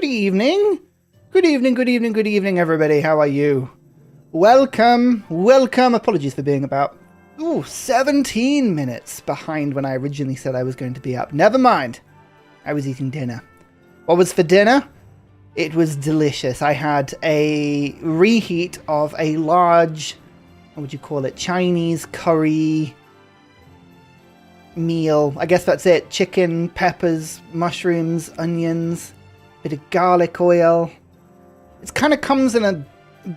Good evening. Good evening, good evening, good evening, everybody. How are you? Welcome, welcome. Apologies for being about 17 minutes behind when I originally said I was going to be up. Never mind. I was eating dinner. What was for dinner? It was delicious. I had a reheat of a large, what would you call it, Chinese curry meal. I guess that's it. Chicken, peppers, mushrooms, onions, bit of garlic oil. It kind of comes in a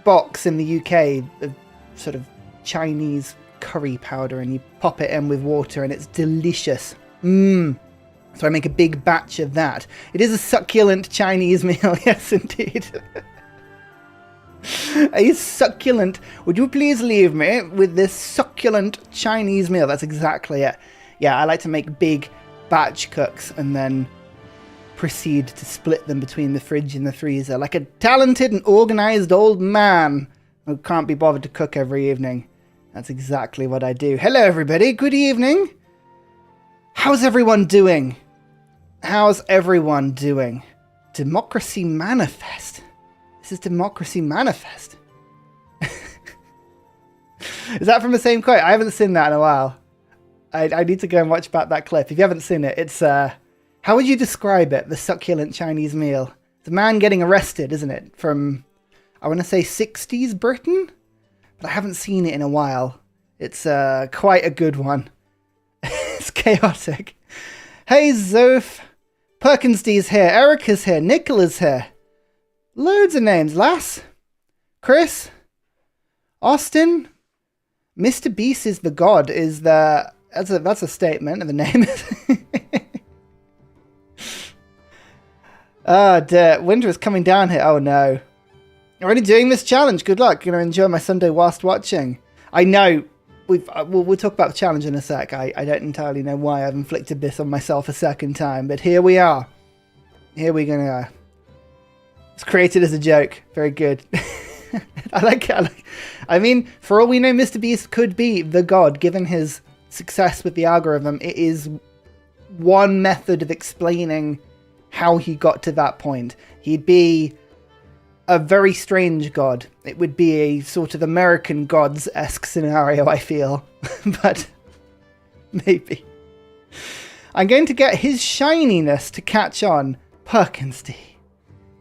box in the UK, a sort of Chinese curry powder, and you pop it in with water and it's delicious. So I make a big batch of that. It is a succulent Chinese meal, yes indeed. A succulent, would you please leave me with this succulent Chinese meal? That's exactly it. Yeah, I like to make big batch cooks and then proceed to split them between the fridge and the freezer like a talented and organized old man who can't be bothered to cook every evening. That's exactly what I do. Hello everybody, good evening. How's everyone doing? How's everyone doing? Democracy Manifest. This is Democracy Manifest. Is that from the same quote? I haven't seen that in a while. I need to go and watch back that clip. If you haven't seen it, it's, how would you describe it? The succulent Chinese meal. It's a man getting arrested, isn't it? From, I want to say 60s Britain? But I haven't seen it in a while. It's quite a good one. It's chaotic. Hey, Zoph. Perkins D's here. Erica's here. Nicola's here. Loads of names. Lass. Chris. Austin. Mr. Beast is the god. Is the... That's a statement of the name. Oh, dear. Winter is coming down here. Oh, no. Already doing this challenge. Good luck. Going to enjoy my Sunday whilst watching. I know. We'll talk about the challenge in a sec. I don't entirely know why I've inflicted this on myself a second time, but here we are. Here we're going to... It's created as a joke. Very good. I like it. I mean, for all we know, Mr. Beast could be the god, given his success with the algorithm. It is one method of explaining how he got to that point. He'd be a very strange god. It would be a sort of American Gods-esque scenario, I feel. But maybe. I'm going to get his shininess to catch on. Perkins D.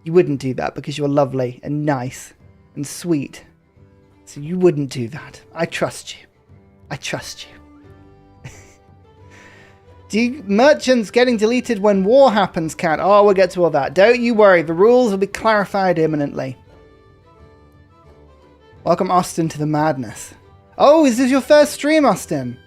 You wouldn't do that because you're lovely and nice and sweet. So you wouldn't do that. I trust you. I trust you. Merchants getting deleted when war happens, Cat. Oh, we'll get to all that. Don't you worry. The rules will be clarified imminently. Welcome, Austin, to the madness. Oh, is this your first stream, Austin?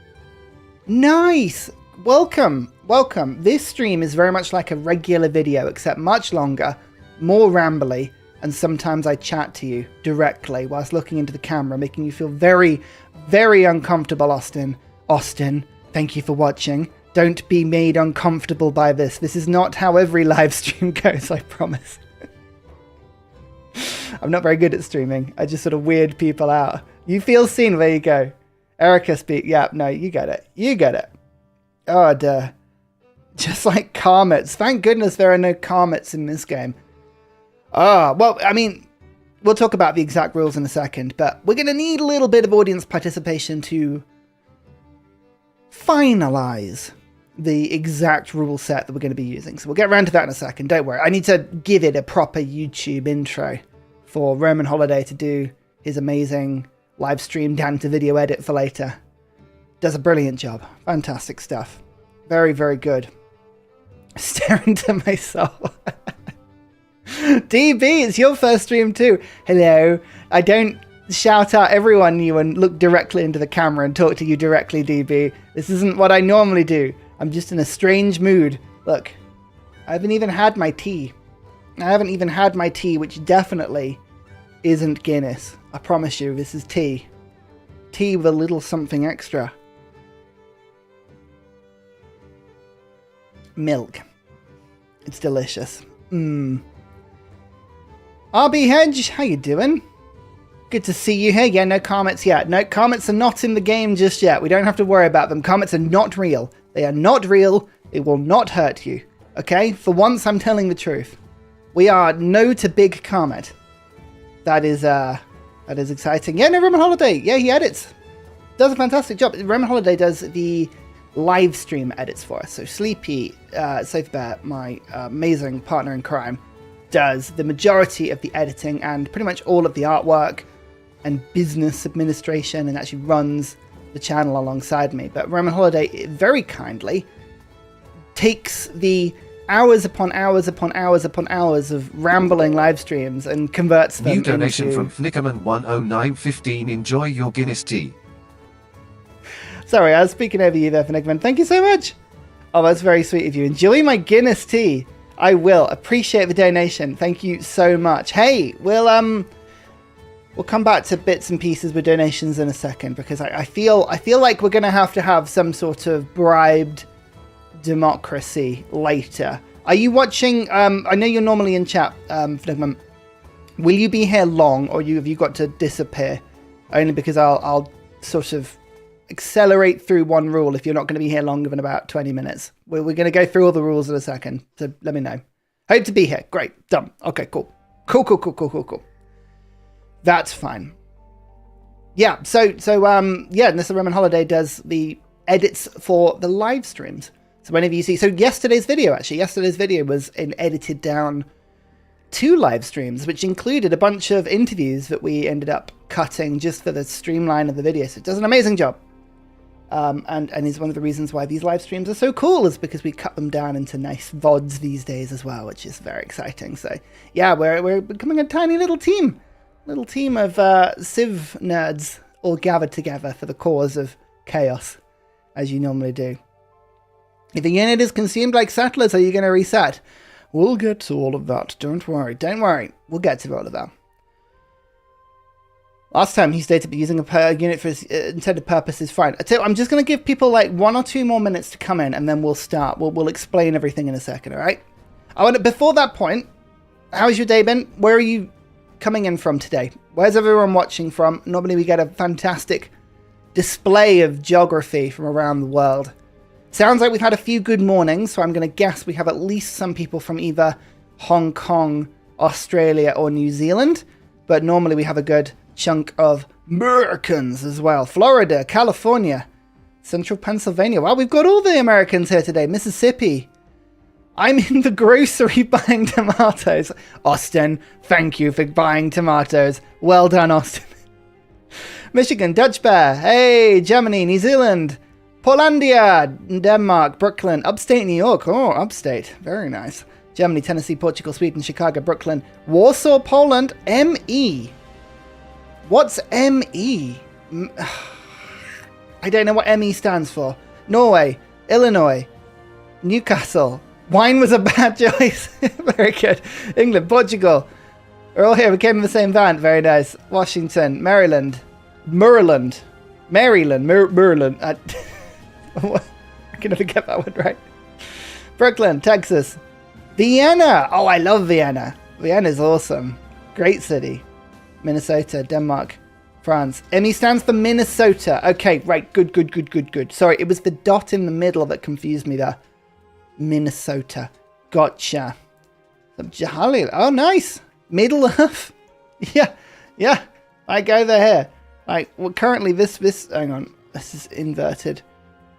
Nice. Welcome. Welcome. This stream is very much like a regular video, except much longer, more rambly, and sometimes I chat to you directly whilst looking into the camera, making you feel very, very uncomfortable, Austin. Austin, thank you for watching. Don't be made uncomfortable by this. This is not how every live stream goes, I promise. I'm not very good at streaming. I just sort of weird people out. You feel seen, there you go. Erica speak. Yeah, no, you get it. You get it. Oh, duh. Just like comets. Thank goodness there are no comets in this game. Oh, well, I mean, we'll talk about the exact rules in a second, but we're going to need a little bit of audience participation to finalize the exact rule set that we're going to be using. So we'll get around to that in a second. Don't worry. I need to give it a proper YouTube intro for Roman Holiday to do his amazing live stream down to video edit for later. Does a brilliant job. Fantastic stuff. Very, very good. Staring to myself. DB, it's your first stream too. Hello. I don't shout out everyone new and look directly into the camera and talk to you directly, DB. This isn't what I normally do. I'm just in a strange mood. Look, I haven't even had my tea. I haven't even had my tea, which definitely isn't Guinness. I promise you, this is tea. Tea with a little something extra. Milk. It's delicious. RB Hedge, how you doing? Good to see you here. Yeah, no comets yet. No, comets are not in the game just yet. We don't have to worry about them. Comets are not real. They are not real. It will not hurt you. Okay? For once, I'm telling the truth. We are no to Big Comet. That is exciting. Yeah, no, Roman Holiday. Yeah, he edits. Does a fantastic job. Roman Holiday does the live stream edits for us. So Sleepy, Safe Bear, my amazing partner in crime, does the majority of the editing and pretty much all of the artwork and business administration, and actually runs the channel alongside me. But Roman Holiday very kindly takes the hours upon hours upon hours upon hours of rambling live streams and converts them New donation into... from Fnickerman 10915. Enjoy your Guinness tea. Sorry, I was speaking over you there, Fnickerman. Thank you so much. Oh, that's very sweet of you. Enjoy my Guinness tea. I will. Appreciate the donation. Thank you so much. Hey, we'll come back to bits and pieces with donations in a second, because I feel like we're going to have some sort of bribed democracy later. Are you watching? I know you're normally in chat, Fligman. Will you be here long, or have you got to disappear? Only because I'll sort of accelerate through one rule if you're not going to be here longer than about 20 minutes. We're going to go through all the rules in a second, so let me know. Hope to be here. Great. Done. Okay, cool. Cool. That's fine. Yeah, so Nissa Roman Holiday does the edits for the live streams. So whenever you see... So yesterday's video was edited down 2 live streams, which included a bunch of interviews that we ended up cutting just for the streamline of the video. So it does an amazing job. And is one of the reasons why these live streams are so cool, is because we cut them down into nice VODs these days as well, which is very exciting. So yeah, we're becoming a tiny little team. Little team of civ nerds all gathered together for the cause of chaos, as you normally do. If the unit is consumed like settlers, are you going to reset? We'll get to all of that. Don't worry. We'll get to all of that. Last time he stated using a unit for his intended purpose is fine. I'm just going to give people like 1 or 2 more minutes to come in, and then we'll start. We'll explain everything in a second, all right? Before that point, how's your day been? Where are you coming in from today? Where's everyone watching from? Normally we get a fantastic display of geography from around the world. Sounds like we've had a few good mornings, so I'm going to guess we have at least some people from either Hong Kong, Australia, or New Zealand, but normally we have a good chunk of Americans as well. Florida, California, Central Pennsylvania. Wow, we've got all the Americans here today. Mississippi. I'm in the grocery buying tomatoes. Austin, thank you for buying tomatoes. Well done, Austin. Michigan, Dutch Bear. Hey, Germany, New Zealand. Polandia, Denmark, Brooklyn, upstate New York. Oh, upstate. Very nice. Germany, Tennessee, Portugal, Sweden, Chicago, Brooklyn, Warsaw, Poland, ME. What's ME? I don't know what ME stands for. Norway, Illinois, Newcastle. Wine was a bad choice. Very good. England, Portugal. We're all here. We came in the same van. Very nice. Washington, Maryland. I can never get that one right. Brooklyn, Texas. Vienna. Oh, I love Vienna. Vienna's awesome. Great city. Minnesota, Denmark, France. ME stands for Minnesota. Okay, right. Good. Sorry, it was the dot in the middle that confused me there. Minnesota. Gotcha. Oh, nice. Middle Earth. Yeah. I go there here. Right. Well, currently this. Hang on. This is inverted.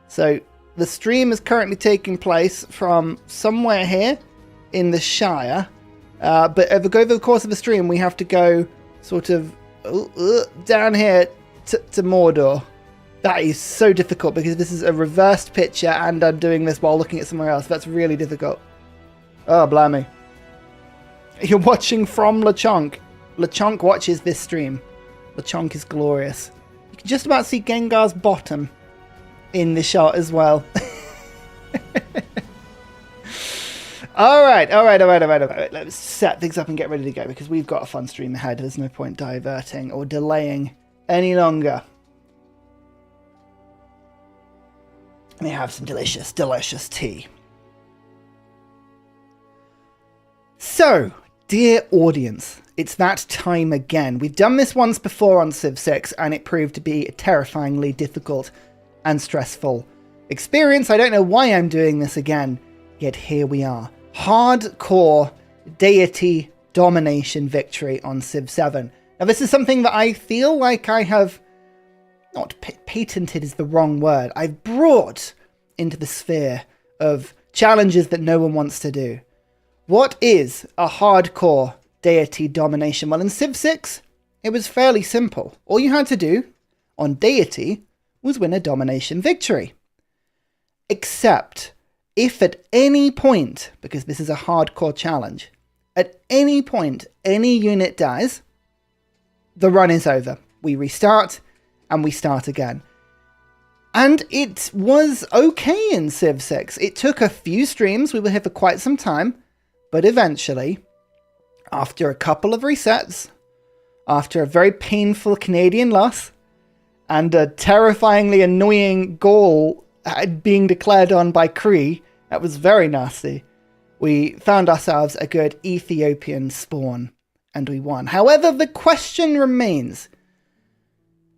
So the stream is currently taking place from somewhere here in the Shire. But over the course of the stream, we have to go sort of down here to Mordor. That is so difficult because this is a reversed picture and I'm doing this while looking at somewhere else. That's really difficult. Oh, blimey. You're watching from Lechonk. Lechonk watches this stream. Lechonk is glorious. You can just about see Gengar's bottom in the shot as well. All right. Let's set things up and get ready to go because we've got a fun stream ahead. There's no point diverting or delaying any longer. Let me have some delicious tea. So, dear audience, it's that time again. We've done this once before on Civ 6 and it proved to be a terrifyingly difficult and stressful experience. I don't know why I'm doing this again, yet here we are. Hardcore Deity Domination victory on Civ 7. Now, this is something that I feel like I have not patented is the wrong word. I've brought into the sphere of challenges that no one wants to do. What is a hardcore Deity Domination? Well, in Civ 6, it was fairly simple. All you had to do on Deity was win a Domination victory. Except if at any point, because this is a hardcore challenge, at any point any unit dies, the run is over. We restart and we start again. And it was okay in Civ 6. It took a few streams, we were here for quite some time, but eventually, after a couple of resets, after a very painful Canadian loss, and a terrifyingly annoying goal being declared on by Cree, that was very nasty, we found ourselves a good Ethiopian spawn, and we won. However, the question remains,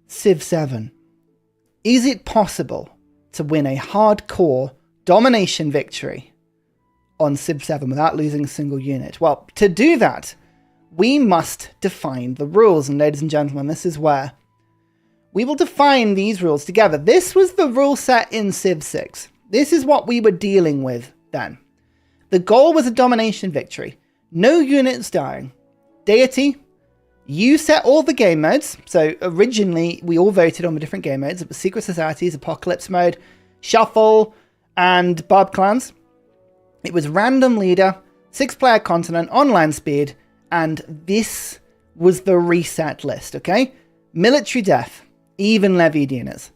Civ 7, is it possible to win a hardcore domination victory on Civ 7 without losing a single unit? Well, to do that, we must define the rules, and ladies and gentlemen, this is where we will define these rules together. This was the rule set in Civ 6. This is what we were dealing with then. The goal was a domination victory. No units dying. Deity, you set all the game modes. So originally, we all voted on the different game modes. It was Secret Societies, Apocalypse Mode, Shuffle, and Barb Clans. It was random leader, 6-player continent, online speed, and this was the reset list, okay? Military death, even levied units.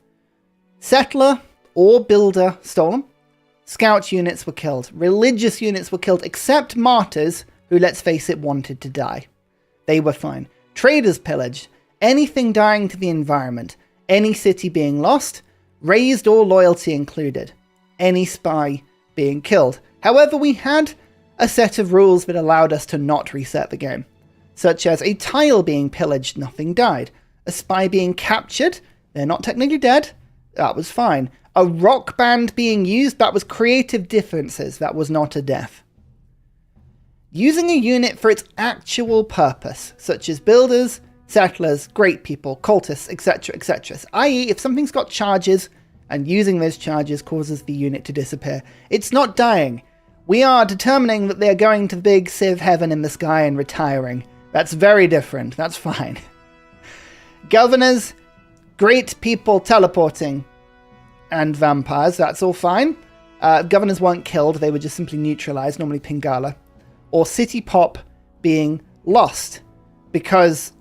Settler or builder stolen. Scout units were killed. Religious units were killed, except martyrs, who, let's face it, wanted to die. They were fine. Traders pillaged. Anything dying to the environment. Any city being lost. Raised or loyalty included. Any spy being killed. However, we had a set of rules that allowed us to not reset the game. Such as a tile being pillaged, nothing died. A spy being captured, they're not technically dead, that was fine. A rock band being used, that was creative differences, that was not a death. Using a unit for its actual purpose, such as builders, settlers, great people, cultists, etc., etc. i.e. if something's got charges, and using those charges causes the unit to disappear, it's not dying. We are determining that they're going to the big Civ heaven in the sky and retiring. That's very different, that's fine. Governors, great people teleporting, and vampires, that's all fine. Governors weren't killed, they were just simply neutralized, normally Pingala. Or City Pop being lost, because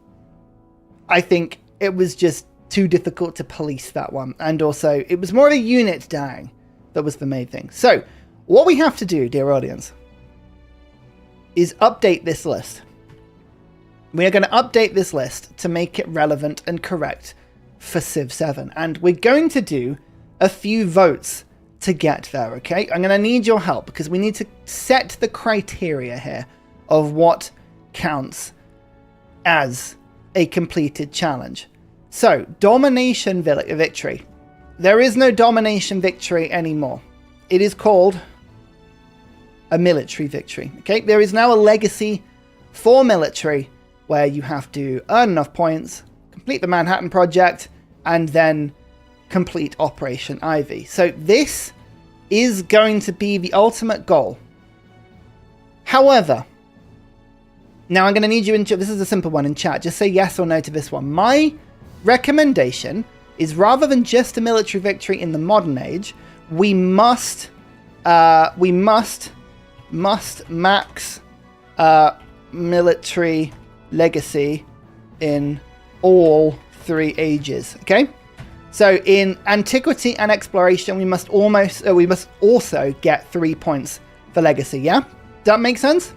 I think it was just too difficult to police that one. And also, it was more of a unit dying that was the main thing. So, what we have to do, dear audience, is update this list. We are going to update this list to make it relevant and correct for Civ 7. And we're going to do a few votes to get there, okay? I'm going to need your help because we need to set the criteria here of what counts as a completed challenge. So, domination victory. There is no domination victory anymore. It is called a military victory, okay? There is now a legacy for military where you have to earn enough points, complete the Manhattan Project, and then complete Operation Ivy. So this is going to be the ultimate goal. However, now I'm going to need you in chat. This is a simple one in chat. Just say yes or no to this one. My recommendation is rather than just a military victory in the modern age, we must max military legacy in all 3 ages. Okay. So in antiquity and exploration, we must also get 3 points for legacy. Yeah, does that make sense?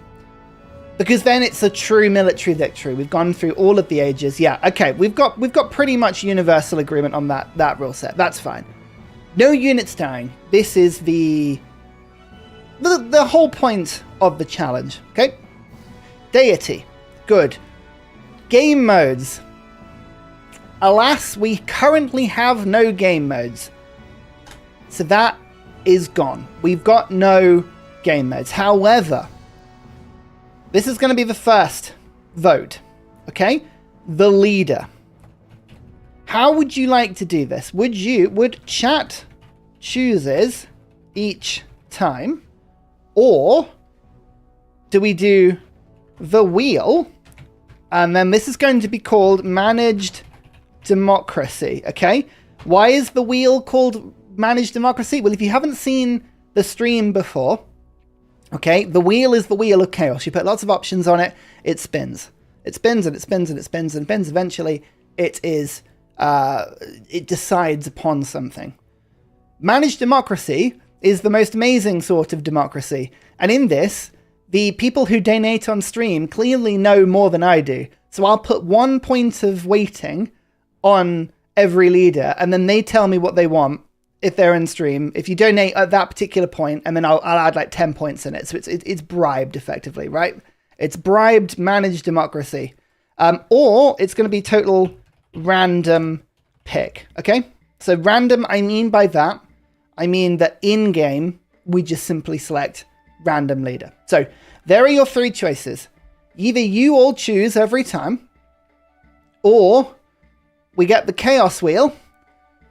Because then it's a true military victory. We've gone through all of the ages. Yeah, okay. We've got pretty much universal agreement on that rule set. That's fine. No units dying. This is the whole point of the challenge. Okay. Deity. Good. Game modes. Alas, we currently have no game modes. So that is gone. We've got no game modes. However, This is going to be the first vote. Okay? The leader. How would you like to do this? Would chat chooses each time? Or do we do the wheel? And then this is going to be called managed democracy. Okay? Why is the wheel called managed democracy? Well, if you haven't seen the stream before, okay, the wheel is the wheel of chaos. You put lots of options on it, it spins. It spins and it spins and it spins and spins. Eventually, it decides upon something. Managed democracy is the most amazing sort of democracy. And in this, the people who donate on stream clearly know more than I do. So I'll put 1 point of weighting on every leader, and then they tell me what they want if they're in stream. If you donate at that particular point, and then I'll add like 10 points in it. So it's bribed effectively, right? It's bribed managed democracy. Or it's going to be total random pick, okay? So random, I mean that in-game, we just simply select random leader. So there are your 3 choices. Either you all choose every time, or we get the chaos wheel,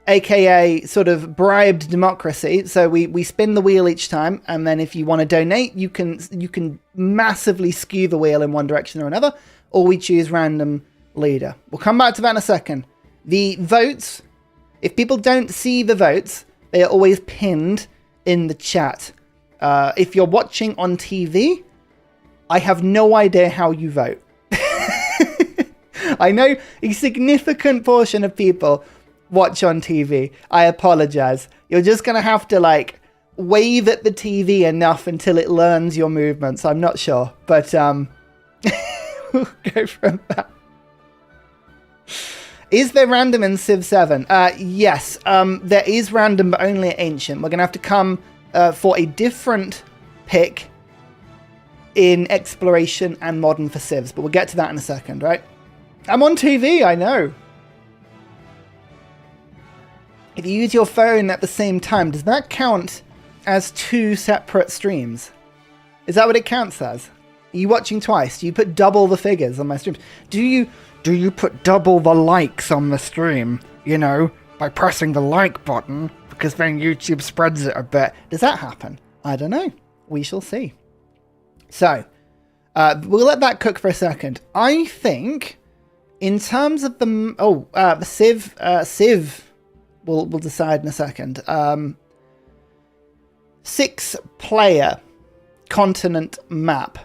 aka sort of bribed democracy. So we spin the wheel each time, and then if you want to donate, you can massively skew the wheel in one direction or another, or we choose random leader. We'll come back to that in a second. The votes, if people don't see the votes, they are always pinned in the chat. If you're watching on TV, I have no idea how you vote. I know a significant portion of people watch on TV. I apologize. You're just going to have to like wave at the TV enough until it learns your movements. I'm not sure, but we'll go from that. Is there random in Civ 7? Yes, there is random, but only at Ancient. We're going to have to come for a different pick in Exploration and Modern for Civs, but we'll get to that in a second, right? I'm on TV, I know. If you use your phone at the same time, does that count as 2 separate streams? Is that what it counts as? Are you watching twice? Do you put double the figures on my streams? Do you put double the likes on the stream? You know, by pressing the like button, because then YouTube spreads it a bit. Does that happen? I don't know. We shall see. So, we'll let that cook for a second. I think, in terms of the Civ, we'll decide in a second. 6-player continent map.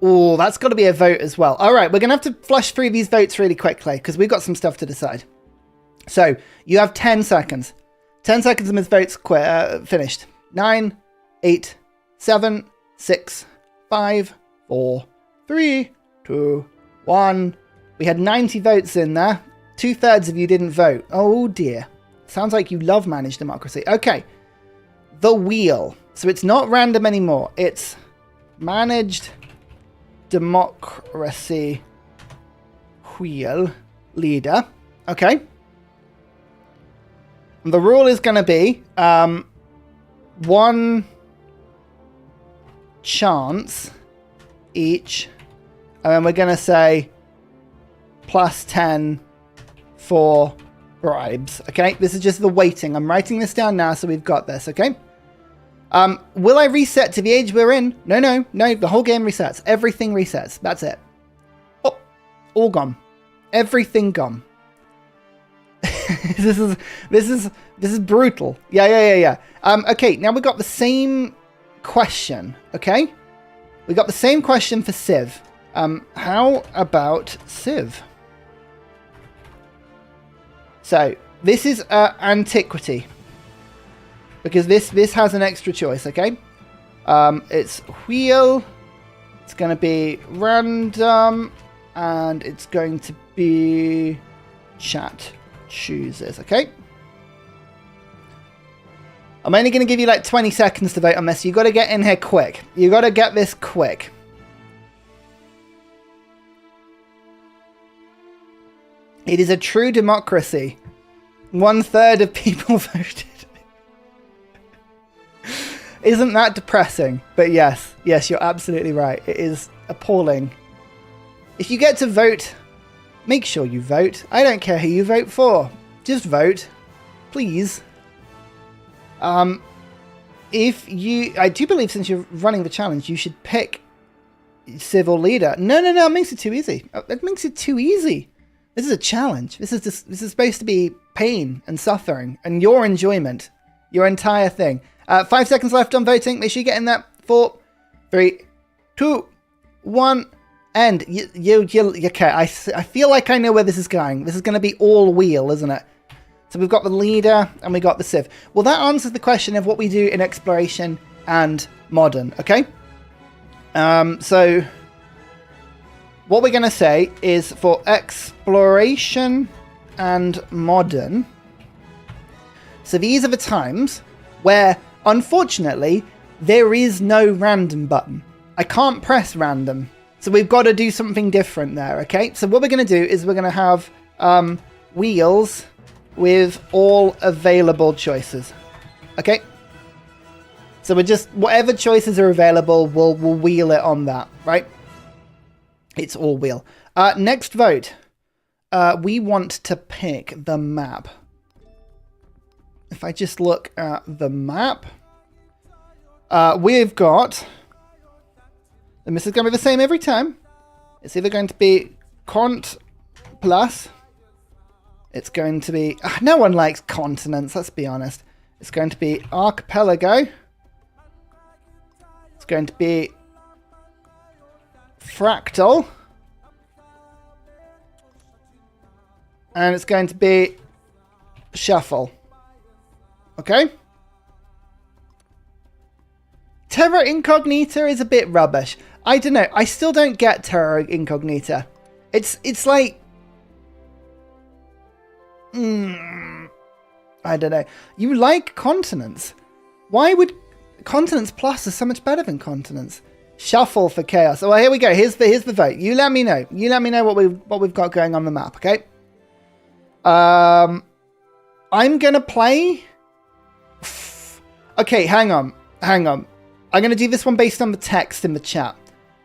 Oh, that's got to be a vote as well. All right, we're going to have to flush through these votes really quickly because we've got some stuff to decide. So, you have 10 seconds. 10 seconds and this vote's finished. 9, 8, 7, 6, 5, 4, 3, 2, 1. We had 90 votes in there. 2/3 of you didn't vote. Oh dear. Sounds like you love managed democracy. Okay. The wheel. So it's not random anymore. It's managed democracy wheel leader. Okay. And the rule is going to be 1 chance each. And then we're going to say +10 for bribes. Okay, this is just the weighting. I'm writing this down now so we've got this, okay? Will I reset to the age we're in? No. The whole game resets. Everything resets. That's it. Oh, all gone. Everything gone. This is brutal. Yeah. Okay, now we've got the same question, okay? We got the same question for Civ. How about Civ? So, this is antiquity. Because this has an extra choice, okay? It's wheel. It's going to be random. And it's going to be chat chooses, okay? I'm only going to give you like 20 seconds to vote on this. You've got to get in here quick. You've got to get this quick. It is a true democracy. 1/3 of people voted. Isn't that depressing? But yes, you're absolutely right. It is appalling. If you get to vote, make sure you vote. I don't care who you vote for. Just vote. Please. I do believe since you're running the challenge, you should pick civil leader. No, it makes it too easy. It makes it too easy. This is a challenge. This is supposed to be pain and suffering and your enjoyment. Your entire thing. 5 seconds left on voting. Make sure you get in that. 4, 3, 2, 1, end. Okay, I feel like I know where this is going. This is going to be all wheel, isn't it? So we've got the leader and we got the civ. Well, that answers the question of what we do in exploration and modern, okay? So what we're going to say is for exploration and modern. So these are the times where, unfortunately, there is no random button. I can't press random. So we've got to do something different there, okay? So what we're going to do is we're going to have wheels with all available choices. Okay? So we're just, whatever choices are available, we'll wheel it on that, right? It's all wheel. Next vote. We want to pick the map. If I just look at the map, we've got, and this is going to be the same every time. It's either going to be Cont plus, it's going to be, no one likes continents, let's be honest. It's going to be archipelago. It's going to be fractal. And it's going to be shuffle. Okay? Terra Incognita is a bit rubbish. I don't know. I still don't get Terra Incognita. It's like... I don't know. You like continents. Why would... Continents Plus is so much better than continents. Shuffle for chaos. Oh, well, here we go. Here's the vote. You let me know. You let me know what we've got going on the map, okay? I'm gonna play... Okay, hang on. I'm going to do this one based on the text in the chat.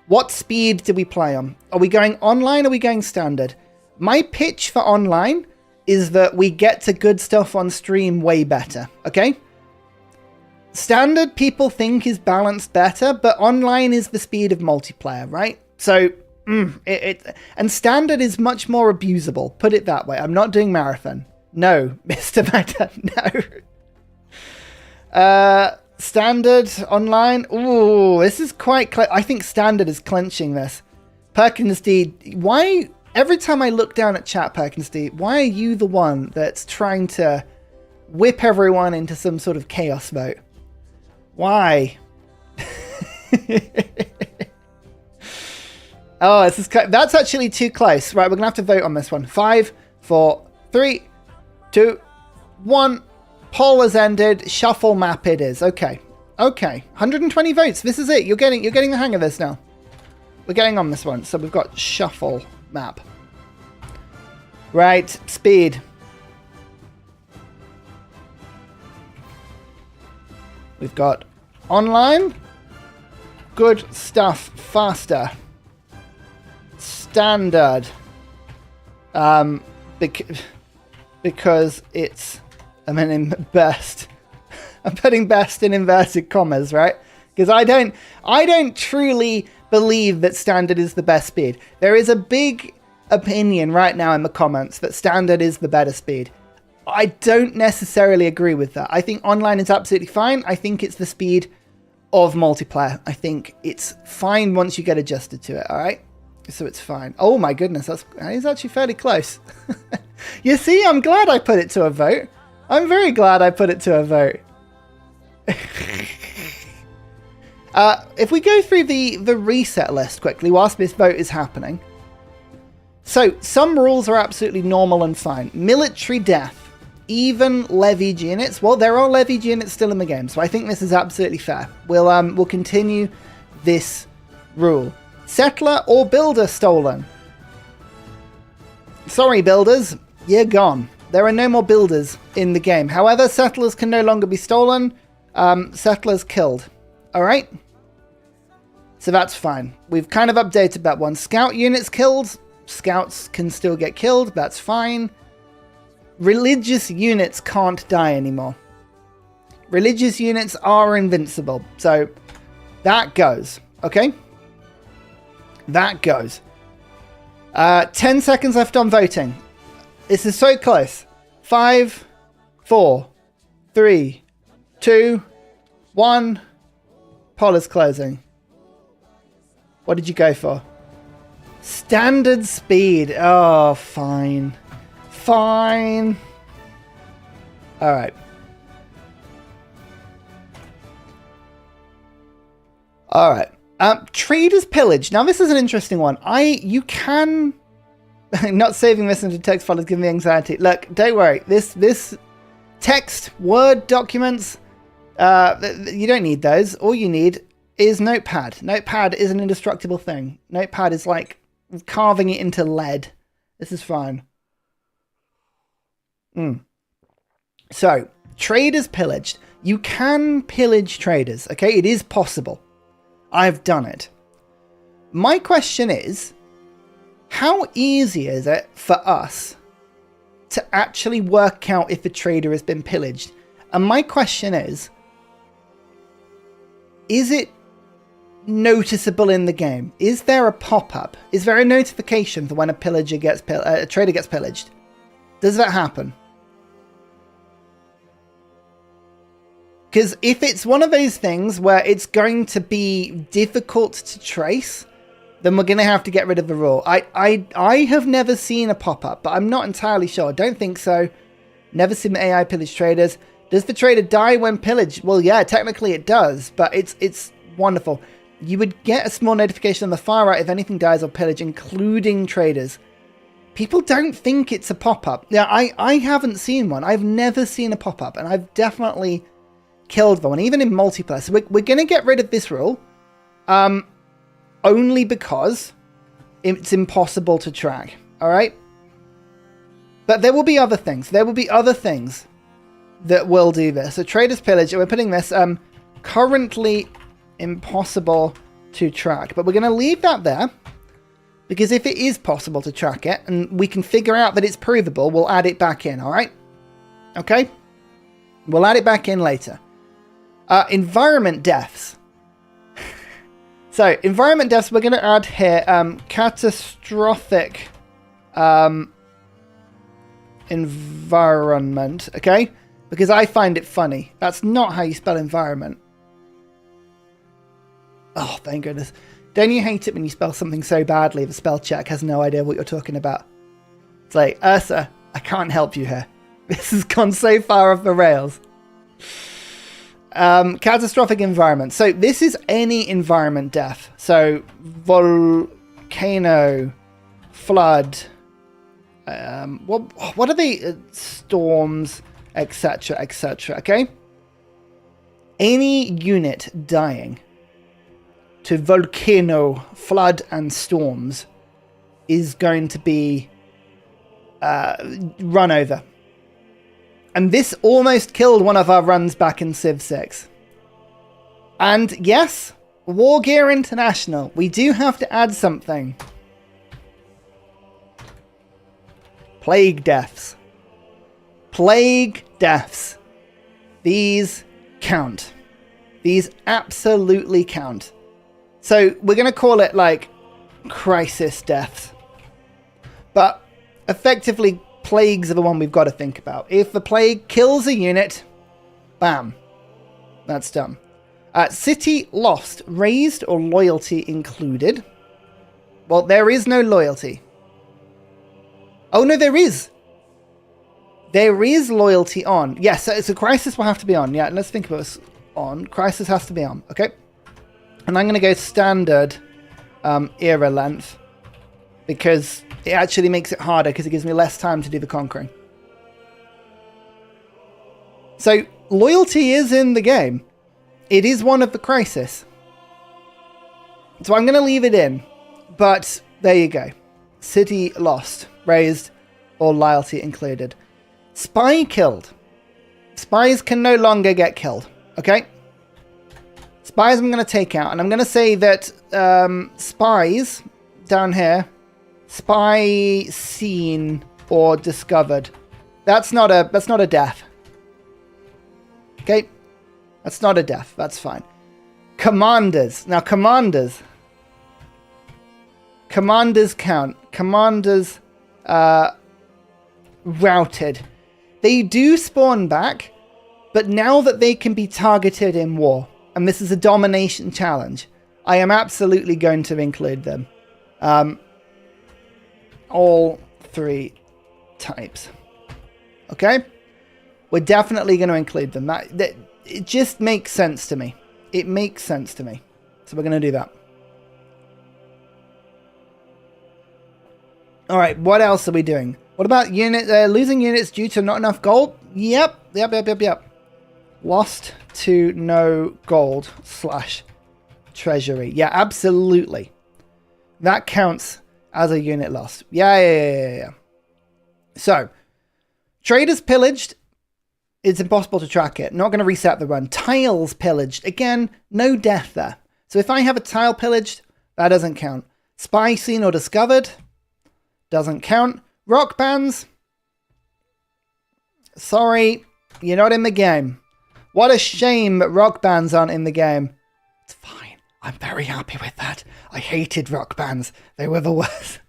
What speed do we play on? Are we going online or are we going standard? My pitch for online is that we get to good stuff on stream way better, okay? Standard people think is balanced better, but online is the speed of multiplayer, right? So, and standard is much more abusable. Put it that way. I'm not doing marathon. No, Mr. Magda, no. Standard online. Ooh, this is quite I think standard is clenching this. Perkins D, why every time I look down at chat, Perkins D, why are you the one that's trying to whip everyone into some sort of chaos vote? Why? Oh, this is that's actually too close. Right, we're gonna have to vote on this one. 5, 4, 3, 2, 1. Poll has ended. Shuffle map it is. Okay. 120 votes. This is it. You're getting the hang of this now. We're getting on this one. So we've got shuffle map. Right. Speed. We've got online. Good stuff. Faster. Standard. Because it's... I mean, in best. I'm putting best in inverted commas, right? Because I don't truly believe that standard is the best speed. There is a big opinion right now in the comments that standard is the better speed. I don't necessarily agree with that. I think online is absolutely fine. I think it's the speed of multiplayer. I think it's fine once you get adjusted to it, all right? So it's fine. Oh my goodness, that is actually fairly close. You see, I'm glad I put it to a vote. I'm very glad I put it to a vote. If we go through the reset list quickly whilst this vote is happening. So, some rules are absolutely normal and fine. Military death. Even levied units. Well, there are levied units still in the game, so I think this is absolutely fair. We'll continue this rule. Settler or builder stolen. Sorry, builders. You're gone. There are no more builders in the game. However, settlers can no longer be stolen. Settlers killed. All right? So that's fine. We've kind of updated that one. Scout units killed. Scouts can still get killed. That's fine. Religious units can't die anymore. Religious units are invincible. So that goes. Okay? That goes. 10 seconds left on voting. This is so close. 5, 4, 3, 2, 1. Poll is closing. What did you go for? Standard speed. Oh, fine. Fine. All right. All right. Traders pillage. Now, this is an interesting one. You can... Not saving this into text files giving me anxiety. Look, don't worry. This text, Word documents, you don't need those. All you need is Notepad. Notepad is an indestructible thing. Notepad is like carving it into lead. This is fine. So, traders pillaged. You can pillage traders, okay? It is possible. I've done it. My question is, how easy is it for us to actually work out if a trader has been pillaged? And my question is it noticeable in the game? Is there a pop-up? Is there a notification for when a trader gets pillaged? Does that happen? Because if it's one of those things where it's going to be difficult to trace, then we're going to have to get rid of the rule. I have never seen a pop-up, but I'm not entirely sure. I don't think so. Never seen the AI pillage traders. Does the trader die when pillaged? Well, yeah, technically it does, but it's wonderful. You would get a small notification on the far right if anything dies or pillage, including traders. People don't think it's a pop-up. Yeah, I haven't seen one. I've never seen a pop-up, and I've definitely killed one, even in multiplayer. So we're going to get rid of this rule. Only because it's impossible to track. All right? But there will be other things. There will be other things that will do this. So traders pillage, we're putting this currently impossible to track. But we're going to leave that there. Because if it is possible to track it, and we can figure out that it's provable, we'll add it back in, all right? Okay? We'll add it back in later. Environment deaths. So, environment deaths, we're going to add here catastrophic environment, okay? Because I find it funny. That's not how you spell environment. Oh, thank goodness. Don't you hate it when you spell something so badly the spell check has no idea what you're talking about? It's like, Ursa, I can't help you here. This has gone so far off the rails. Catastrophic environment. So this is any environment death. So volcano, flood, what are they? Storms, etc., etc. Okay. Any unit dying to volcano, flood, and storms is going to be run over. And this almost killed one of our runs back in Civ 6. And yes, War Gear International, we do have to add something. Plague deaths. Plague deaths. These count. These absolutely count. So we're going to call it like crisis deaths. But effectively, plagues are the one we've got to think about. If the plague kills a unit, bam, that's done. City lost, raised or loyalty included. Well, there is no loyalty. Oh no, there is. There is loyalty on. Yes, so crisis will have to be on. Yeah, let's think about this. On. Crisis has to be on. Okay. And I'm going to go standard era length. Because it actually makes it harder because it gives me less time to do the conquering. So, loyalty is in the game. It is one of the crisis. So I'm going to leave it in. But, there you go. City lost, raised, or loyalty included. Spy killed. Spies can no longer get killed. Okay? Spies I'm going to take out, and I'm going to say that spies down here, spy seen or discovered. That's not a death. Okay, that's not a death. That's fine. Commanders. Now commanders count. Commanders routed. They do spawn back, but now that they can be targeted in war, and this is a domination challenge, I am absolutely going to include them. All 3 types. Okay? We're definitely going to include them. That it just makes sense to me. It makes sense to me. So we're going to do that. Alright, what else are we doing? What about losing units due to not enough gold? Yep. Lost to no gold / treasury. Yeah, absolutely. That counts as a unit lost. Yeah. So, traders pillaged. It's impossible to track it. Not going to reset the run. Tiles pillaged. Again, no death there. So if I have a tile pillaged, that doesn't count. Spy seen or discovered. Doesn't count. Rock bands. Sorry, you're not in the game. What a shame that rock bands aren't in the game. It's fine. I'm very happy with that. I hated rock bands. They were the worst.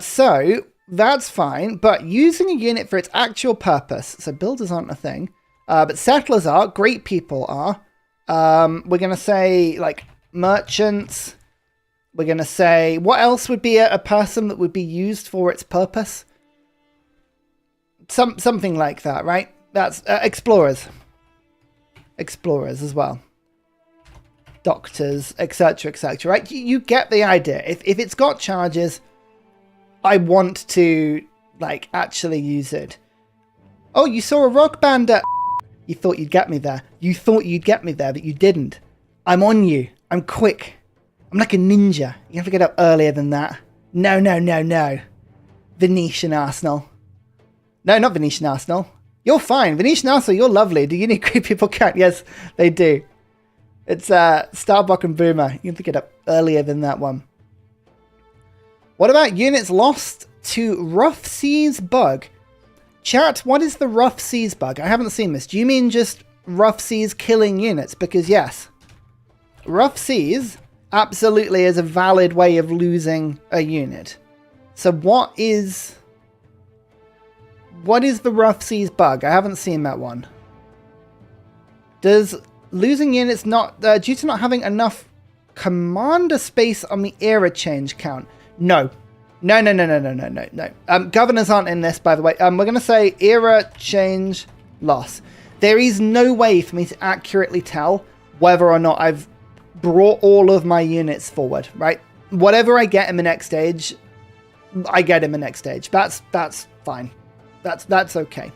So, that's fine. But using a unit for its actual purpose. So builders aren't a thing. But settlers are. Great people are. We're going to say, like, merchants. We're going to say, what else would be a person that would be used for its purpose? Something like that, right? That's explorers. Explorers as well. Doctors, etc., etc., right? You get the idea. If it's got charges, I want to, like, actually use it. Oh, you saw a rock band at... You thought you'd get me there. You thought you'd get me there, but you didn't. I'm on you. I'm quick. I'm like a ninja. You have to get up earlier than that. No. Venetian Arsenal. No, not Venetian Arsenal. You're fine. Venetian Arsenal, you're lovely. Do you need great people count? Yes, they do. It's Starbuck and Boomer. You have to get up earlier than that one. What about units lost to Rough Seas bug? Chat, what is the Rough Seas bug? I haven't seen this. Do you mean just Rough Seas killing units? Because yes, Rough Seas absolutely is a valid way of losing a unit. So what is the Rough Seas bug? I haven't seen that one. Does losing units not due to not having enough commander space on the era change count? No. Governors aren't in this, by the way. We're going to say era change loss. There is no way for me to accurately tell whether or not I've brought all of my units forward, right? Whatever I get in the next stage, I get in the next stage. That's fine. That's okay.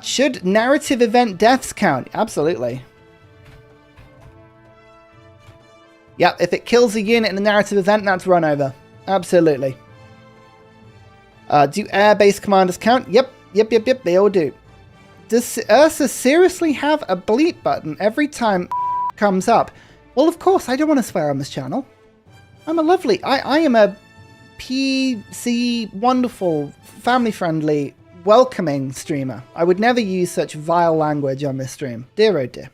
Should narrative event deaths count? Absolutely. Yep, if it kills a unit in a narrative event, that's run over. Absolutely. Do air-based commanders count? Yep, they all do. Does Ursa seriously have a bleep button every time comes up? Well, of course, I don't want to swear on this channel. I'm a lovely... I am a PC, wonderful, family-friendly, welcoming streamer. I would never use such vile language on this stream. Dear oh dear.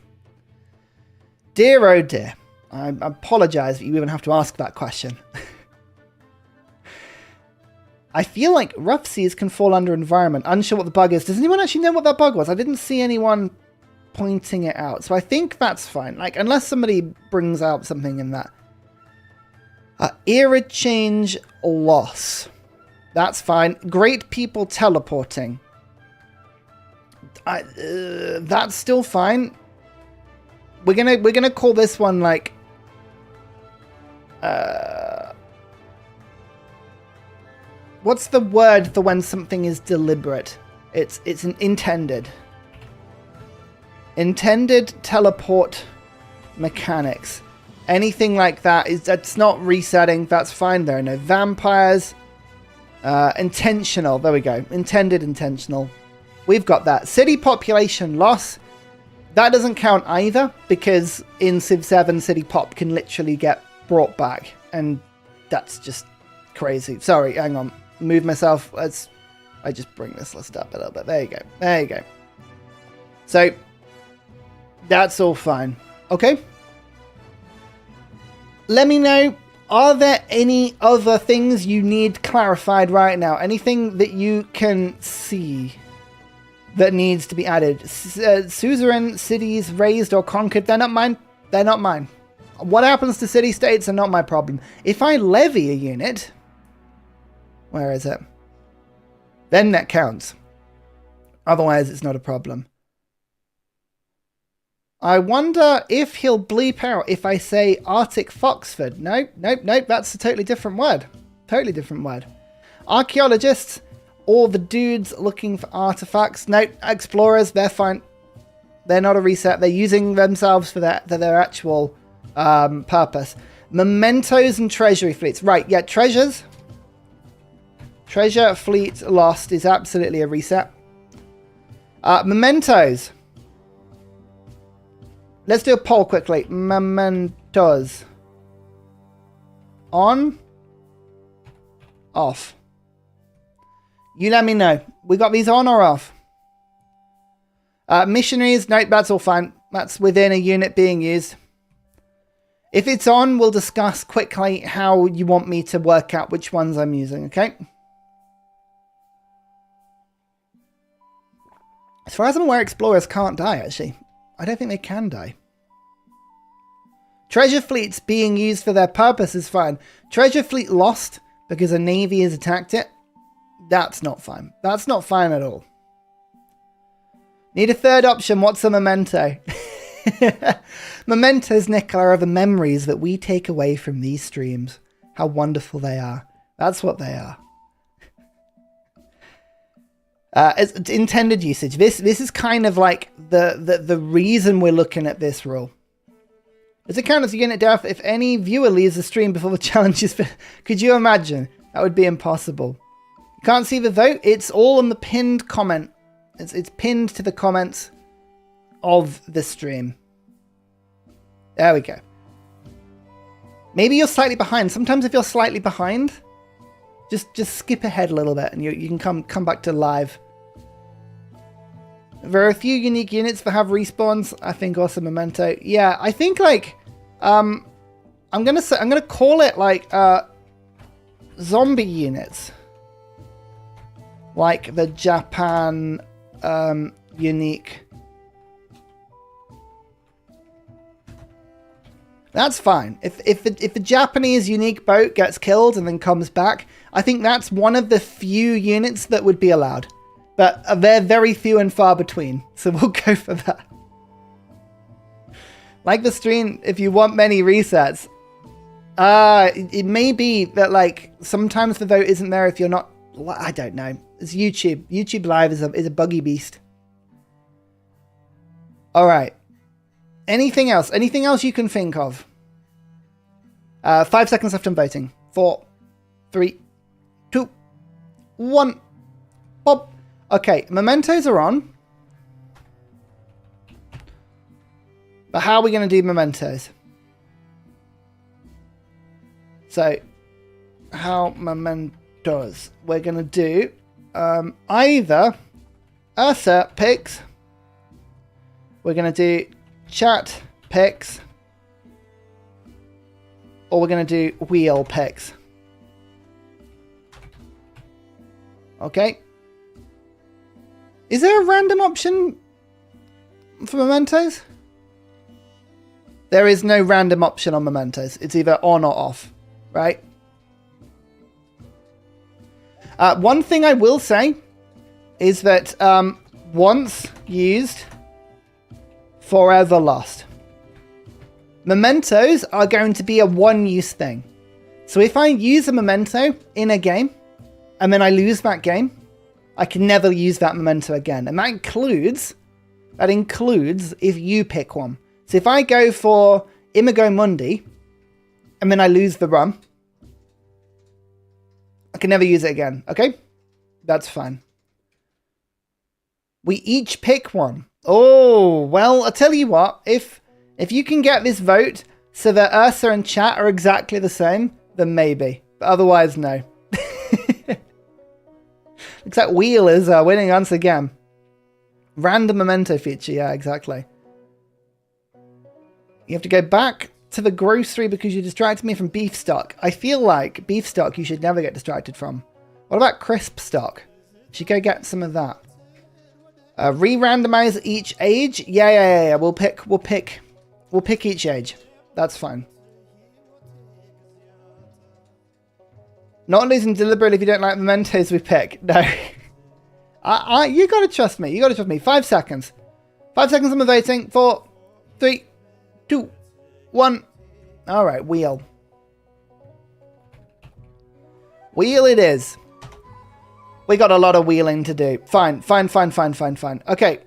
Dear oh dear. I apologize that you even have to ask that question. I feel like Rough Seas can fall under environment. Unsure what the bug is. Does anyone actually know what that bug was? I didn't see anyone pointing it out. So I think that's fine. Like, unless somebody brings out something in that. Era change loss. That's fine. Great people teleporting. That's still fine. We're gonna call this one like what's the word for when something is deliberate? It's an intended teleport mechanics. Anything like that that's not resetting. That's fine. There are no vampires. Intentional. There we go. Intended intentional. We've got that. City population loss. That doesn't count either, because in Civ 7, City Pop can literally get brought back, and that's just crazy. Sorry, hang on. Move myself. I just bring this list up a little bit. There you go. There you go. So, that's all fine. Okay? Let me know, are there any other things you need clarified right now? Anything that you can see that needs to be added? Suzerain cities raised or conquered, they're not mine. They're not mine. What happens to city-states are not my problem. If I levy a unit, where is it? Then that counts. Otherwise, it's not a problem. I wonder if he'll bleep out if I say Arctic Foxford. Nope, that's a totally different word. Totally different word. Archaeologists, or the dudes looking for artifacts. No, explorers, they're fine. They're not a reset. They're using themselves for their actual purpose. Mementos and treasury fleets. Right, yeah, treasures. Treasure fleet lost is absolutely a reset. Mementos. Let's do a poll quickly. Mementos. On. Off. You let me know. We got these on or off? Missionaries. Nope, that's all fine. That's within a unit being used. If it's on, we'll discuss quickly how you want me to work out which ones I'm using, okay? As far as I'm aware, explorers can't die, actually. I don't think they can die. Treasure fleets being used for their purpose is fine. Treasure fleet lost because a navy has attacked it. That's not fine. That's not fine at all. Need a third option. What's a memento? Mementos, Nicola, are the memories that we take away from these streams. How wonderful they are. That's what they are. As intended usage. This is kind of like the reason we're looking at this rule. Does it count as a unit death if any viewer leaves the stream before the challenge is finished? Could you imagine? That would be impossible. You can't see the vote. It's all on the pinned comment. It's pinned to the comments of the stream. There we go. Maybe you're slightly behind. Sometimes if you're slightly behind, just skip ahead a little bit and you can come back to live. There are a few unique units that have respawns. I think also memento. Yeah, I think like I'm gonna call it like zombie units. Like the Japan unique. That's fine. If the Japanese unique boat gets killed and then comes back, I think that's one of the few units that would be allowed. But they're very few and far between, so we'll go for that. Like the stream, if you want many resets, it may be that like sometimes the vote isn't there if you're not. I don't know. It's YouTube. YouTube Live is a buggy beast. All right. Anything else? Anything else you can think of? 5 seconds left on voting. 4, 3, 2, 1. Bob. Okay, mementos are on. But how are we going to do mementos? So, how mementos? We're going to do either Ursa picks. We're going to do chat picks. Or we're going to do wheel picks. Okay. Is there a random option for mementos? There is no random option on mementos. It's either on or off, right? One thing I will say is that once used, forever lost. Mementos are going to be a one-use thing. So if I use a memento in a game, and then I lose that game, I can never use that memento again. And that includes if you pick one. So if I go for Imago Mundi, and then I lose the run, I can never use it again, okay? That's fine. We each pick one. Oh, well, I'll tell you what. If you can get this vote so that Ursa and chat are exactly the same, then maybe. But otherwise, no. Looks like Wheel is winning once again. Random memento feature, yeah, exactly. You have to go back to the grocery because you distracted me from beef stock. I feel like beef stock you should never get distracted from. What about crisp stock? You should go get some of that. Re-randomize each age. Yeah. We'll pick each age. That's fine. Not losing deliberately if you don't like the mementos we pick. No. You gotta trust me. You gotta trust me. 5 seconds. 5 seconds on the voting. 4, 3, 2, 1. All right, wheel. Wheel it is. We got a lot of wheeling to do. Fine. Okay.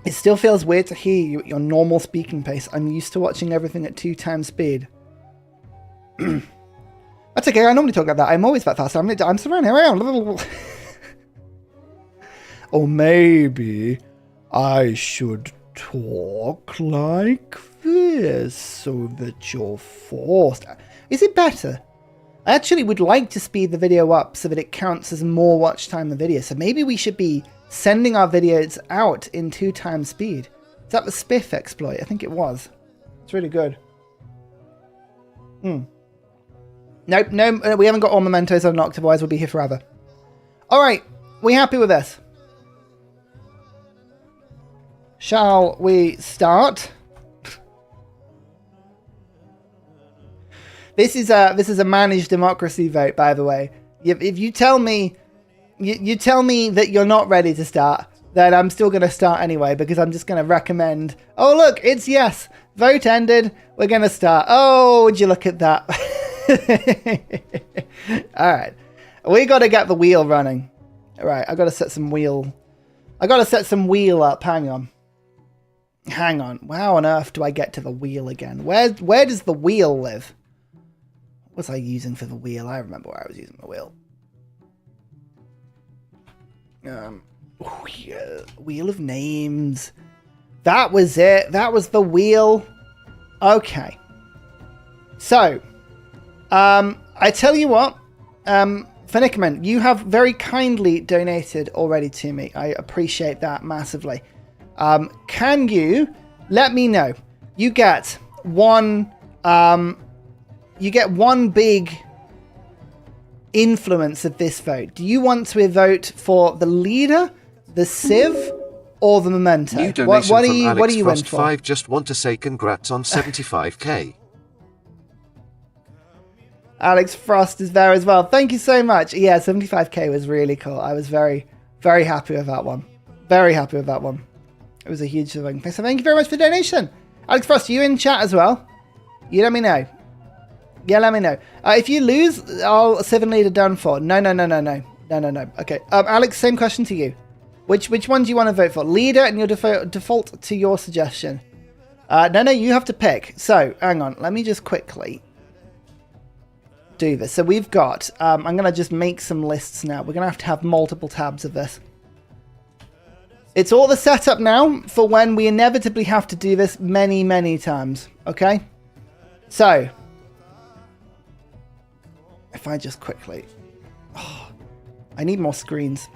It still feels weird to hear you at your normal speaking pace. I'm used to watching everything at 2 times speed. That's okay. I normally talk like that. I'm always that fast. I'm surrounded. Here I am. Or maybe I should talk like this so that you're forced. Is it better? I actually would like to speed the video up so that it counts as more watch time than video. So maybe we should be sending our videos out in 2 times speed. Is that the Spiff exploit? I think it was. It's really good. Nope, no, we haven't got all mementos unlocked, otherwise we'll be here forever. Alright, we happy with this? Shall we start? This is a managed democracy vote, by the way. If you tell me you tell me that you're not ready to start, then I'm still going to start anyway, because I'm just going to recommend, oh look, it's yes, vote ended, we're going to start. Oh, would you look at that? Alright, we got to get the wheel running. Alright, I got to set some wheel up. Hang on. How on earth do I get to the wheel again? Where does the wheel live? What was I using for the wheel? I remember where I was using the wheel. Wheel of names. That was it. That was the wheel. Okay. So, I tell you what, Fennickman, you have very kindly donated already to me. I appreciate that massively. Can you let me know? You get one big influence of this vote. Do you want to vote for the leader, the civ, or the memento? New donation what are from you, Alex what are you in Frost for? 5. Just want to say congrats on 75k. Alex Frost is there as well. Thank you so much. Yeah, 75k was really cool. I was very, very happy with that one. Very happy with that one. It was a huge thing. So thank you very much for the donation. Alex Frost, are you in chat as well? You let me know. Yeah, let me know. If you lose, I'll 7 leader done for. No. Okay. Alex, same question to you. Which one do you want to vote for? Leader, and you'll default to your suggestion. No, you have to pick. So, hang on. Let me just quickly do this. So we've got, I'm going to just make some lists now. We're going to have multiple tabs of this. It's all the setup now for when we inevitably have to do this many, many times. Okay? So, if I just quickly... Oh, I need more screens.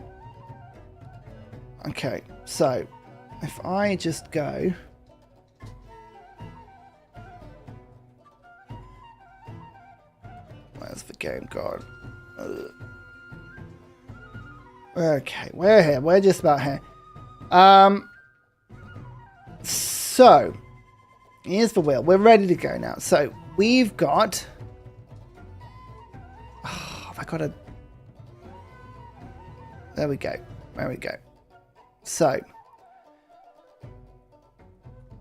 Okay, so if I just go... Where's the game gone? Okay, we're here. We're just about here. So, here's the wheel. We're ready to go now. So, we've got... Oh, have I got a... There we go. There we go. So, are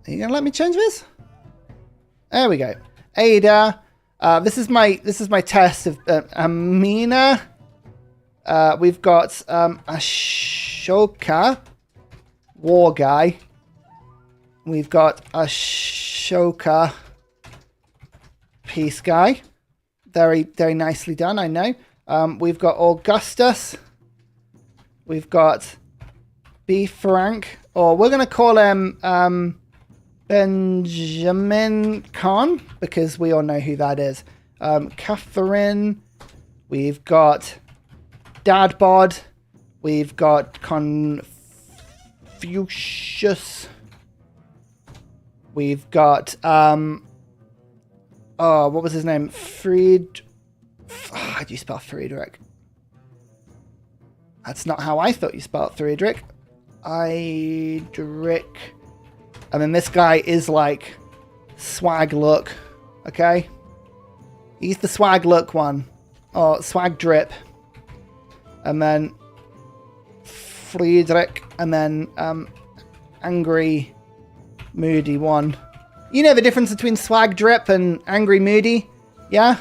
you going to let me change this? There we go. Ada. This is my test of Amina. We've got Ashoka, war guy. We've got Ashoka, peace guy. Very, very nicely done, I know. We've got Augustus. We've got B. Frank, or we're going to call him Benjamin Khan, because we all know who that is. Catherine, we've got Dad Bod, we've got Confucius, we've got, what was his name? How do you spell Friedrich? That's not how I thought you spelled Friedrich. Idric. And then this guy is like swag look, okay? He's the swag look one. Or swag drip. And then Friedrich. And then angry moody one. You know the difference between swag drip and angry moody? Yeah?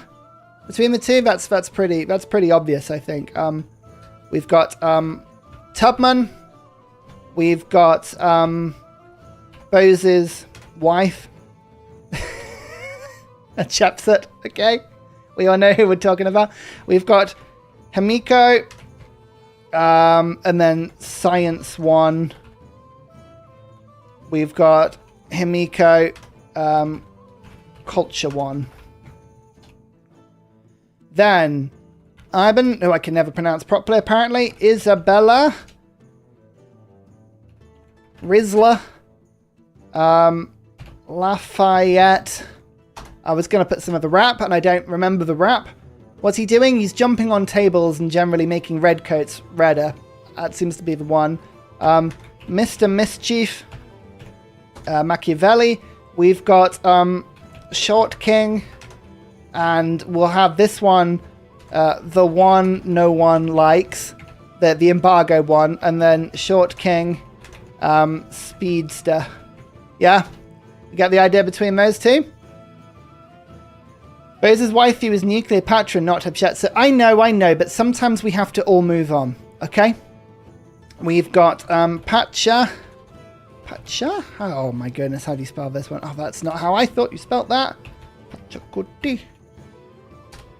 Between the two? That's pretty obvious, I think. We've got Tubman. We've got Bose's wife. A chapset, okay? We all know who we're talking about. We've got Himiko. And then Science 1. We've got Himiko. Culture 1. Then Ivan, who I can never pronounce properly apparently. Isabella. Rizla. Lafayette. I was going to put some of the rap, and I don't remember the rap. What's he doing? He's jumping on tables and generally making redcoats redder. That seems to be the one. Mr. Mischief. Machiavelli. We've got Short King. And we'll have this one, the one no one likes. The embargo one. And then Short King. Speedster. Yeah? You get the idea between those two? Bose's waifu is Nuclear Patron, not Hepchetsu. I know, but sometimes we have to all move on. Okay? We've got Pacha. Pacha? Oh my goodness, how do you spell this one? Oh, that's not how I thought you spelled that. Pachakuti.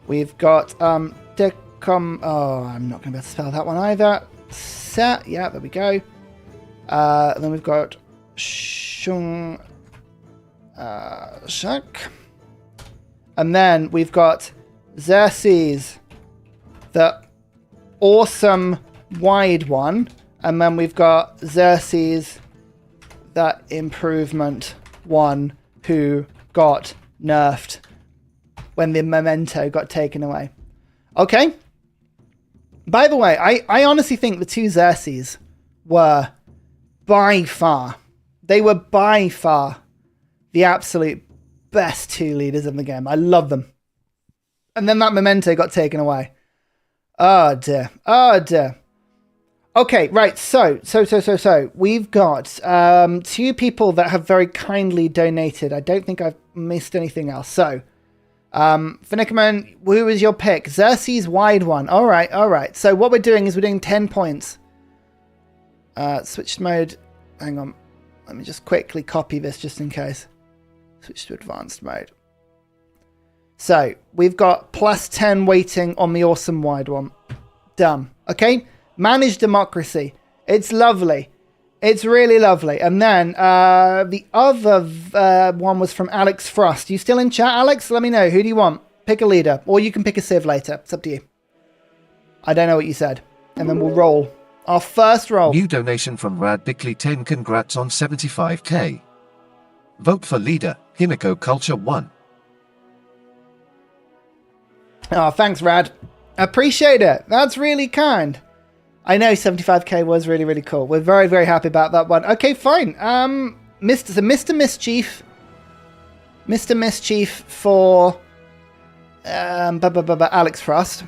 We've got Decom. Oh, I'm not going to be able to spell that one either. Set. Yeah, there we go. Then we've got Shung Shak. And then we've got Xerxes, the awesome wide one. And then we've got Xerxes, the improvement one, who got nerfed when the memento got taken away. Okay. By the way, I honestly think the two Xerxes were by far the absolute best two leaders in the game. I love them. And then that memento got taken away. Oh dear. Oh dear. Okay, right. So we've got two people that have very kindly donated. I don't think I've missed anything else. So, Finickerman, who was your pick? Xerxes wide one. All right. So what we're doing is we're doing 10 points. Switch mode. Hang on. Let me just quickly copy this just in case. Switch to advanced mode. So we've got plus 10 weighting on the awesome wide one. Done. Okay. Manage democracy. It's lovely. It's really lovely. And then the other one was from Alex Frost. You still in chat, Alex? Let me know. Who do you want? Pick a leader. Or you can pick a civ later. It's up to you. I don't know what you said. And then we'll roll. Our first roll. New donation from Rad Bickley 10. Congrats on 75k. Vote for leader, Himiko Culture 1. Oh, thanks, Rad. Appreciate it. That's really kind. I know 75k was really, really cool. We're very, very happy about that one. Okay, fine. Mr. Mischief. Mr. Mischief for Alex Frost.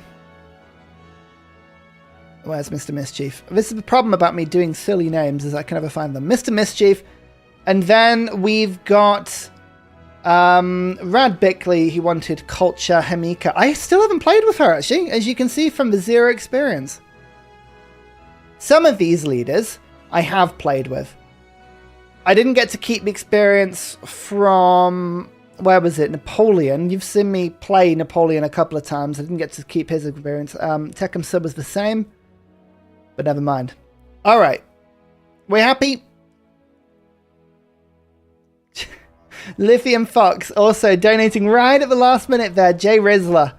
Where's Mr. Mischief? This is the problem about me doing silly names, is I can never find them. Mr. Mischief. And then we've got Rad Bickley. He wanted Culture Himika. I still haven't played with her, actually, as you can see from the 0 experience. Some of these leaders I have played with. I didn't get to keep the experience from, where was it? Napoleon. You've seen me play Napoleon a couple of times. I didn't get to keep his experience. Tekken Sub was the same, but never mind. All right. We're happy. Lithium Fox also donating right at the last minute there. Jay Rizzler,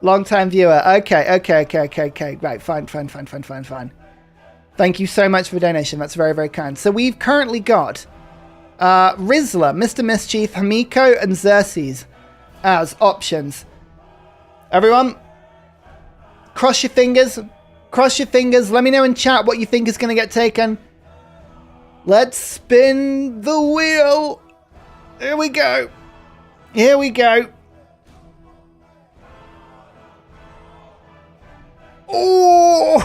long-time viewer. Okay. Right, fine. Thank you so much for the donation. That's very, very kind. So we've currently got Rizzler, Mr. Mischief, Hamiko, and Xerxes as options. Everyone, cross your fingers. Cross your fingers. Let me know in chat what you think is going to get taken. Let's spin the wheel. Here we go. Here we go. Oh!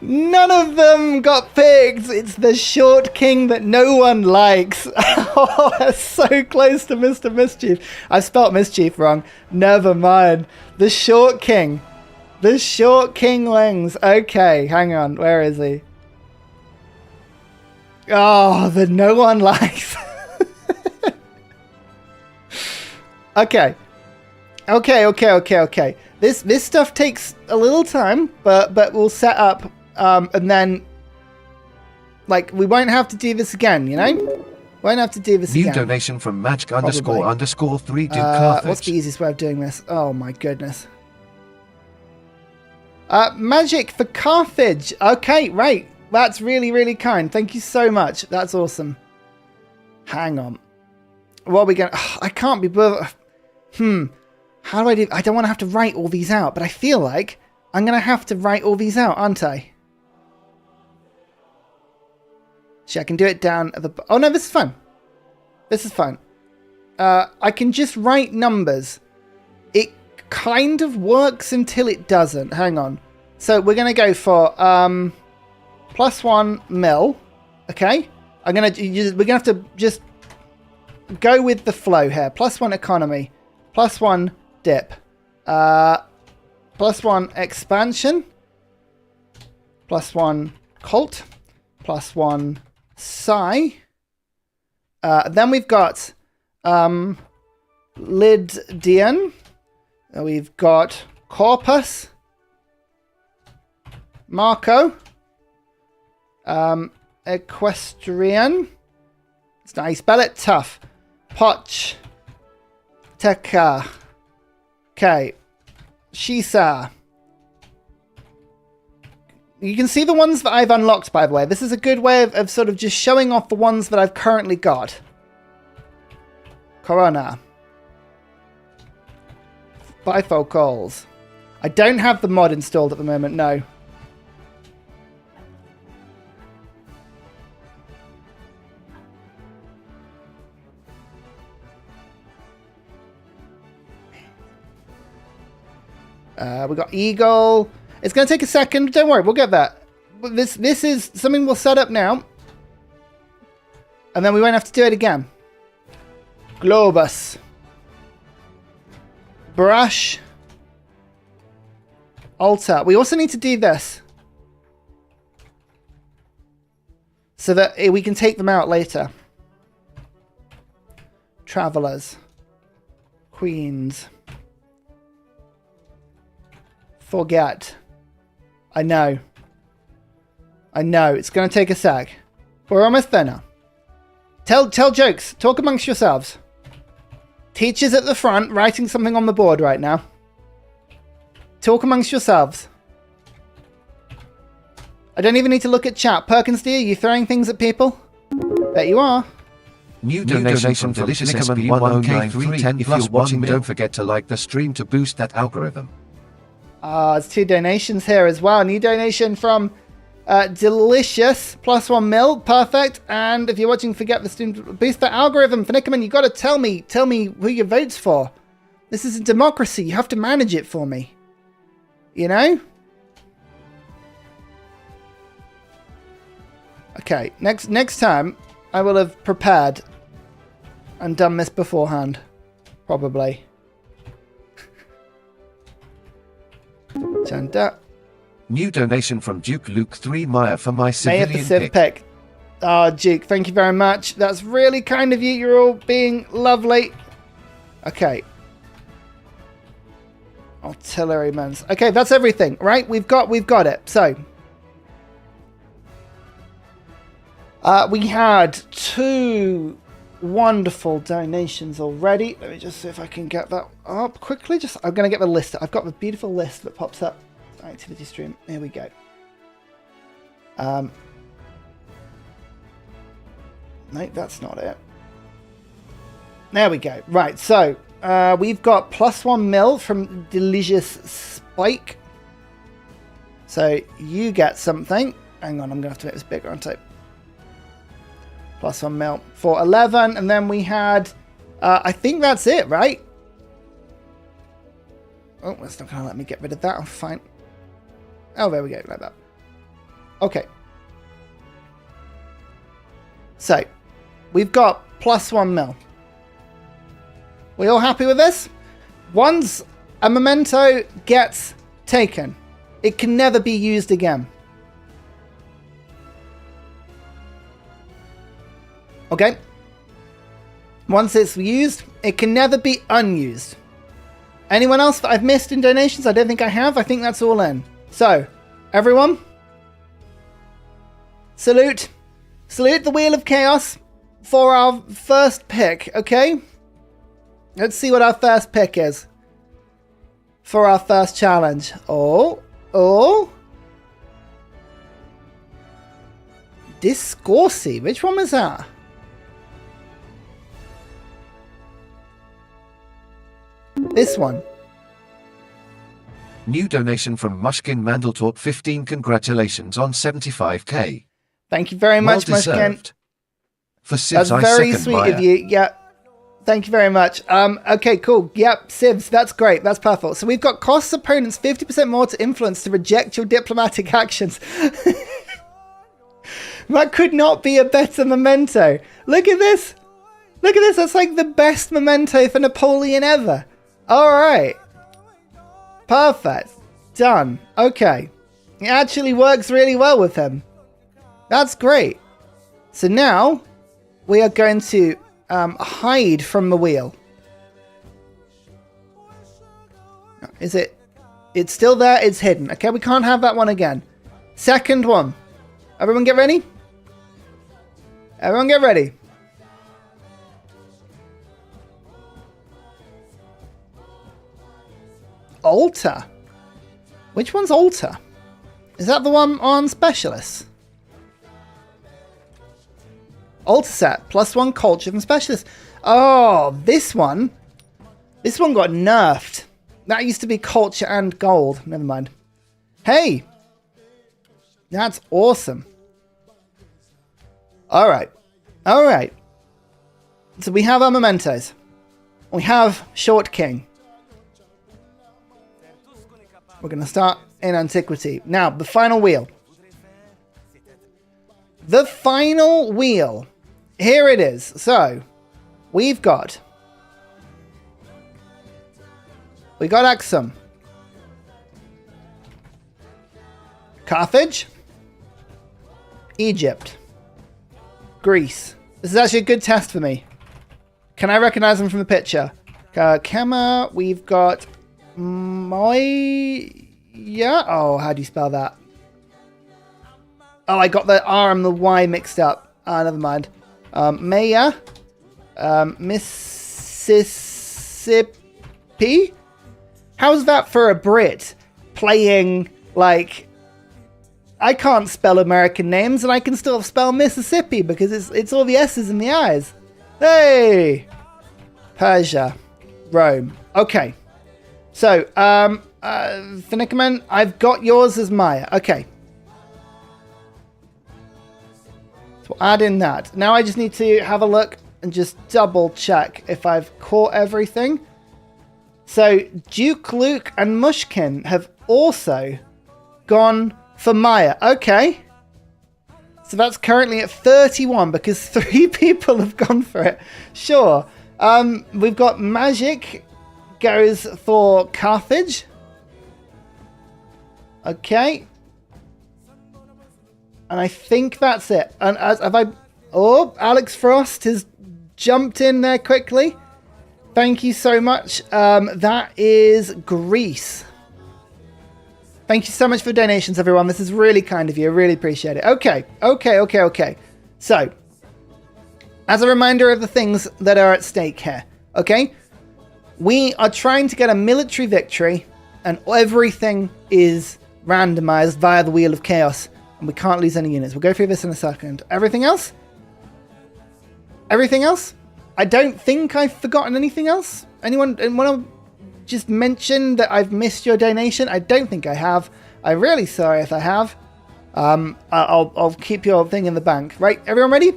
None of them got picked. It's the short king that no one likes. Oh, that's so close to Mr. Mischief. I spelt Mischief wrong. Never mind. The short king. The short kinglings. Okay, hang on. Where is he? Oh, that no one likes. Okay. This stuff takes a little time, but we'll set up, and then, like, we won't have to do this again, you know? Won't have to do this again. New donation from Magic__3 Duke Carthage. What's the easiest way of doing this? Oh my goodness. Magic for Carthage. Okay, right. That's really, really kind. Thank you so much. That's awesome. Hang on. What are we going to... I can't be... How do I do... I don't want to have to write all these out, but I feel like I'm going to have to write all these out, aren't I? See, I can do it down at the... Oh, no, this is fine. This is fine. I can just write numbers. It kind of works until it doesn't. Hang on. So we're going to go for... +1 mil, okay? We're gonna have to just go with the flow here. +1 economy, +1 dip, +1 expansion, +1 cult, +1 psi. Then we've got Lydian. We've got Corpus, Marco. Equestrian. It's nice. Spell it tough. Poch. Teka. Okay. Shisa. You can see the ones that I've unlocked, by the way. This is a good way of sort of just showing off the ones that I've currently got. Corona. Bifocals. I don't have the mod installed at the moment, no. We got Eagle. It's going to take a second. Don't worry, we'll get that. This is something we'll set up now. And then we won't have to do it again. Globus. Brush. Altar. We also need to do this. So that we can take them out later. Travelers. Queens. Forget. I know. It's going to take a sec. We're almost there now. Tell jokes. Talk amongst yourselves. Teachers at the front writing something on the board right now. Talk amongst yourselves. I don't even need to look at chat. Perkins, dear, you throwing things at people? Bet you are. New donation from Delicious SB10K310. If you're watching, don't forget to like the stream to boost that algorithm. There's 2 donations here as well. New donation from Delicious, +1 mil, perfect. And if you're watching, forget the stream to boost the algorithm. Finickerman, you got to tell me who your vote's for. This is a democracy. You have to manage it for me. You know? Okay, next time I will have prepared and done this beforehand, probably. Chanda. New donation from Duke Luke 3 Meyer for my civilian pick. Oh, Duke, thank you very much. That's really kind of you. You're all being lovely. Okay. Artillerymen. Okay, that's everything, right? We've got it. So we had 2 wonderful donations already. Let me just see if I can get that up quickly. I'm going to get the list. I've got the beautiful list that pops up. Activity stream. Here we go. No, that's not it. There we go. Right, so we've got +1 mil from Delicious Spike. So you get something. Hang on, I'm going to have to make this bigger, aren't I? +1 mil for 11. And then we had, I think that's it, right? Oh, that's not going to let me get rid of that. I'm fine. Oh, there we go, like that. Okay. So, we've got +1 mil. We all happy with this? Once a memento gets taken, it can never be used again. Okay? Once it's used, it can never be unused. Anyone else that I've missed in donations? I don't think I have. I think that's all in. So, everyone, salute the Wheel of Chaos for our first pick, okay? Let's see what our first pick is for our first challenge. Oh. Discourcy, which one was that? This one. New donation from Mushkin Mandeltorp 15. Congratulations on 75k. Thank you very much, Mushkin. For civs, that's very sweet of you. Yeah. Thank you very much. Okay, cool. Yep, civs, that's great. That's perfect. So we've got costs opponents 50% more to influence to reject your diplomatic actions. That could not be a better memento. Look at this. Look at this. That's like the best memento for Napoleon ever. All right. Perfect. Done. Okay. It actually works really well with him. That's great. So now we are going to hide from the wheel. Is it? It's still there. It's hidden. Okay, we can't have that one again. Second one. Everyone get ready? Everyone get ready. Altar. Which one's Altar? Is that the one on Specialists? Altar set. +1 culture from Specialists. Oh, this one. This one got nerfed. That used to be culture and gold. Never mind. Hey. That's awesome. Alright. Alright. So we have our mementos. We have Short King. We're going to start in antiquity. Now, the final wheel. The final wheel. Here it is. So, we've got Axum. Carthage. Egypt. Greece. This is actually a good test for me. Can I recognize them from the picture? Kema, we've got yeah. Oh, how do you spell that? Oh, I got the R and the Y mixed up. Never mind. Maya. Mississippi. How's that for a Brit playing like? I can't spell American names, and I can still spell Mississippi because it's all the S's and the I's. Hey, Persia, Rome. Okay. So, Finnickerman, I've got yours as Maya. Okay. So we'll add in that. Now I just need to have a look and just double check if I've caught everything. So, Duke Luke and Mushkin have also gone for Maya. Okay. So that's currently at 31 because 3 people have gone for it. Sure. We've got Magic goes for Carthage. Okay. And I think that's it. And have I... Oh, Alex Frost has jumped in there quickly. Thank you so much. That is Greece. Thank you so much for donations, everyone. This is really kind of you. I really appreciate it. Okay. So, as a reminder of the things that are at stake here, okay? We are trying to get a military victory, and everything is randomized via the Wheel of Chaos, and we can't lose any units. We'll go through this in a second. Everything else? Everything else? I don't think I've forgotten anything else. Anyone want to just mention that I've missed your donation? I don't think I have. I'm really sorry if I have. I'll keep your thing in the bank. Right, everyone ready?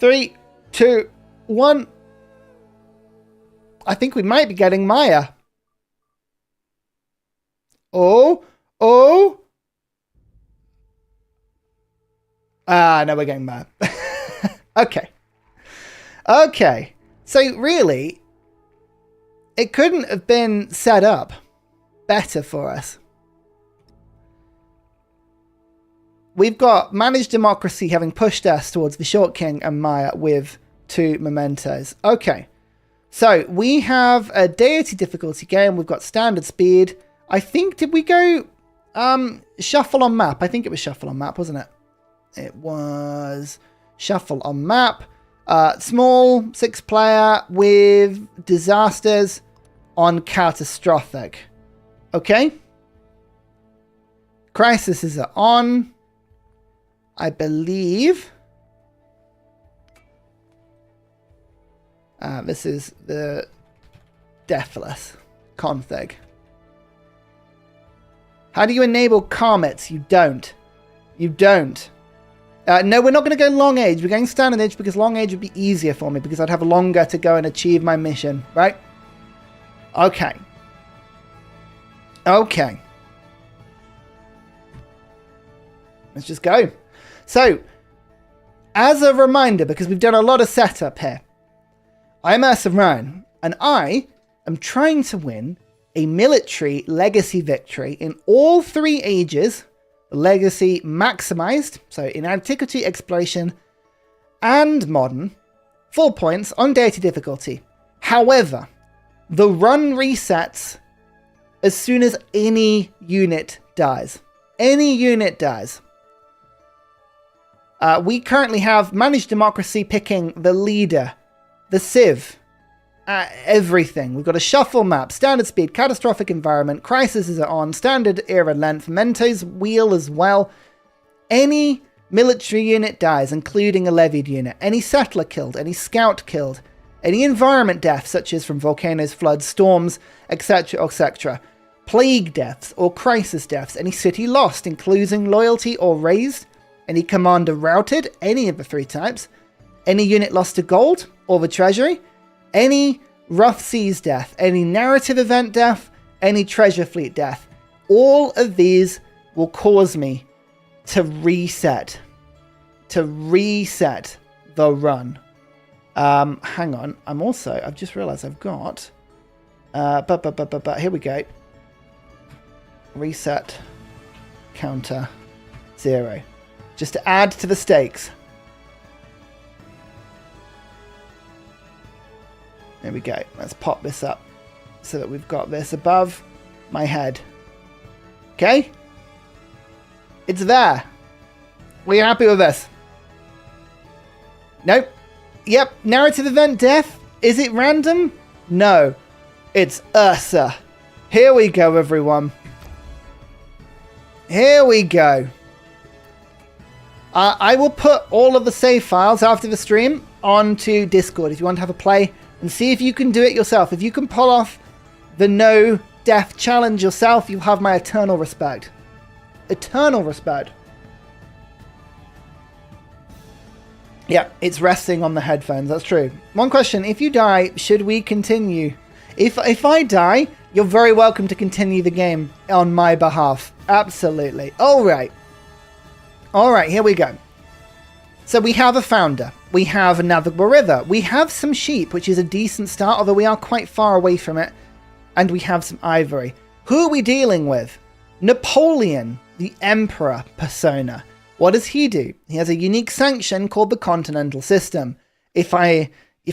3, 2, 1. I think we might be getting Maya. Oh. No, we're getting Maya. Okay. So really, it couldn't have been set up better for us. We've got Managed Democracy having pushed us towards the Short King and Maya with 2 mementos. Okay. So we have a Deity difficulty game. We've got standard speed. I think, did we go shuffle on map? I think it was shuffle on map, wasn't it? It was shuffle on map. Small 6-player with disasters on catastrophic. Okay. Crises are on. I believe. This is the Deathless config. How do you enable comets? You don't. No, we're not going to go long age. We're going standard age because long age would be easier for me because I'd have longer to go and achieve my mission, right? Okay. Let's just go. So, as a reminder, because we've done a lot of setup here, I'm Ursa Ryan, and I am trying to win a military legacy victory in all 3 ages. Legacy maximized, so in antiquity, exploration, and modern, 4 points on deity difficulty. However, the run resets as soon as any unit dies. We currently have Managed Democracy picking the leader, the civ, everything. We've got a shuffle map, standard speed, catastrophic environment, crises are on, standard era length, mementos wheel as well. Any military unit dies, including a levied unit. Any settler killed, any scout killed, any environment deaths, such as from volcanoes, floods, storms, etc. Plague deaths or crisis deaths, any city lost, including loyalty or raised, any commander routed, any of the 3 types, any unit lost to gold or the treasury, any rough seas death, any narrative event death, any treasure fleet death. All of these will cause me to reset the run. Hang on, I've just realized I've got, here we go. Reset counter 0. Just to add to the stakes. There we go. Let's pop this up so that we've got this above my head. Okay? It's there. We're happy with this. Nope. Yep. Narrative event death. Is it random? No. It's Ursa. Here we go, everyone. Here we go. I will put all of the save files after the stream onto Discord if you want to have a play and see if you can do it yourself. If you can pull off the no death challenge yourself, you'll have my eternal respect. Eternal respect. Yeah, it's resting on the headphones. That's true. One question. If you die, should we continue? If I die, you're very welcome to continue the game on my behalf. Absolutely. All right. All right, here we go. So we have a founder. We have a navigable river. We have some sheep, which is a decent start, although we are quite far away from it. And we have some ivory. Who are we dealing with? Napoleon, the emperor persona. What does he do? He has a unique sanction called the Continental System. If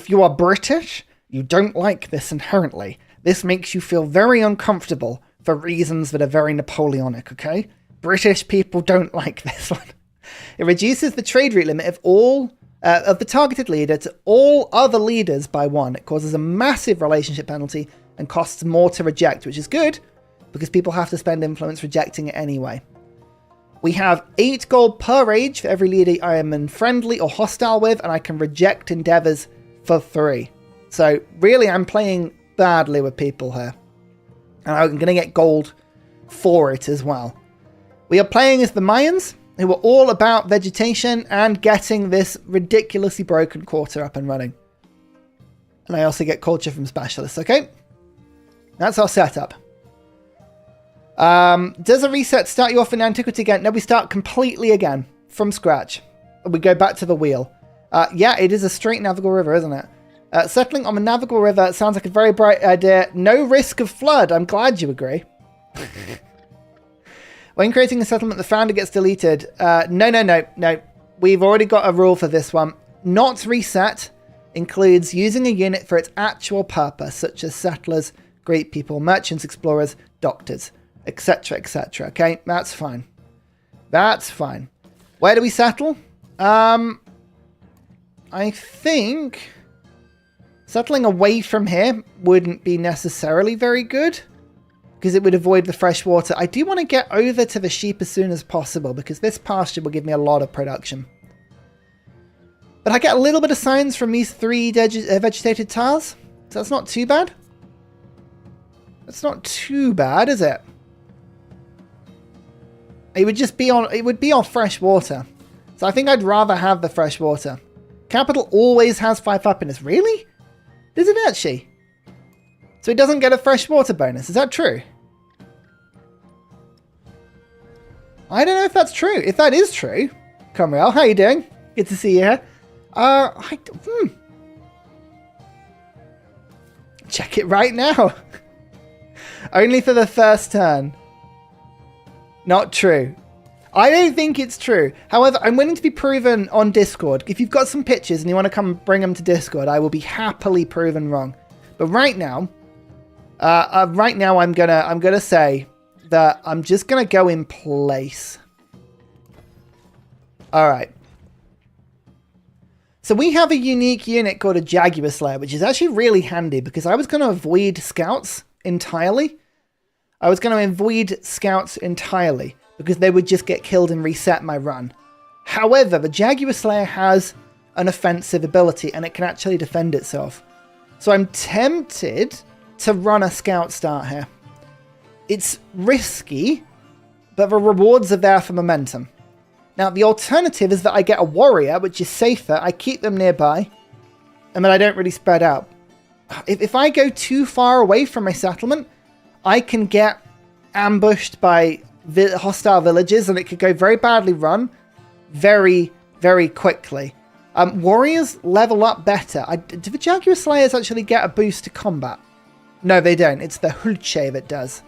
you are British, You don't like this inherently. This makes you feel very uncomfortable for reasons that are very Napoleonic, okay? British people don't like this one. It reduces the trade route limit of all of the targeted leader to all other leaders by 1. It causes a massive relationship penalty and costs more to reject, which is good because people have to spend influence rejecting it anyway. We have 8 gold per age for every leader I am unfriendly or hostile with, and I can reject endeavors for 3. So really, I'm playing badly with people here. And I'm going to get gold for it as well. We are playing as the Mayans, who are all about vegetation and getting this ridiculously broken quarter up and running. And I also get culture from specialists, okay? That's our setup. Does a reset start you off in antiquity again? No, we start completely again, from scratch. We go back to the wheel. Yeah, it is a straight navigable river, isn't it? Settling on a navigable river sounds like a very bright idea. No risk of flood. I'm glad you agree. When creating a settlement, the founder gets deleted. No. We've already got a rule for this one. Not reset includes using a unit for its actual purpose, such as settlers, great people, merchants, explorers, doctors, etc., etc. Okay, that's fine. That's fine. Where do we settle? I think settling away from here wouldn't be necessarily very good because it would avoid the fresh water. I do want to get over to the sheep as soon as possible because this pasture will give me a lot of production. But I get a little bit of signs from these 3 vegetated tiles, so that's not too bad. That's not too bad, is it? It would just be on. It would be on fresh water, so I think I'd rather have the fresh water. Capital always has 5 happiness. Really? Does it actually? So it doesn't get a fresh water bonus. Is that true? I don't know if that's true. If that is true, Conrail, how you doing? Good to see you here. Check it right now. Only for the first turn. Not true. I don't think it's true. However, I'm willing to be proven on Discord. If you've got some pictures and you want to come bring them to Discord, I will be happily proven wrong. But right now, I'm gonna say that I'm just gonna go in place. All right. So we have a unique unit called a Jaguar Slayer, which is actually really handy because I was going to avoid scouts entirely. Because they would just get killed and reset my run. However, the Jaguar Slayer has an offensive ability and it can actually defend itself. So I'm tempted to run a scout start here. It's risky, but the rewards are there for momentum. Now, the alternative is that I get a warrior, which is safer. I keep them nearby, and then I don't really spread out. If I go too far away from my settlement, I can get ambushed by hostile villages, and it could go very badly run very, very quickly. Warriors level up better. Do the Jaguar Slayers actually get a boost to combat? No, they don't. It's the Hulche that does.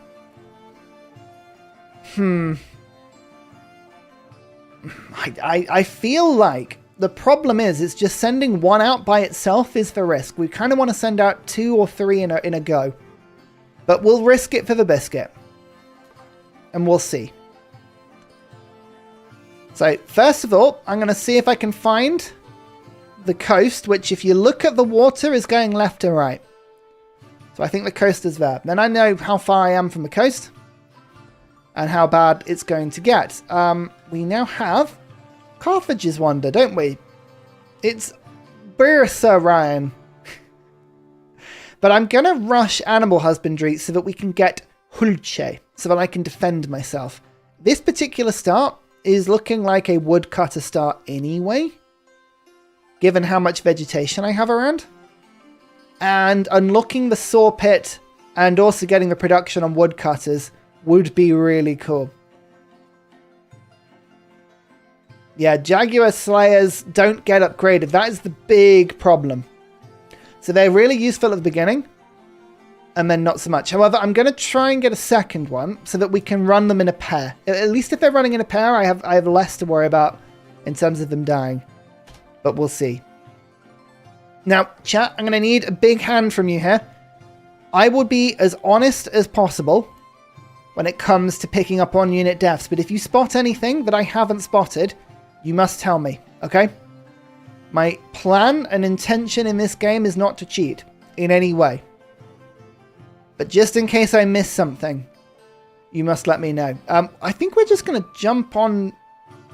I feel like the problem is it's just sending one out by itself is the risk. We kind of want to send out 2 or 3 in a go. But we'll risk it for the biscuit. And we'll see. So, first of all, I'm going to see if I can find the coast, which if you look at the water is going left to right. So I think the coast is there. Then I know how far I am from the coast. And how bad it's going to get. We now have Carthage's Wonder, don't we? It's Ursa, Ryan. But I'm going to rush Animal Husbandry so that we can get Hulche, so that I can defend myself. This particular start is looking like a woodcutter start anyway, given how much vegetation I have around. And unlocking the saw pit and also getting the production on woodcutters would be really cool. Yeah, Jaguar Slayers don't get upgraded. That is the big problem. So they're really useful at the beginning, and then not so much. However, I'm going to try and get a second one so that we can run them in a pair. At least if they're running in a pair, I have less to worry about in terms of them dying. But we'll see. Now, chat, I'm going to need a big hand from you here. I will be as honest as possible when it comes to picking up on unit deaths, but if you spot anything that I haven't spotted, you must tell me, okay? My plan and intention in this game is not to cheat in any way. But just in case I miss something, you must let me know. I think we're just going to jump on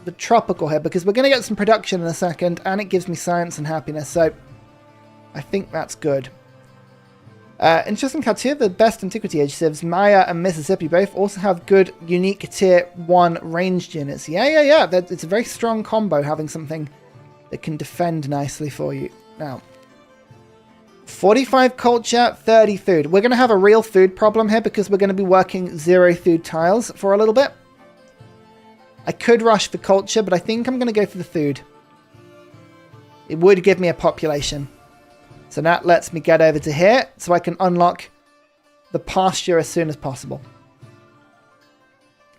the tropical here because we're going to get some production in a second, and it gives me science and happiness, so I think that's good. Interesting cards here. The best Antiquity Age civs, Maya and Mississippi, both also have good, unique Tier 1 ranged units. Yeah. It's a very strong combo, having something that can defend nicely for you. Now, 45 culture, 30 food. We're going to have a real food problem here because we're going to be working 0 food tiles for a little bit. I could rush for culture, but I think I'm going to go for the food. It would give me a population. So that lets me get over to here so I can unlock the pasture as soon as possible.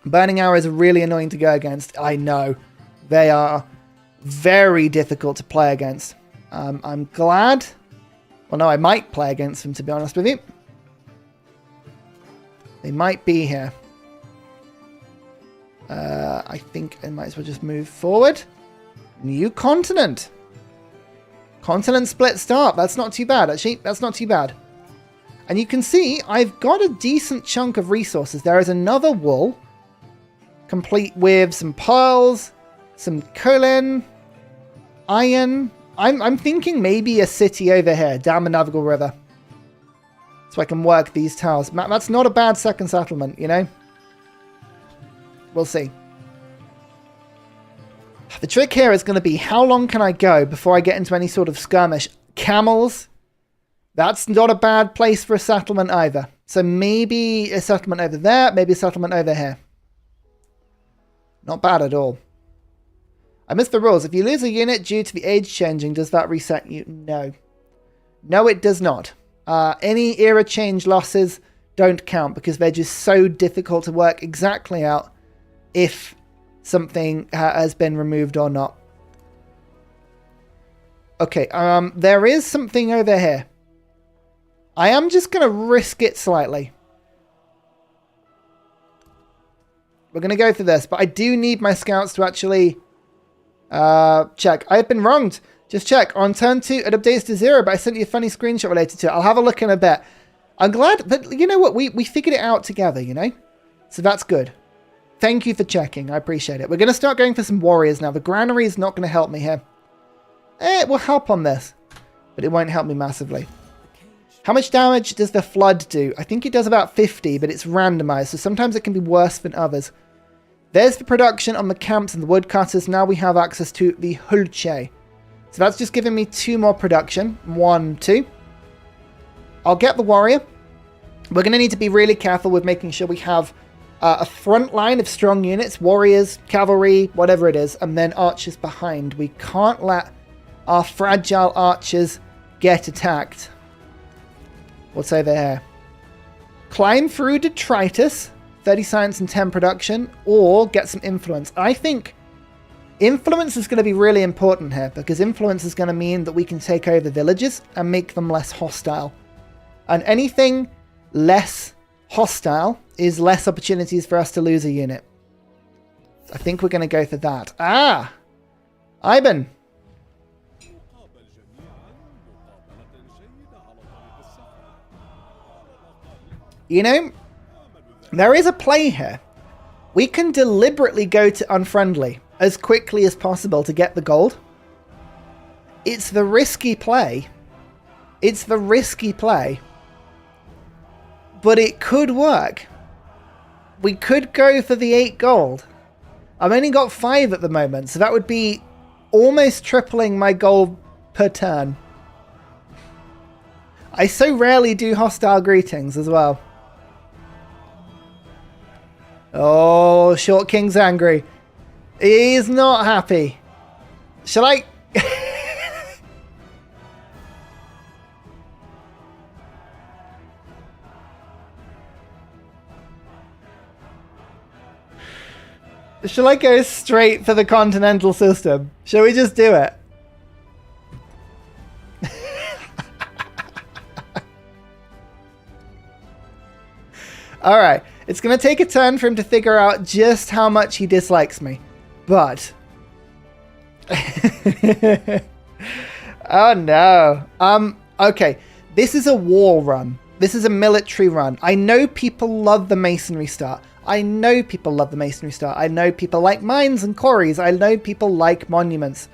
Burning arrows are really annoying to go against. I know. They are very difficult to play against. I'm glad. Well, no, I might play against them, to be honest with you. They might be here. I think I might as well just move forward. New continent. Continent split start. That's not too bad, actually. That's not too bad. And you can see I've got a decent chunk of resources. There is another wool, complete with some pearls, some colon, iron. I'm thinking maybe a city over here, down the Navigable River. So I can work these tiles. That's not a bad second settlement, you know? We'll see. The trick here is going to be how long can I go before I get into any sort of skirmish. Camels, that's not a bad place for a settlement either. So maybe a settlement over there, maybe a settlement over here. Not bad at all. I missed the rules. If you lose a unit due to the age changing, does that reset you? No. No, it does not. Any era change losses don't count because they're just so difficult to work exactly out if something has been removed or not. Okay, there is something over here. I am just going to risk it slightly. We're going to go for this, but I do need my scouts to actually check. I've been wronged. Just check. On turn 2, it updates to 0, but I sent you a funny screenshot related to it. I'll have a look in a bit. I'm glad, but you know what? We figured it out together, you know? So that's good. Thank you for checking. I appreciate it. We're going to start going for some warriors now. The granary is not going to help me here. It will help on this, but it won't help me massively. How much damage does the flood do? I think it does about 50, but it's randomized, so sometimes it can be worse than others. There's the production on the camps and the woodcutters. Now we have access to the hulche. So that's just giving me 2 more production. 1, 2. I'll get the warrior. We're going to need to be really careful with making sure we have a front line of strong units, warriors, cavalry, whatever it is, and then archers behind. We can't let our fragile archers get attacked. What's over here? Climb through detritus, 30 science and 10 production, or get some influence. I think influence is going to be really important here, because influence is going to mean that we can take over villages and make them less hostile. And anything less hostile is less opportunities for us to lose a unit. I think we're going to go for that. Ah! Ivan! You know, there is a play here. We can deliberately go to unfriendly as quickly as possible to get the gold. It's the risky play. It's the risky play. But it could work. We could go for the 8 gold. I've only got 5 at the moment, so that would be almost tripling my gold per turn. I so rarely do hostile greetings as well. Oh, Short King's angry. He's not happy. Shall I... Shall I go straight for the continental system? Shall we just do it? All right. It's going to take a turn for him to figure out just how much he dislikes me. But... oh, no. Okay. This is a war run. This is a military run. I know people love the masonry start. I know people love the masonry start. I know people like mines and quarries. I know people like monuments.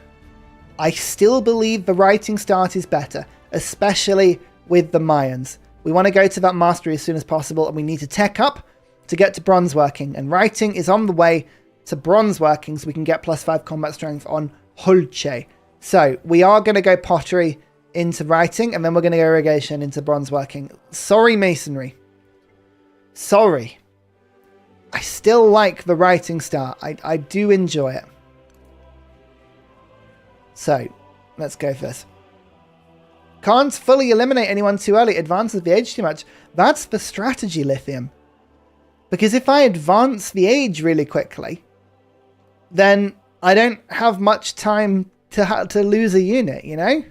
I still believe the writing start is better, especially with the Mayans. We want to go to that mastery as soon as possible, and we need to tech up to get to bronze working. And writing is on the way to bronze working, so we can get +5 combat strength on Hulce. So we are going to go pottery into writing, and then we're going to go irrigation into bronze working. Sorry, masonry. Sorry. I still like the writing start. I do enjoy it. So, let's go for this. Can't fully eliminate anyone too early. Advances the age too much. That's the strategy, Lithium. Because if I advance the age really quickly, then I don't have much time to lose a unit, you know?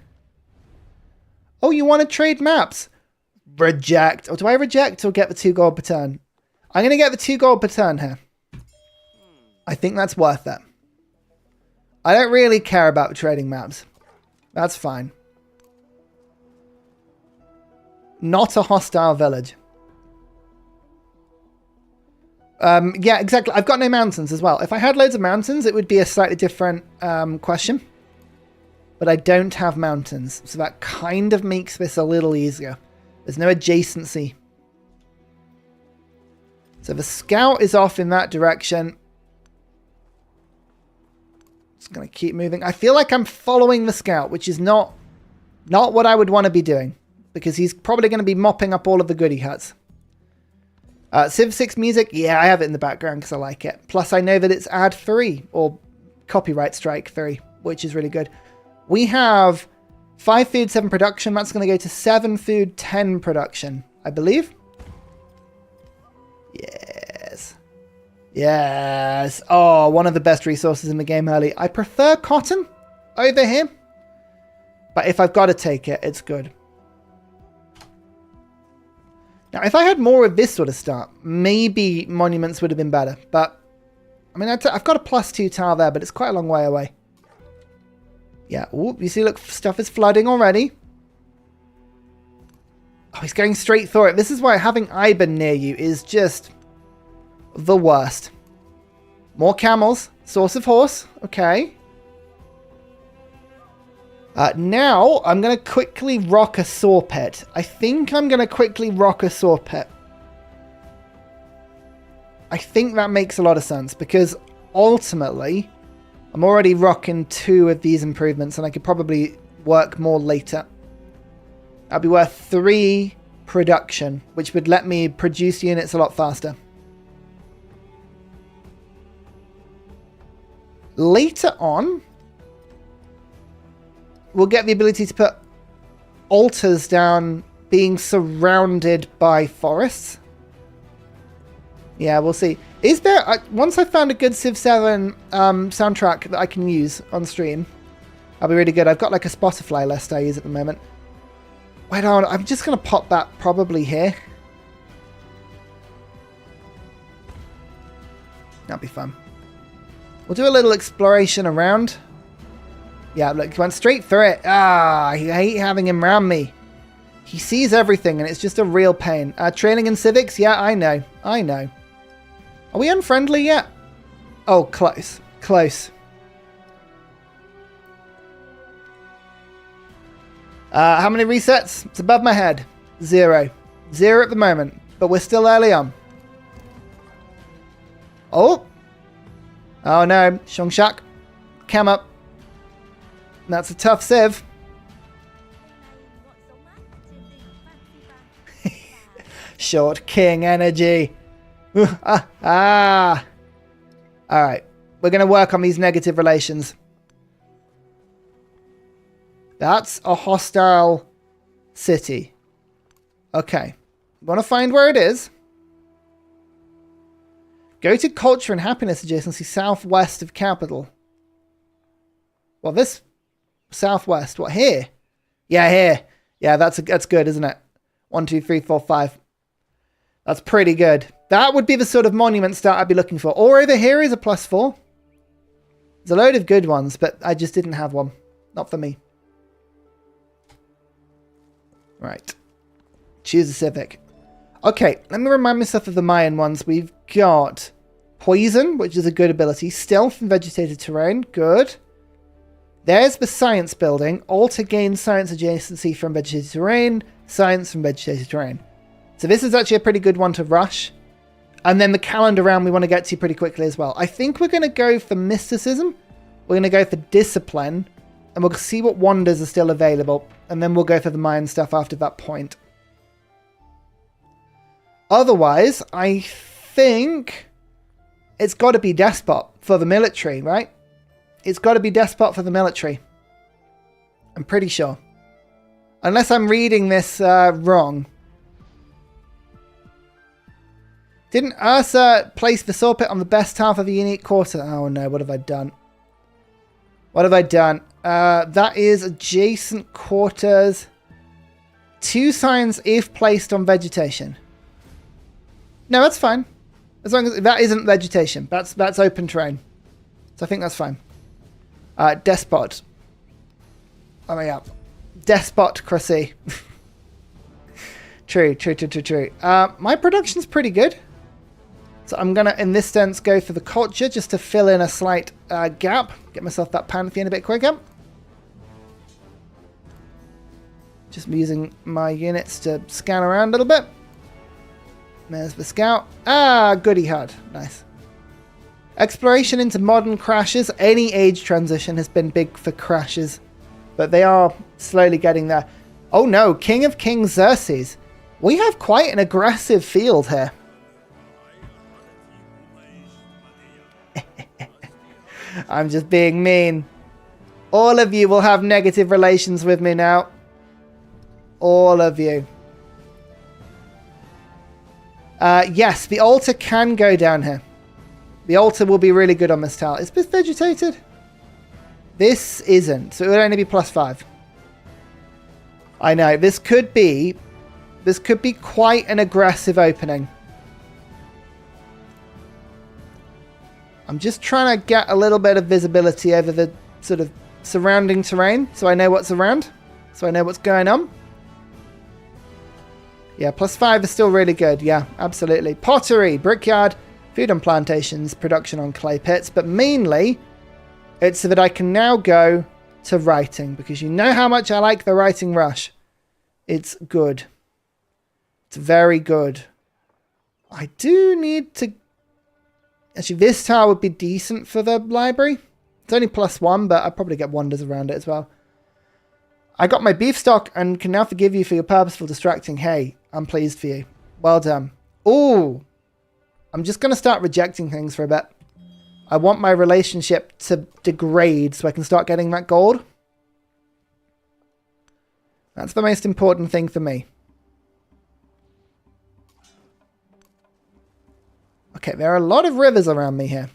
Oh, you want to trade maps? Reject. Or do I reject or get the 2 gold per turn? I'm going to get the 2 gold per turn here. I think that's worth it. I don't really care about trading maps. That's fine. Not a hostile village. Yeah, exactly. I've got no mountains as well. If I had loads of mountains, it would be a slightly different question. But I don't have mountains. So that kind of makes this a little easier. There's no adjacency. So the scout is off in that direction. Just going to keep moving. I feel like I'm following the scout, which is not what I would want to be doing. Because he's probably going to be mopping up all of the goody huts. Civ 6 music, yeah, I have it in the background because I like it. Plus I know that it's ad 3 or copyright strike 3, which is really good. We have 5 food, 7 production. That's going to go to 7 food, 10 production, I believe. Yes. Yes. Oh, one of the best resources in the game early. I prefer cotton over here. But if I've got to take it, it's good. Now, if I had more of this sort of start, maybe monuments would have been better. But, I mean, I've got a +2 tile there, but it's quite a long way away. Yeah, ooh, you see, look, stuff is flooding already. Oh, he's going straight through it. This is why having Iban near you is just the worst. More camels. Source of horse. Okay. Now, I'm going to quickly rock a saw pit. I think I'm going to quickly rock a saw pit. I think that makes a lot of sense because ultimately, I'm already rocking 2 of these improvements and I could probably work more later. That'll be worth 3 production, which would let me produce units a lot faster. Later on, we'll get the ability to put altars down being surrounded by forests. Yeah, we'll see. Is there... once I've found a good Civ 7 soundtrack that I can use on stream, that'll be really good. I've got like a Spotify list I use at the moment. Wait on, I'm just going to pop that probably here. That'll be fun. We'll do a little exploration around. Yeah, look, he went straight through it. Ah, I hate having him around me. He sees everything and it's just a real pain. Training in civics? Yeah, I know. I know. Are we unfriendly yet? Oh, close. Close. How many resets? It's above my head. 0. 0 at the moment. But we're still early on. Oh. Oh no. Shongshak. Cam up. That's a tough civ. Short king energy. Alright. We're going to work on these negative relations. That's a hostile city. Okay. Want to find where it is? Go to culture and happiness adjacency southwest of capital. Well, this southwest. What, here? Yeah, here. Yeah, that's good, isn't it? 1, 2, 3, 4, 5. That's pretty good. That would be the sort of monument stat I'd be looking for. Or over here is a +4. There's a load of good ones, but I just didn't have one. Not for me. Right. Choose a civic. Okay, let me remind myself of the Mayan ones. We've got Poison, which is a good ability. Stealth and Vegetated Terrain. Good. There's the Science building. Alter gains Science adjacency from Vegetated Terrain. Science from Vegetated Terrain. So this is actually a pretty good one to rush. And then the calendar round we want to get to pretty quickly as well. I think we're going to go for Mysticism. We're going to go for Discipline. And we'll see what wonders are still available. And then we'll go for the Mayan stuff after that point. Otherwise, I think it's got to be Despot for the military, right? It's got to be Despot for the military. I'm pretty sure. Unless I'm reading this wrong. Didn't Ursa place the saw pit on the best half of the unique quarter? Oh no, what have I done? What have I done? That is adjacent quarters. 2 signs if placed on vegetation. No, that's fine. As long as that isn't vegetation. That's open terrain. So I think that's fine. Despot. Oh my god. Despot Cressy. True. My production's pretty good. So I'm going to, in this sense, go for the culture just to fill in a slight gap. Get myself that pantheon a bit quicker. Just using my units to scan around a little bit. There's the scout. Ah, goody HUD. Nice. Exploration into modern crashes. Any age transition has been big for crashes. But they are slowly getting there. Oh no, King of Kings Xerxes. We have quite an aggressive field here. I'm just being mean. All of you will have negative relations with me now. All of you. Yes, the altar can go down here. The altar will be really good on this tile. Is this vegetated? This isn't. So it would only be +5. I know. This could be quite an aggressive opening. I'm just trying to get a little bit of visibility over the sort of surrounding terrain so I know what's around. So I know what's going on. Yeah, +5 is still really good. Yeah, absolutely. Pottery, brickyard, food on plantations, production on clay pits. But mainly, it's so that I can now go to writing. Because you know how much I like the writing rush. It's good. It's very good. I do need to... Actually, this tile would be decent for the library. It's only +1, but I'll probably get wonders around it as well. I got my beef stock and can now forgive you for your purposeful distracting. Hey, I'm pleased for you. Well done. Ooh. I'm just going to start rejecting things for a bit. I want my relationship to degrade so I can start getting that gold. That's the most important thing for me. Okay, there are a lot of rivers around me here.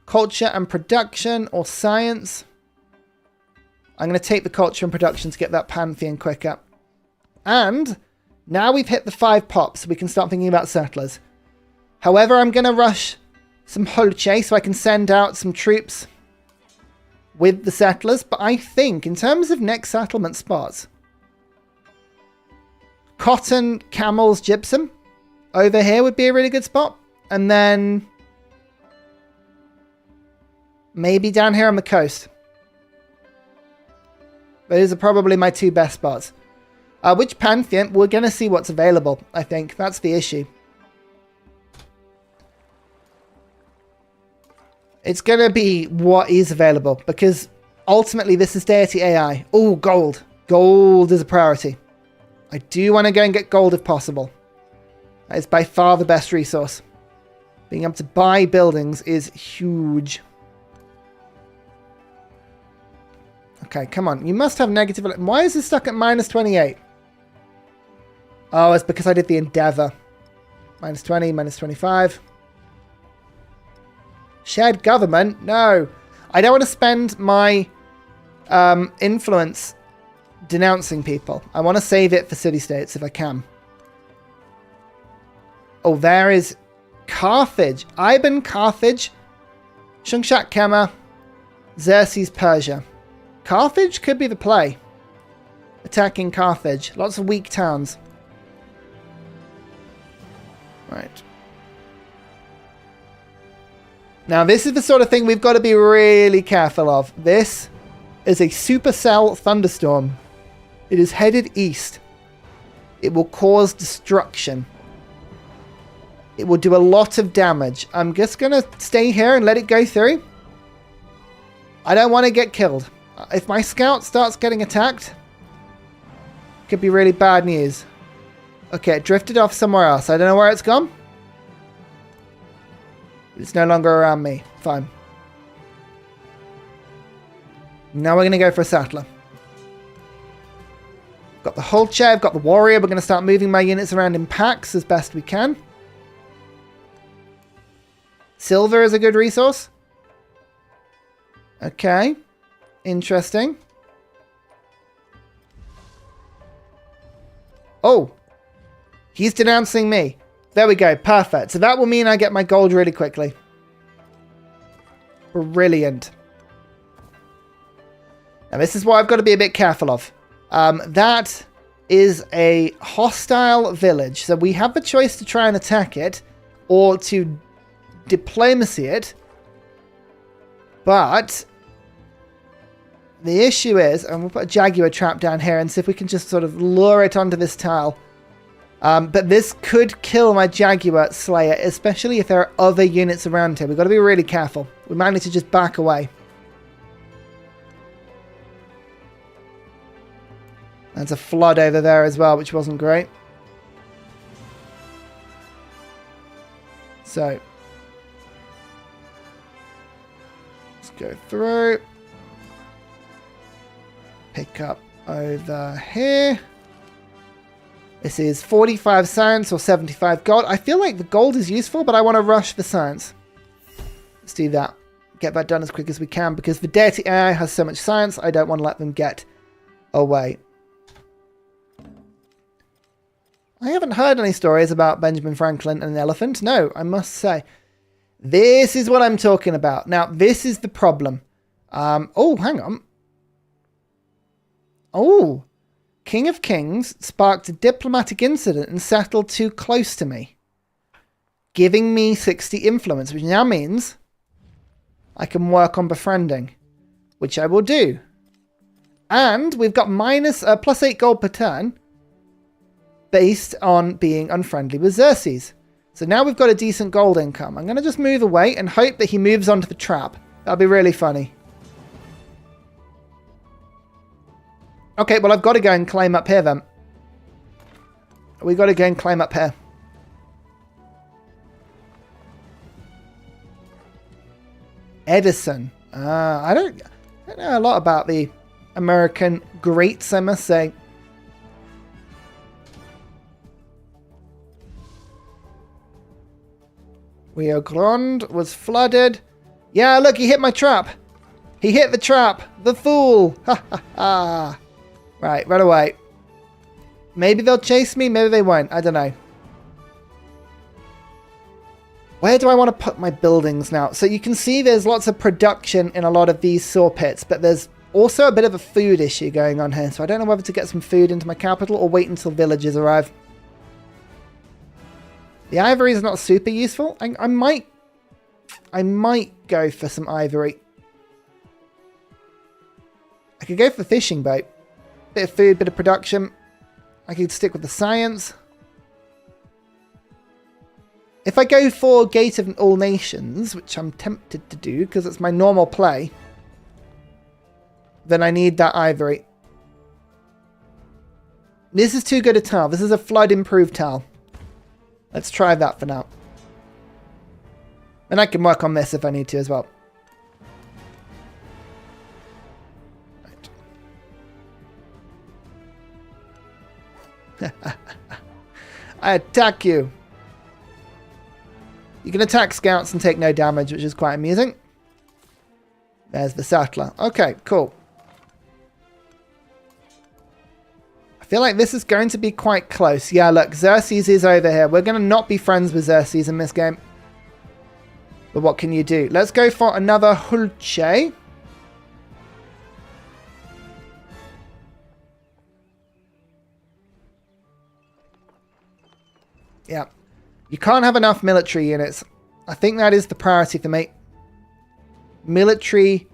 Culture and production or science. I'm going to take the culture and production to get that pantheon quicker. And now we've hit the 5 pops, so we can start thinking about settlers. However, I'm going to rush some Hulche so I can send out some troops with the settlers. But I think, in terms of next settlement spots, cotton, camels, gypsum over here would be a really good spot. And then maybe down here on the coast. Those are probably my 2 best spots. Which pantheon? We're going to see what's available, I think. That's the issue. It's going to be what is available. Because ultimately this is Deity AI. Oh, gold. Gold is a priority. I do want to go and get gold if possible. That is by far the best resource. Being able to buy buildings is huge. Okay, come on. You must have negative... Why is this stuck at -28? Oh, it's because I did the Endeavour. -20, -25. Shared government? No. I don't want to spend my influence denouncing people. I want to save it for city-states if I can. Oh, there is Carthage. Iban, Carthage. Shungshak, Kema. Xerxes, Persia. Carthage could be the play. Attacking Carthage. Lots of weak towns. Right. Now, this is the sort of thing we've got to be really careful of. This is a supercell thunderstorm. It is headed east. It will cause destruction. It will do a lot of damage. I'm just going to stay here and let it go through. I don't want to get killed. If my scout starts getting attacked, it could be really bad news. Okay, it drifted off somewhere else. I don't know where it's gone. It's no longer around me. Fine. Now we're going to go for a settler. Got the Hulcher, I've got the warrior. We're going to start moving my units around in packs as best we can. Silver is a good resource. Okay. Interesting. Oh. He's denouncing me. There we go. Perfect. So that will mean I get my gold really quickly. Brilliant. Now this is what I've got to be a bit careful of. That is a hostile village. So we have the choice to try and attack it or to diplomacy it. But the issue is, and we'll put a Jaguar trap down here and see if we can just sort of lure it onto this tile. But this could kill my Jaguar Slayer, especially if there are other units around here. We've got to be really careful. We might need to just back away. There's a flood over there as well, which wasn't great. So, let's go through. Pick up over here. This is 45 science or 75 gold. I feel like the gold is useful, but I want to rush the science. Let's do that. Get that done as quick as we can, because the Deity AI has so much science, I don't want to let them get away. I haven't heard any stories about Benjamin Franklin and an elephant. No, I must say. This is what I'm talking about. Now, this is the problem. Oh, hang on. Oh. King of Kings sparked a diplomatic incident and settled too close to me, giving me 60 influence, which now means I can work on befriending, which I will do. And we've got plus 8 gold per turn based on being unfriendly with Xerxes. So now we've got a decent gold income. I'm going to just move away and hope that he moves onto the trap. That'll be really funny. Okay, well, I've got to go and claim up here then. We've got to go and claim up here. Edison. I don't know a lot about the American greats, I must say. Rio Grande was flooded. Yeah, look, he hit my trap. He hit the trap. The fool. Ha ha ha. Right, run away. Maybe they'll chase me, maybe they won't. I don't know. Where do I want to put my buildings now? So you can see there's lots of production in a lot of these saw pits, but there's also a bit of a food issue going on here. So I don't know whether to get some food into my capital or wait until villagers arrive. The ivory is not super useful. I might go for some ivory. I could go for fishing boat. Bit of food, bit of production. I could stick with the science. If I go for Gate of All Nations, which I'm tempted to do because it's my normal play, then I need that ivory. This is too good a tile. This is a flood improved tile. Let's try that for now. And I can work on this if I need to as well. I attack you. You can attack scouts and take no damage, which is quite amusing. There's the settler. Okay, cool. I feel like this is going to be quite close. Yeah, look, Xerxes is over here. We're going to not be friends with Xerxes in this game. But what can you do? Let's go for another Hulce. Yeah. You can't have enough military units. I think that is the priority for me. Military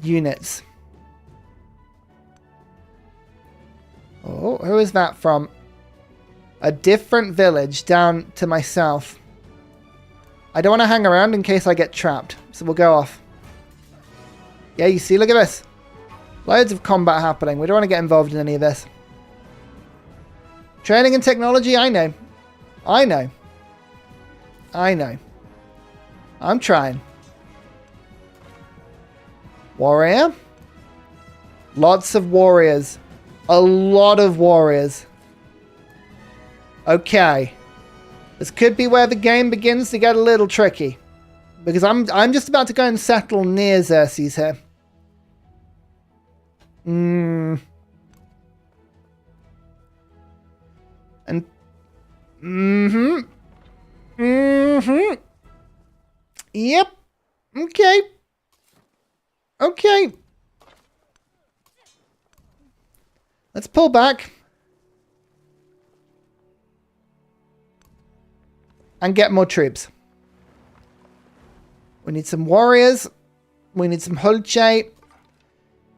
units. Oh, who is that from? A different village down to my south. I don't want to hang around in case I get trapped. So we'll go off. Yeah, you see, look at this. Loads of combat happening. We don't want to get involved in any of this. Training and technology, I know. I know. I know. I'm trying. Warrior. Lots of warriors. A lot of warriors. Okay. This could be where the game begins to get a little tricky. Because I'm just about to go and settle near Xerxes here. And... Yep. Okay. Okay. Let's pull back. And get more troops. We need some warriors. We need some Hulce.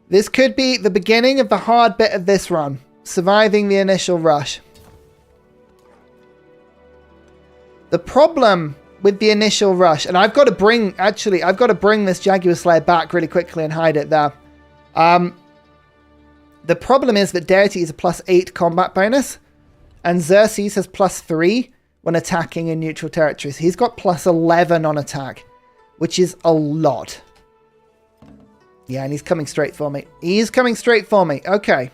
This could be the beginning of the hard bit of this run. Surviving the initial rush. The problem with the initial rush, and I've got to bring this Jaguar Slayer back really quickly and hide it there. The problem is that Deity is a +8 combat bonus, and Xerxes has +3 when attacking in neutral territories. He's got +11 on attack, which is a lot. Yeah, and he's coming straight for me. He's coming straight for me. Okay.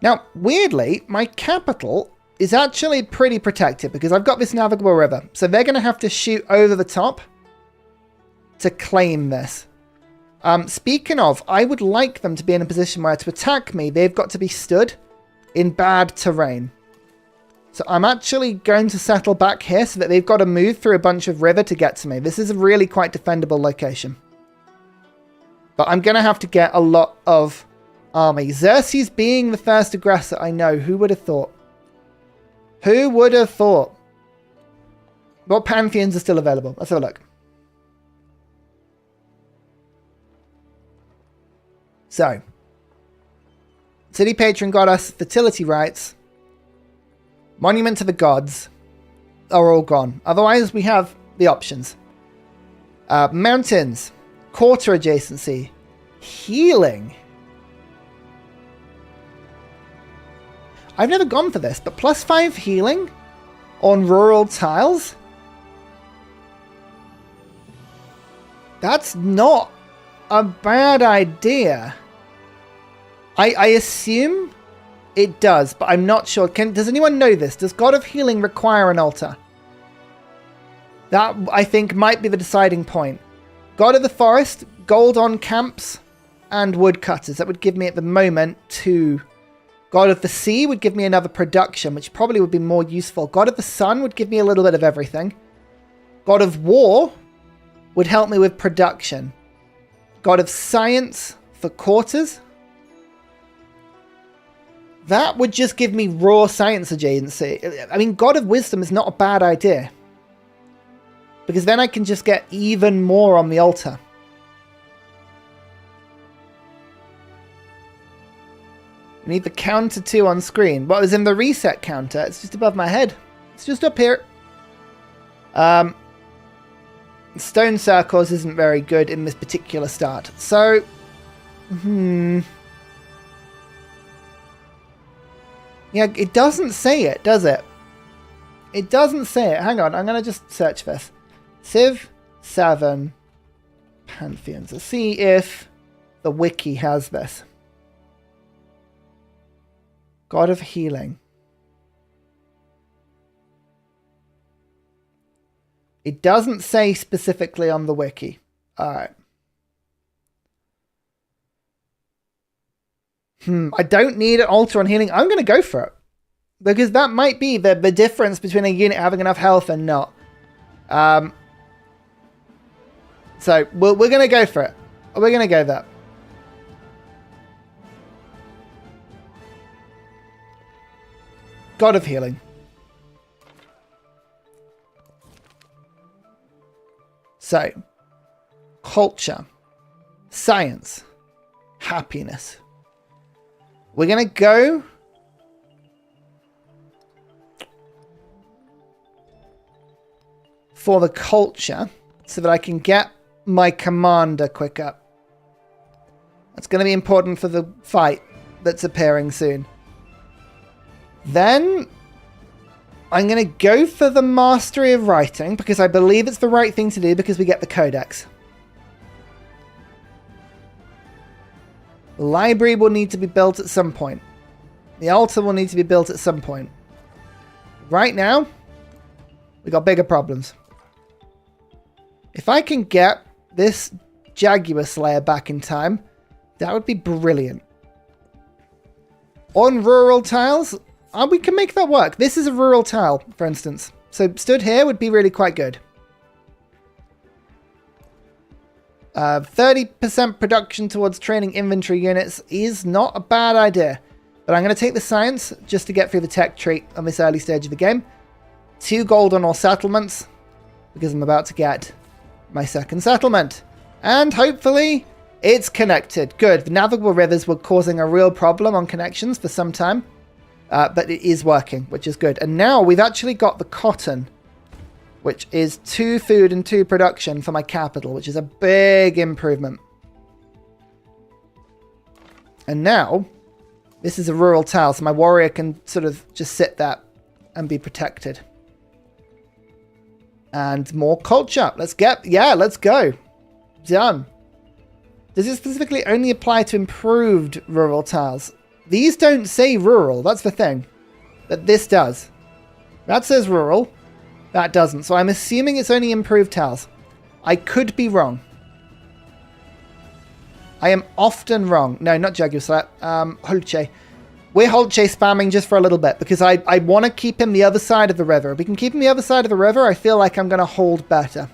Now, weirdly, my capital is actually pretty protected because I've got this navigable river. So they're going to have to shoot over the top to claim this. Speaking of, I would like them to be in a position where to attack me, they've got to be stood in bad terrain. So I'm actually going to settle back here so that they've got to move through a bunch of river to get to me. This is a really quite defendable location. But I'm going to have to get a lot of army. Xerxes being the first aggressor, I know. Who would have thought? Who would have thought? What pantheons are still available? Let's have a look. So, City Patron got us fertility rites. Monument to the Gods are all gone. Otherwise, we have the options. Mountains. Quarter adjacency. Healing. I've never gone for this, but +5 healing on rural tiles? That's not a bad idea. I assume it does, but I'm not sure. Does anyone know this? Does God of Healing require an altar? That, I think, might be the deciding point. God of the Forest, gold on camps, and woodcutters. That would give me, at the moment, 2. God of the Sea would give me another production, which probably would be more useful. God of the Sun would give me a little bit of everything. God of War would help me with production. God of Science for quarters. That would just give me raw science adjacency. I mean, God of Wisdom is not a bad idea. Because then I can just get even more on the altar. We need the counter 2 on screen. What was in the reset counter? It's just above my head. It's just up here. Stone circles isn't very good in this particular start. So, yeah, it doesn't say it, does it? It doesn't say it. Hang on, I'm going to just search this. Civ 7 Pantheons. Let's see if the wiki has this. God of Healing. It doesn't say specifically on the wiki. Alright. I don't need an altar on healing. I'm going to go for it. Because that might be the difference between a unit having enough health and not. So we're going to go for it. We're going to go that. God of Healing. So, culture, science, happiness. We're going to go for the culture so that I can get my commander quicker. That's going to be important for the fight that's appearing soon. Then I'm going to go for the Mastery of Writing because I believe it's the right thing to do because we get the Codex. The library will need to be built at some point. The altar will need to be built at some point. Right now, we got bigger problems. If I can get this Jaguar Slayer back in time, that would be brilliant. On rural tiles, we can make that work. This is a rural tile, for instance. So stood here would be really quite good. 30% production towards training infantry units is not a bad idea. But I'm going to take the science just to get through the tech tree on this early stage of the game. 2 gold on all settlements because I'm about to get my second settlement. And hopefully it's connected. Good. The navigable rivers were causing a real problem on connections for some time. But it is working, which is good. And now we've actually got the cotton, which is 2 food and 2 production for my capital, which is a big improvement. And now, this is a rural tile, so my warrior can sort of just sit there and be protected. And more culture. Let's go. Done. Does it specifically only apply to improved rural tiles? These don't say rural, that's the thing. But this does. That says rural. That doesn't. So I'm assuming it's only improved tiles. I could be wrong. I am often wrong. No, not Jaguar Slayer. Holche. We're Holche spamming just for a little bit because I want to keep him the other side of the river. If we can keep him the other side of the river, I feel like I'm going to hold better.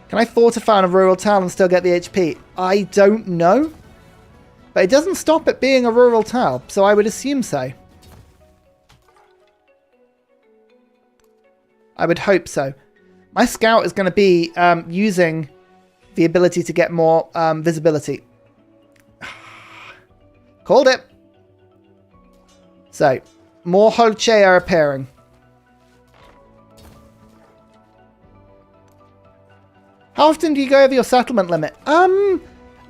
Can I fortify on a rural tile and still get the HP? I don't know. But it doesn't stop it being a rural tile, so I would assume so. I would hope so. My scout is going to be using the ability to get more visibility. Called it. So, more Holche are appearing. How often do you go over your settlement limit?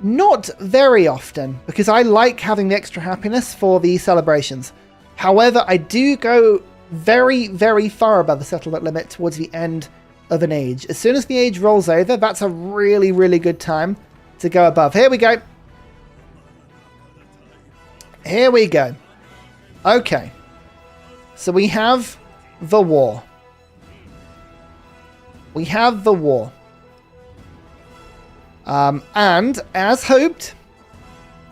Not very often, because I like having the extra happiness for the celebrations. However, I do go very, very far above the settlement limit towards the end of an age. As soon as the age rolls over, that's a really, really good time to go above. Here we go. Here we go. Okay. So we have the war. We have the war. And, as hoped,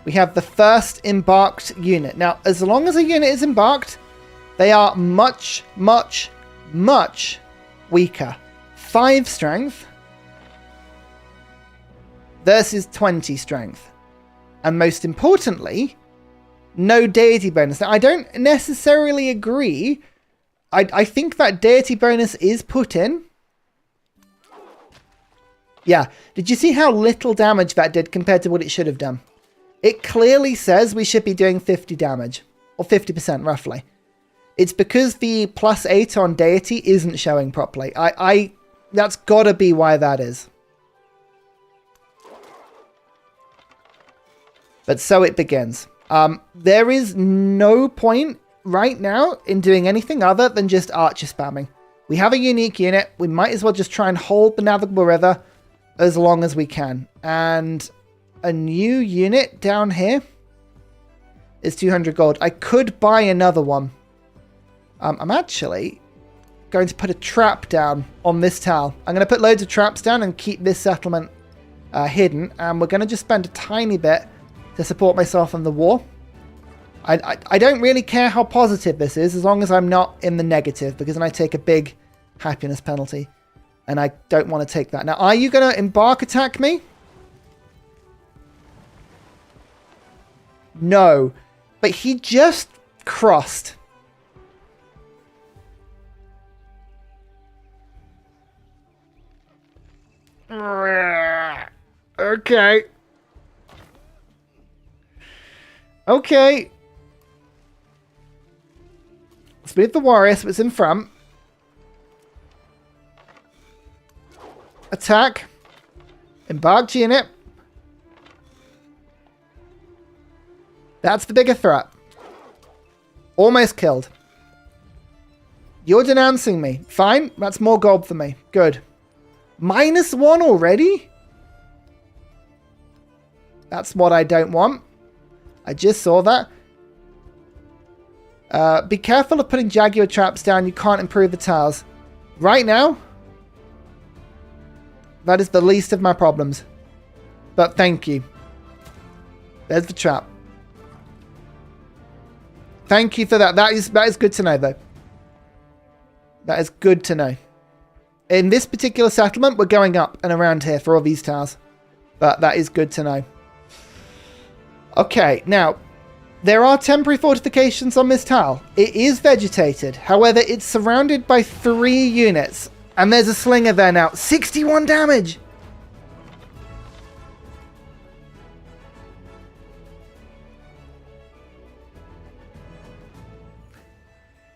we have the first embarked unit. Now, as long as a unit is embarked, they are much, much, much weaker. 5 strength versus 20 strength. And most importantly, no deity bonus. Now, I don't necessarily agree. I think that deity bonus is put in. Yeah, did you see how little damage that did compared to what it should have done? It clearly says we should be doing 50 damage, or 50% roughly. It's because the +8 on deity isn't showing properly. That's gotta be why that is. But so it begins. There is no point right now in doing anything other than just archer spamming. We have a unique unit. We might as well just try and hold the navigable river as long as we can. And a new unit down here is 200 gold. I could buy another one. I'm actually going to put a trap down on this tile. I'm going to put loads of traps down and keep this settlement hidden. And we're going to just spend a tiny bit to support myself in the war. I don't really care how positive this is as long as I'm not in the negative, because then I take a big happiness penalty. And I don't want to take that. Now, are you going to embark attack me? No. But he just crossed. Okay. Okay. Let's move the warrior so it's in front. Attack. Embarked unit. That's the bigger threat. Almost killed. You're denouncing me. Fine. That's more gold for me. Good. -1 already? That's what I don't want. I just saw that. Be careful of putting Jaguar traps down. You can't improve the tiles. Right now, that is the least of my problems. But thank you. There's the trap. Thank you for that. That is good to know, though. That is good to know. In this particular settlement, we're going up and around here for all these towers. But that is good to know. Okay, now, there are temporary fortifications on this tile. It is vegetated. However, it's surrounded by 3 units. And there's a slinger there now. 61 damage!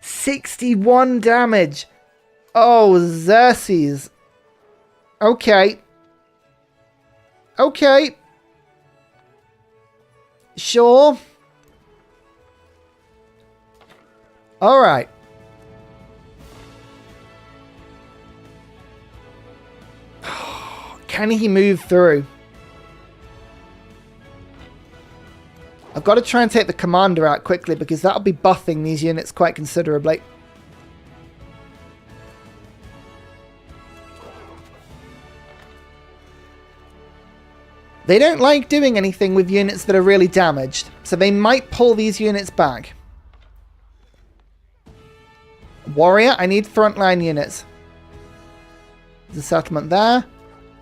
$61 damage. Oh, Xerxes. Okay. Okay. Sure. Alright. Can he move through? I've got to try and take the commander out quickly because that'll be buffing these units quite considerably. They don't like doing anything with units that are really damaged, so they might pull these units back. Warrior, I need frontline units. There's a settlement there.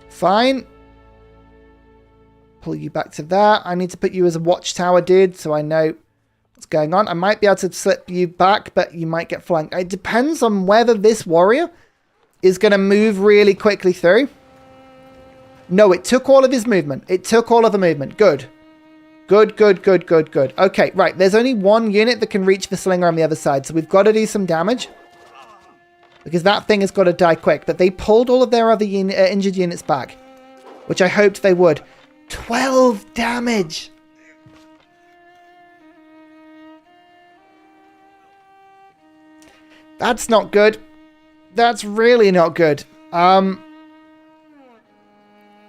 Fine. Pull you back to there. I need to put you as a watchtower, dude, so I know what's going on. I might be able to slip you back, but you might get flanked. It depends on whether this warrior is going to move really quickly through. No, it took all of his movement. It took all of the movement. Good. Good, good, good, good, good. Okay, right. There's only 1 unit that can reach the slinger on the other side, so we've got to do some damage. Because that thing has got to die quick. But they pulled all of their other injured units back, which I hoped they would. 12 damage! That's not good. That's really not good.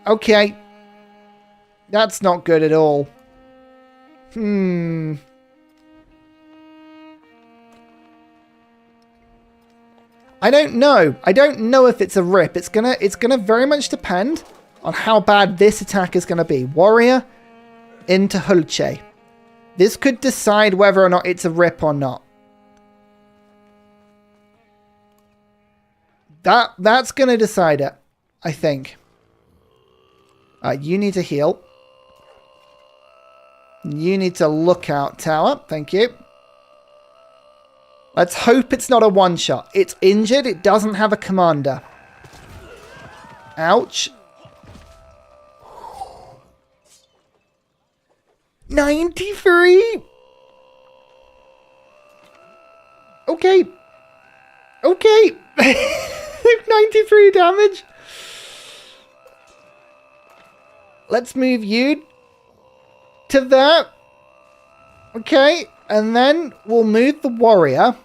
Okay. That's not good at all. I don't know. I don't know if it's a rip. It's gonna very much depend on how bad this attack is gonna be. Warrior into Hulce. This could decide whether or not it's a rip or not. That's gonna decide it, I think. You need to heal. You need to look out tower. Thank you. Let's hope it's not a one-shot. It's injured. It doesn't have a commander. Ouch. 93? Okay. Okay. 93 damage. Let's move you to that. Okay. And then we'll move the warrior.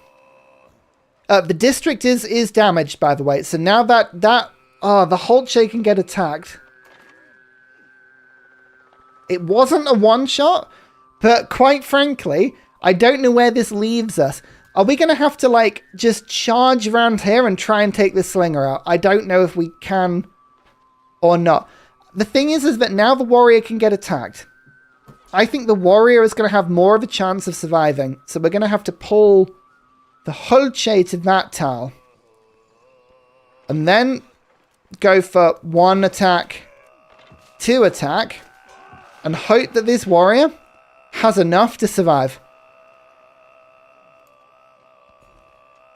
The district is damaged, by the way. So now the Hulce can get attacked. It wasn't a one-shot, but quite frankly, I don't know where this leaves us. Are we going to have to, like, just charge around here and try and take this slinger out? I don't know if we can or not. The thing is that now the warrior can get attacked. I think the warrior is going to have more of a chance of surviving. So we're going to have to pull the Hulche to that tile. And then go for 1 attack, 2 attack. And hope that this warrior has enough to survive.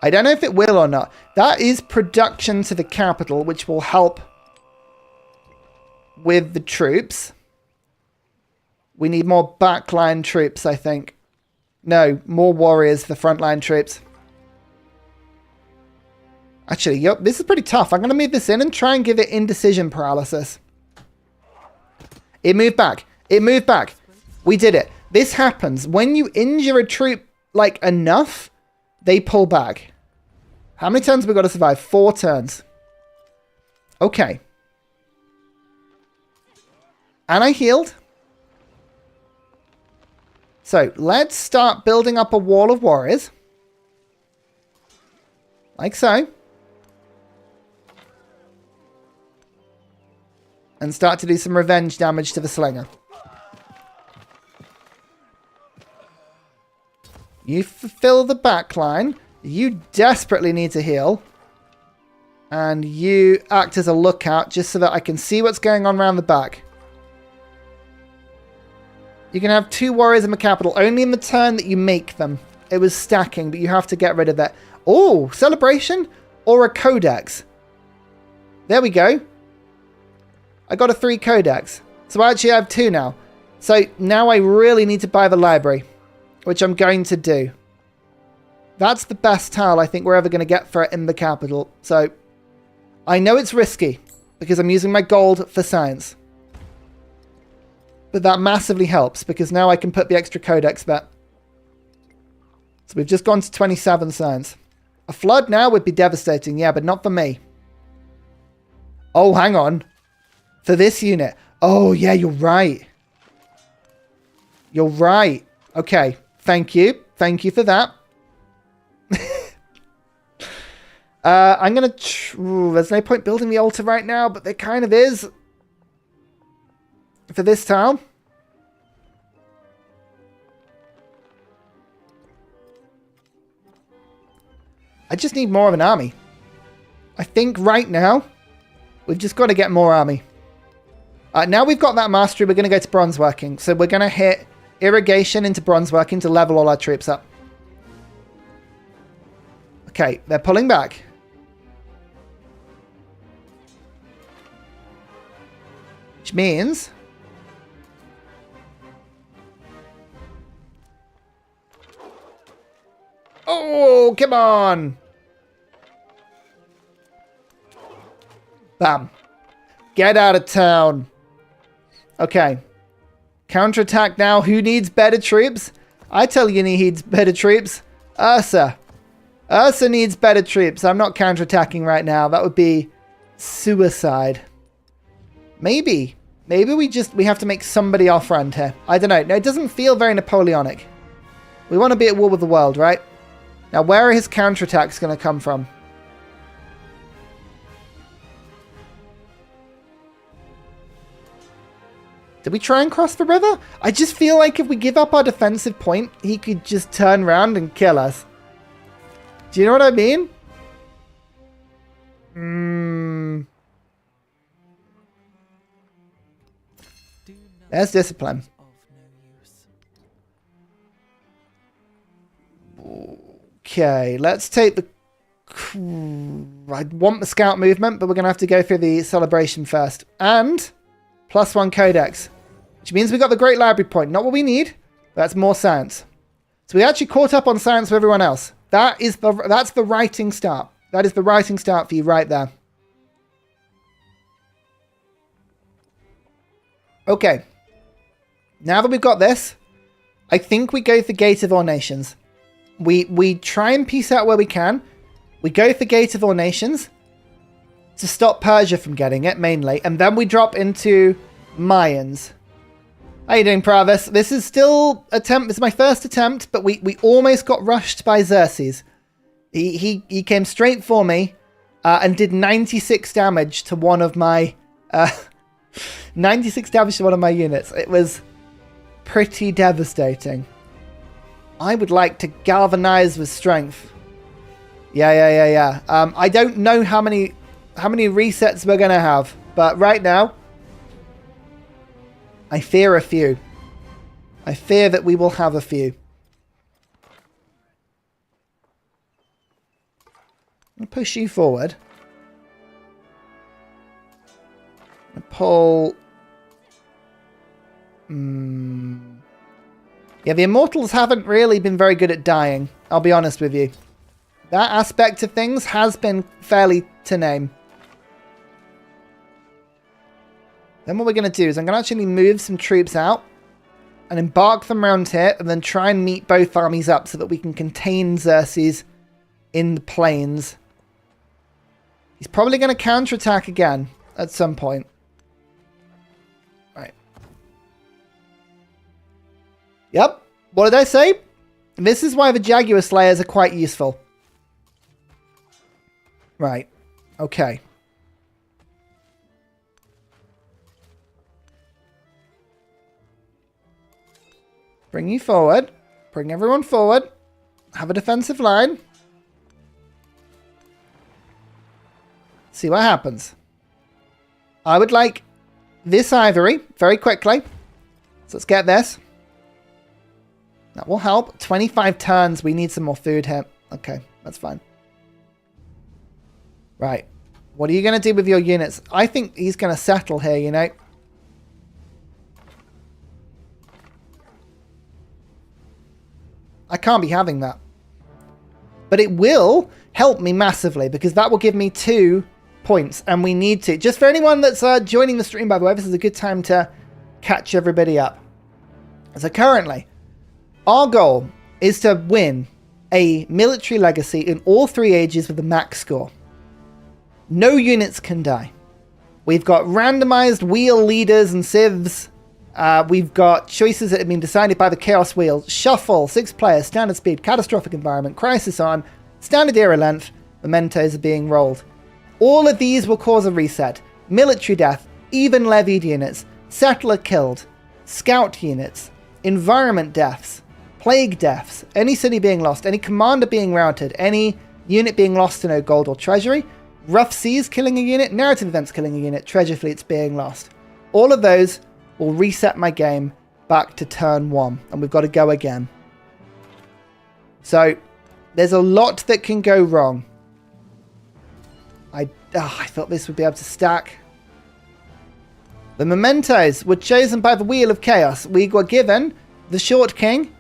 I don't know if it will or not. That is production to the capital, which will help with the troops. We need more backline troops, I think. No, more warriors for frontline troops. Actually, yep, this is pretty tough. I'm going to move this in and try and give it indecision paralysis. It moved back. It moved back. We did it. This happens. When you injure a troop, like, enough, they pull back. How many turns have we got to survive? 4 turns. Okay. And I healed. So, let's start building up a wall of warriors. Like so. And start to do some revenge damage to the slinger. You fulfill the backline. You desperately need to heal. And you act as a lookout just so that I can see what's going on around the back. You can have 2 warriors in the capital only in the turn that you make them. It was stacking, but you have to get rid of that. Oh, celebration or a codex. There we go. I got a 3 codex. So I actually have 2 now. So now I really need to buy the library, which I'm going to do. That's the best tile I think we're ever going to get for it in the capital. So I know it's risky because I'm using my gold for science. But that massively helps because now I can put the extra codex there. So we've just gone to 27 science. A flood now would be devastating, yeah, but not for me. Oh, hang on. For this unit. Oh, yeah, you're right. You're right. Okay, thank you. Thank you for that. I'm going to... There's no point building the altar right now, but there kind of is. For this tile. I just need more of an army. I think right now, we've just got to get more army. Now we've got that mastery, we're going to go to bronze working. So we're going to hit irrigation into bronze working to level all our troops up. Okay, they're pulling back. Which means... Oh, come on! Bam. Get out of town. Okay. Counterattack now. Who needs better troops? I tell you who needs better troops. Ursa. Ursa needs better troops. I'm not counterattacking right now. That would be suicide. Maybe. Maybe we have to make somebody our friend here. I don't know. No, it doesn't feel very Napoleonic. We want to be at war with the world, right? Now, where are his counterattacks going to come from? Did we try and cross the river? I just feel like if we give up our defensive point, he could just turn around and kill us. Do you know what I mean? There's discipline. Okay, let's take the... I want the scout movement, but we're going to have to go through the celebration first. And... +1 codex. Which means we got the great library point. Not what we need. But that's more science. So we actually caught up on science with everyone else. That's the writing start. That is the writing start for you right there. Okay. Now that we've got this, I think we go for Gate of All Nations. We try and piece out where we can. We go for Gate of All Nations to stop Persia from getting it, mainly. And then we drop into Mayans. How you doing, Pravis? This is still attempt. This is my first attempt, but we almost got rushed by Xerxes. He came straight for me and did 96 damage to one of my 96 damage to one of my units. It was pretty devastating. I would like to galvanize with strength. Yeah. I don't know how many resets we're going to have, but right now, I fear a few. I fear that we will have a few. I'll push you forward. I'll pull... Yeah, the Immortals haven't really been very good at dying. I'll be honest with you. That aspect of things has been fairly to name. Then what we're going to do is I'm going to actually move some troops out and embark them around here and then try and meet both armies up so that we can contain Xerxes in the plains. He's probably going to counterattack again at some point. Right. Yep. What did I say? This is why the Jaguar Slayers are quite useful. Right. Okay. Bring you forward. Bring everyone forward. Have a defensive line. See what happens. I would like this ivory very quickly. So let's get this. That will help. 25 turns. We need some more food here. Okay, that's fine. Right. What are you going to do with your units? I think he's going to settle here, you know. I can't be having that. But it will help me massively because that will give me 2 points and we need to. Just for anyone that's joining the stream, by the way, this is a good time to catch everybody up. So currently, our goal is to win a military legacy in all 3 ages with the max score. No units can die. We've got randomized wheel leaders and civs. We've got choices that have been decided by the Chaos Wheel. Shuffle, 6 players, standard speed, catastrophic environment, crisis on, standard era length, mementos are being rolled. All of these will cause a reset. Military death, even levied units, settler killed, scout units, environment deaths, plague deaths, any city being lost, any commander being routed, any unit being lost to no gold or treasury, rough seas killing a unit, narrative events killing a unit, treasure fleets being lost. All of those will reset my game back to turn 1, and we've got to go again. So there's a lot that can go wrong. I thought this would be able to stack. The mementos were chosen by the Wheel of Chaos. We were given the Short King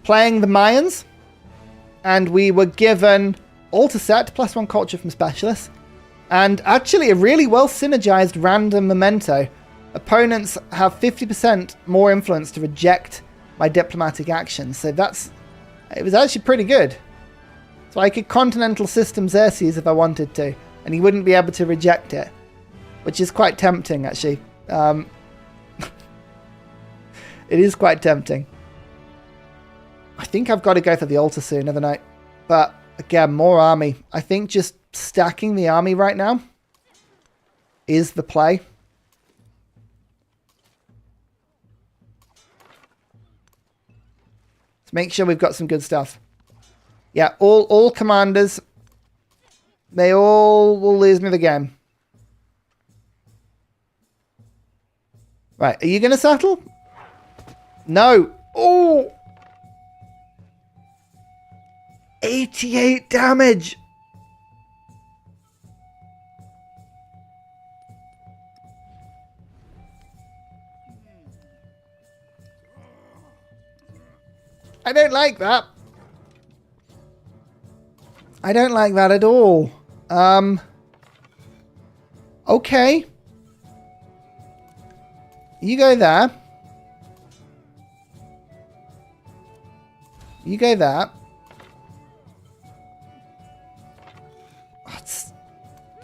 playing the Mayans, and we were given altar set +1 culture from specialists, and actually a really well synergized random memento. Opponents have 50% more influence to reject my diplomatic actions, so it was actually pretty good. So I could continental system Xerxes if I wanted to, and he wouldn't be able to reject it, which is quite tempting actually. It is quite tempting. I think I've got to go for the altar soon, haven't I? But again, more army. I think just stacking the army right now is the play. Let's make sure we've got some good stuff. Yeah, all commanders, they all will lose me the game. Right, are you going to settle? No. Oh! 88 damage! I don't like that. I don't like that at all. Okay. You go there. You go there.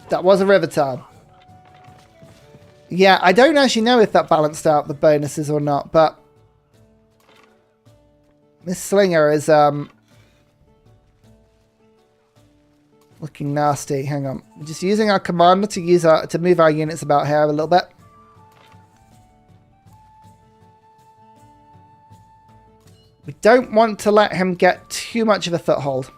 That was a river tile. Yeah, I don't actually know if that balanced out the bonuses or not, but this slinger is looking nasty. Hang on. We're just using our commander to move our units about here a little bit. We don't want to let him get too much of a foothold.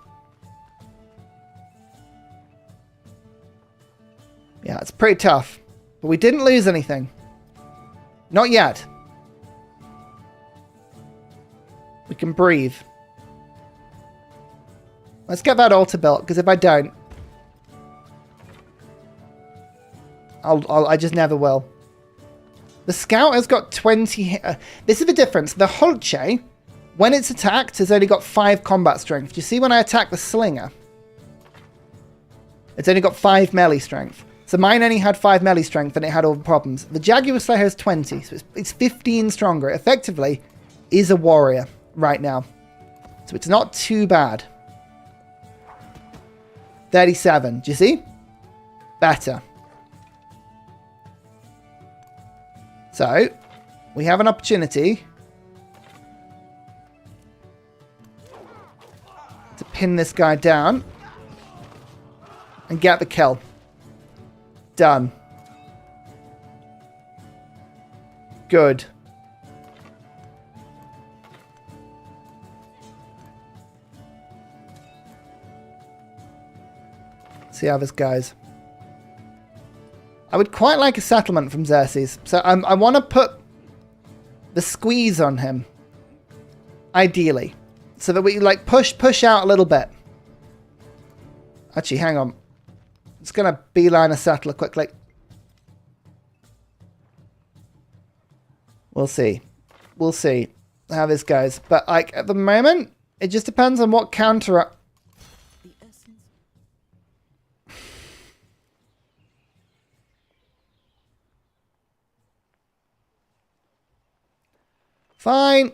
Yeah, it's pretty tough. But we didn't lose anything. Not yet. We can breathe. Let's get that altar built, because if I don't, I just never will. The scout has got 20... this is the difference. The Holche, when it's attacked, has only got 5 combat strength. Do you see when I attack the slinger? It's only got 5 melee strength. So mine only had 5 melee strength and it had all the problems. The Jaguar Slayer has 20, so it's 15 stronger. It effectively is a warrior right now. So it's not too bad. 37, do you see? Better. So, we have an opportunity to pin this guy down and get the kill. Done. Good. See how this goes. I would quite like a settlement from Xerxes. So I want to put the squeeze on him. Ideally. So that we like push out a little bit. Actually, hang on. It's going to beeline a settler quickly. We'll see. We'll see how this goes. But like at the moment, it just depends on what counter... Fine.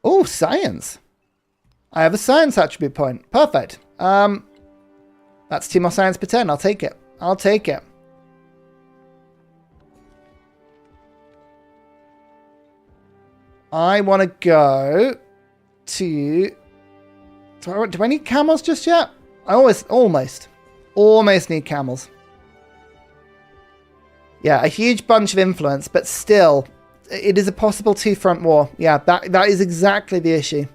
Oh, science. I have a science attribute point. Perfect. That's 2 more science per turn. I'll take it. I'll take it. I want to go to... Do I need camels just yet? I almost need camels. Yeah, a huge bunch of influence, but still, it is a possible 2-front war. Yeah, that is exactly the issue.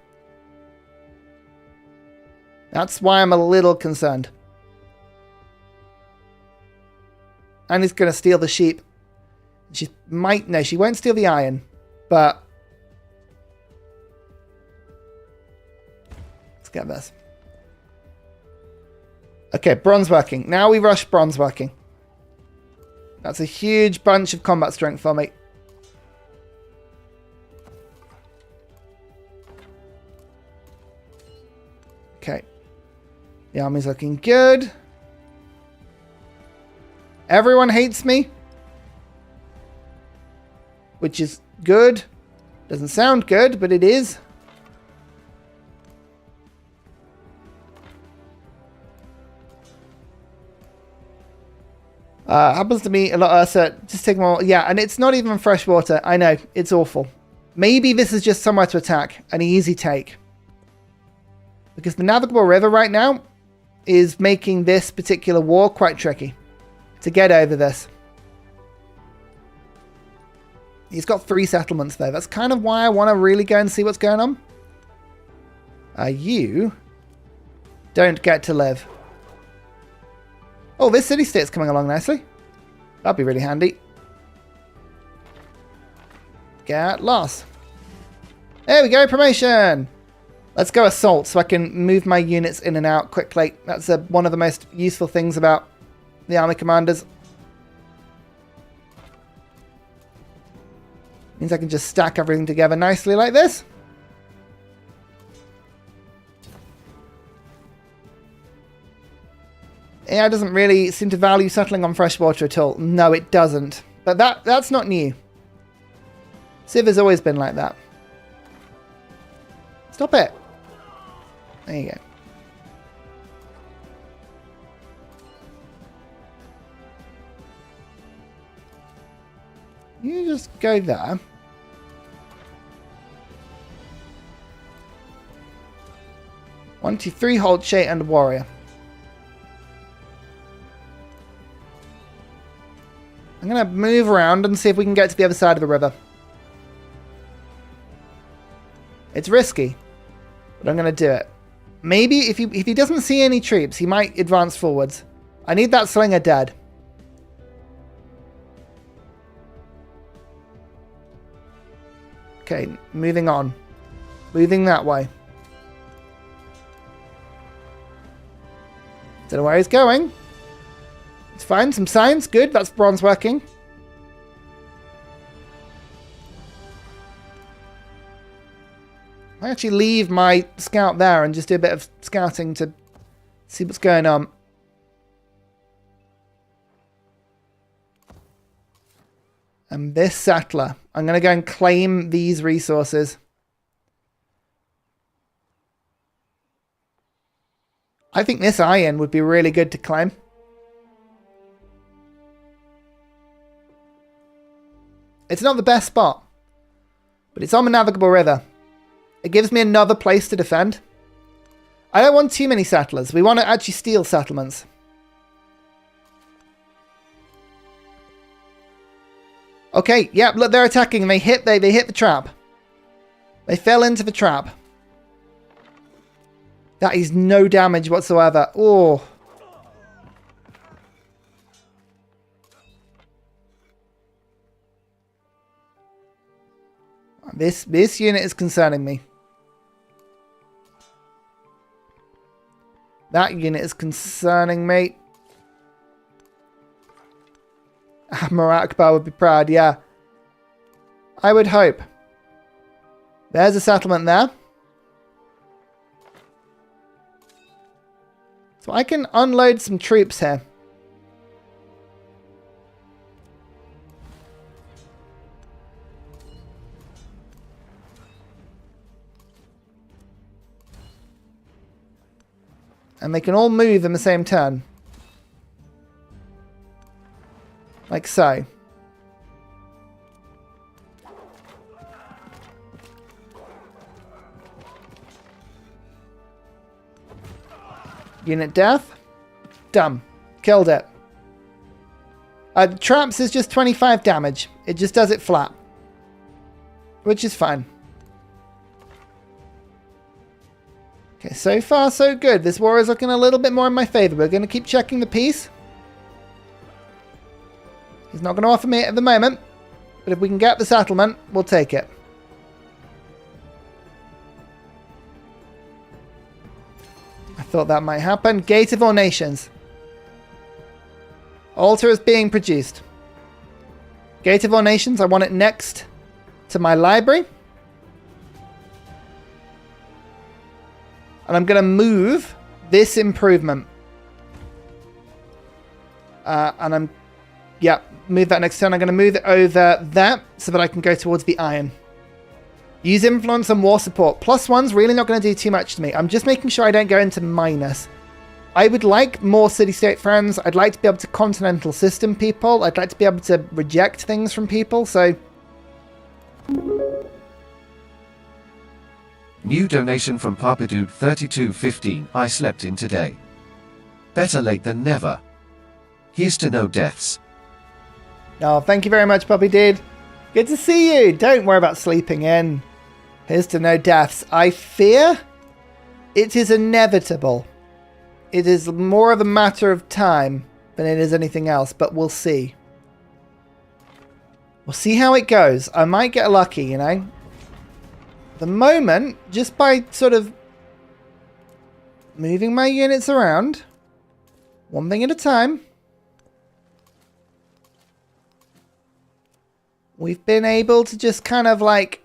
That's why I'm a little concerned. And he's going to steal the sheep. She might... No, she won't steal the iron, but... Let's get this. Okay, bronze working. Now we rush bronze working. That's a huge bunch of combat strength for me. Okay. The army's looking good. Everyone hates me. Which is good. Doesn't sound good, but it is. Happens to me a lot, Ursa. Just take more. Yeah, and it's not even fresh water. I know. It's awful. Maybe this is just somewhere to attack. An easy take. Because the navigable river right now is making this particular war quite tricky. To get over this. He's got 3 settlements though. That's kind of why I want to really go and see what's going on. You don't get to live. Oh, this city-state's coming along nicely. That'd be really handy. Get lost. There we go, promotion! Let's go assault so I can move my units in and out quickly. That's one of the most useful things about the army commanders. Means I can just stack everything together nicely like this. AI doesn't really seem to value settling on freshwater at all. No, it doesn't. But that's not new. Civ has always been like that. Stop it. There you go. You just go there. One, two, three, hold, shade, and warrior. I'm going to move around and see if we can get to the other side of the river. It's risky, but I'm going to do it. Maybe if he doesn't see any troops, he might advance forwards. I need that slinger dead. Okay, moving on. Moving that way. Don't know where he's going. It's fine. Some signs. Good. That's bronze working. I actually leave my scout there and just do a bit of scouting to see what's going on. And this settler. I'm going to go and claim these resources. I think this iron would be really good to claim. It's not the best spot, but it's on the navigable river. It gives me another place to defend. I don't want too many settlers. We want to actually steal settlements. Okay, yeah, look, they're attacking and they hit the trap. They fell into the trap. That is no damage whatsoever. Oh. This unit is concerning me. That unit is concerning me. Admiral Akbar would be proud, yeah. I would hope. There's a settlement there. So I can unload some troops here. And they can all move in the same turn. Like so. Unit death. Done. Killed it. Traps is just 25 damage. It just does it flat. Which is fine. Okay, so far so good. This war is looking a little bit more in my favor. We're going to keep checking the peace. He's not going to offer me it at the moment. But if we can get the settlement, we'll take it. I thought that might happen. Gate of All Nations. Altar is being produced. Gate of All Nations, I want it next to my library. And I'm going to move this improvement. Move that next turn. I'm going to move it over there so that I can go towards the iron. Use influence and war support. +1's really not going to do too much to me. I'm just making sure I don't go into minus. I would like more city-state friends. I'd like to be able to continental system people. I'd like to be able to reject things from people, so... New donation from Papadude 3215. I slept in today. Better late than never. Here's to no deaths. Oh, thank you very much, Puppy Dude. Good to see you. Don't worry about sleeping in. Here's to no deaths. I fear it is inevitable. It is more of a matter of time than it is anything else, but we'll see. We'll see how it goes. I might get lucky, you know. The moment, just by sort of moving my units around, one thing at a time, we've been able to just kind of like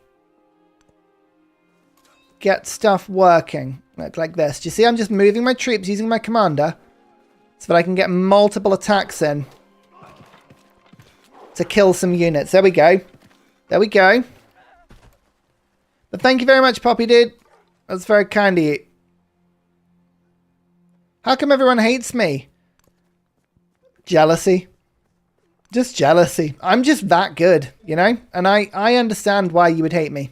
get stuff working like this. Do you see I'm just moving my troops using my commander so that I can get multiple attacks in to kill some units. There we go. There we go. But thank you very much, Poppy Dude. That's very kind of you. How come everyone hates me? Jealousy. Just jealousy. I'm just that good, you know? And I understand why you would hate me.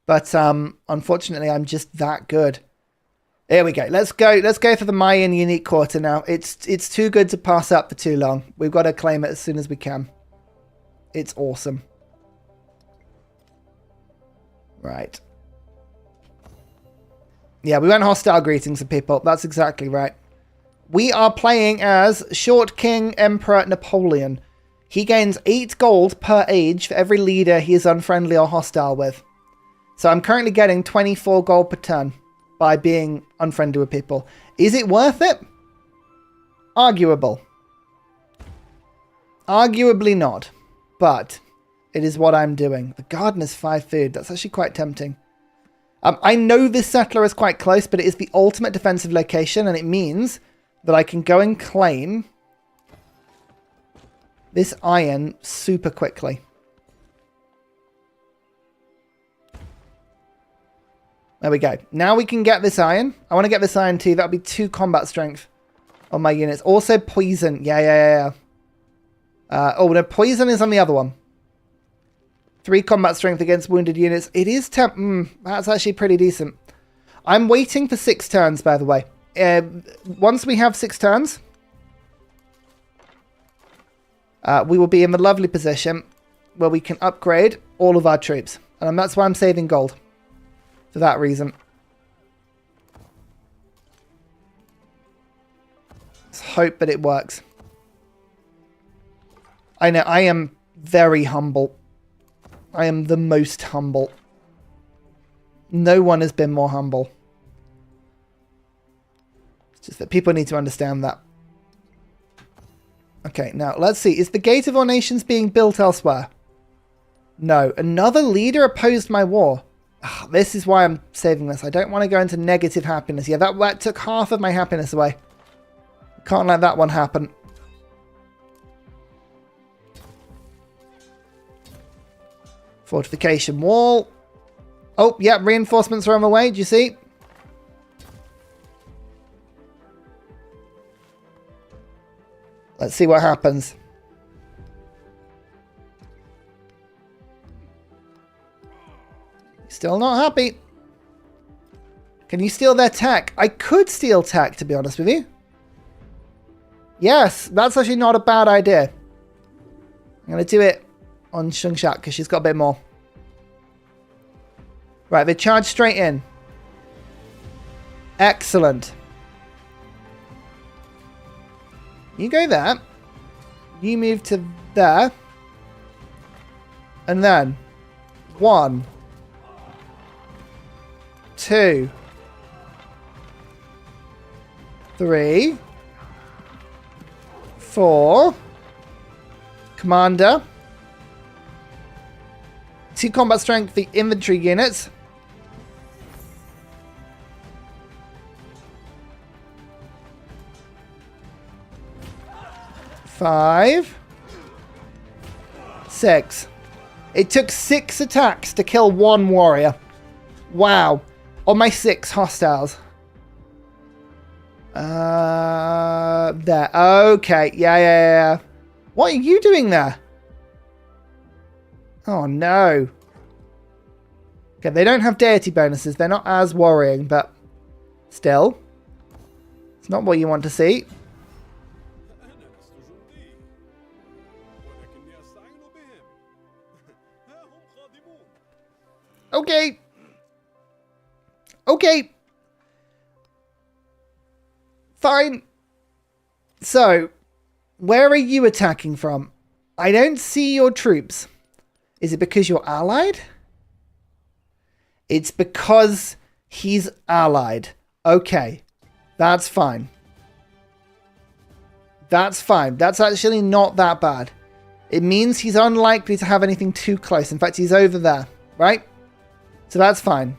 But unfortunately, I'm just that good. There we go. Let's go for the Mayan unique quarter now. It's too good to pass up for too long. We've got to claim it as soon as we can. It's awesome. Right. Yeah, we went hostile greetings to people. That's exactly right. We are playing as Short King Emperor Napoleon. He gains 8 gold per age for every leader he is unfriendly or hostile with. So I'm currently getting 24 gold per turn by being unfriendly with people. Is it worth it? Arguable. Arguably not. But it is what I'm doing. The gardener's 5 food. That's actually quite tempting. I know this settler is quite close, but it is the ultimate defensive location, and it means that I can go and claim this iron super quickly. There we go. Now we can get this iron. I want to get this iron too. That'll be 2 combat strength on my units. Also poison. Yeah. Oh, no, poison is on the other one. 3 combat strength against wounded units. It is that's actually pretty decent. I'm waiting for 6 turns, by the way. Once we have 6 turns, we will be in the lovely position where we can upgrade all of our troops. And that's why I'm saving gold. For that reason. Let's hope that it works. I know, I am very humble. I am the most humble. No one has been more humble. It's just that people need to understand that. Okay, now let's see. Is the Gate of All Nations being built elsewhere? No. Another leader opposed my war. Ugh, this is why I'm saving this. I don't want to go into negative happiness. Yeah, that took half of my happiness away. Can't let that one happen. Fortification wall. Oh, yeah, reinforcements are on the way. Do you see? Let's see what happens. Still not happy. Can you steal their tech? I could steal tech, to be honest with you. Yes, that's actually not a bad idea. I'm going to do it on Shungshat because she's got a bit more. Right, they charge straight in. Excellent. You go there. You move to there. And then 1, 2, 3, 4. Commander. 2 combat strength for the infantry units. Five. 6. It took 6 attacks to kill 1 warrior. Wow. On my 6 hostiles. There. Okay. Yeah. What are you doing there? Oh, no. Okay, they don't have deity bonuses. They're not as worrying, but still. It's not what you want to see. Okay. Okay. Fine. So, where are you attacking from? I don't see your troops. Is it because you're allied? It's because he's allied. Okay. That's fine. That's fine. That's actually not that bad. It means he's unlikely to have anything too close. In fact, he's over there, right? So that's fine.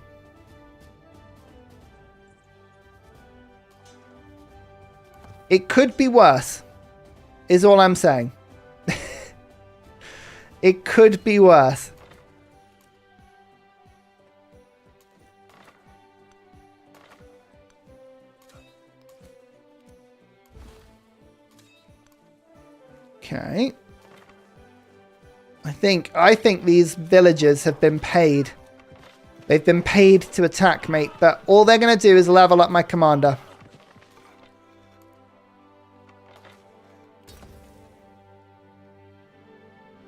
It could be worse, is all I'm saying. It could be worse. Okay. I think these villagers have been paid. They've been paid to attack, mate, but all they're going to do is level up my commander.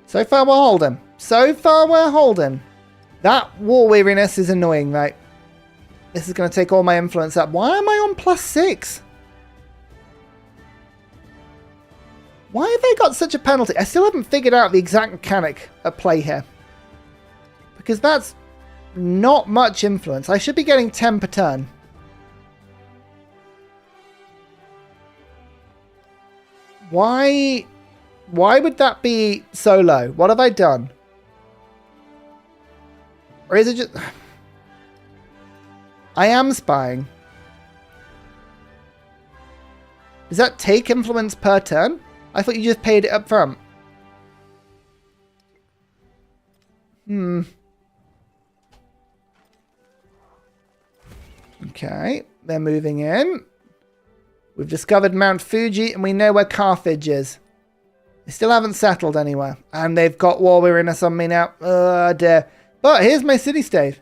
So far we're holding. So far we're holding. That war weariness is annoying, right? This is going to take all my influence up. Why am I on +6? Why have they got such a penalty? I still haven't figured out the exact mechanic at play here. Because that's not much influence. I should be getting 10 per turn. Why would that be so low? What have I done? Or is it just... I am spying. Does that take influence per turn? I thought you just paid it up front. Okay, they're moving in. We've discovered Mount Fuji and we know where Carthage is. They still haven't settled anywhere. And they've got war weariness on me now. Oh dear. But here's my city-state.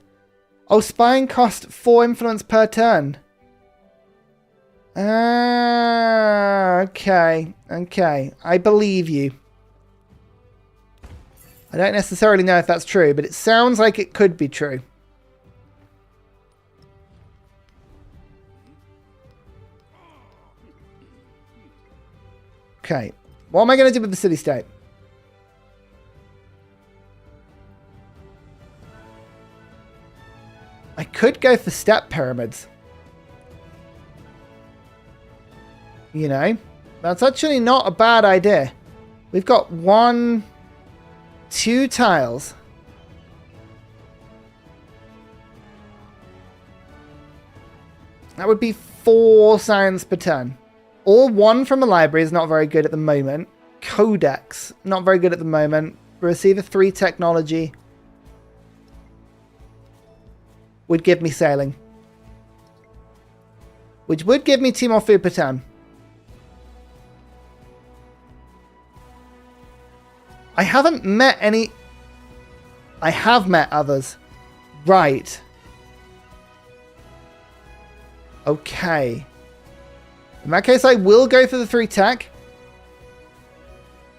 Oh, spying cost 4 influence per turn. Okay. Okay. I believe you. I don't necessarily know if that's true, but it sounds like it could be true. Okay. What am I going to do with the city-state? I could go for step pyramids. You know, that's actually not a bad idea. We've got 1, 2 tiles. That would be 4 science per turn. All 1 from the library is not very good at the moment. Codex, not very good at the moment. Receiver 3 technology would give me sailing. Which would give me 2 more food per turn. I haven't met any... I have met others. Right. Okay. In that case, I will go for the 3 tech.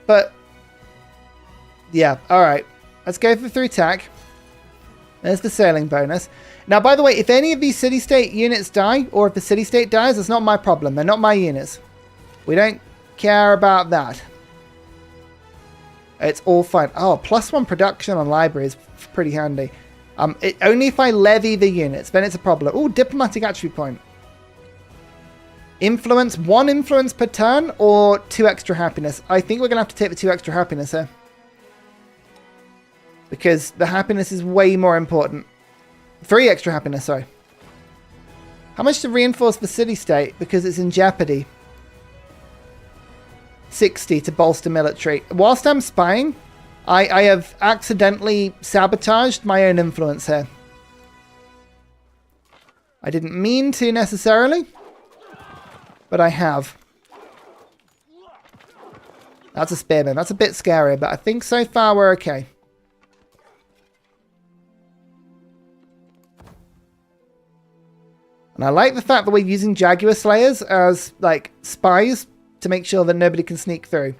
But... yeah, alright. Let's go for 3 tech. There's the sailing bonus. Now, by the way, if any of these city-state units die, or if the city-state dies, it's not my problem. They're not my units. We don't care about that. It's all fine. Oh, +1 production on library is pretty handy. Only if I levy the units, then it's a problem. Oh, diplomatic attribute point. Influence, 1 influence per turn, or 2 extra happiness. I think we're going to have to take the 2 extra happiness here. Because the happiness is way more important. 3 extra happiness, sorry. How much to reinforce the city-state? Because it's in jeopardy. 60 to bolster military. Whilst I'm spying, I have accidentally sabotaged my own influence here. I didn't mean to necessarily, but I have. That's a spearman. That's a bit scary, but I think so far we're okay. And I like the fact that we're using Jaguar Slayers as, like, spies to make sure that nobody can sneak through.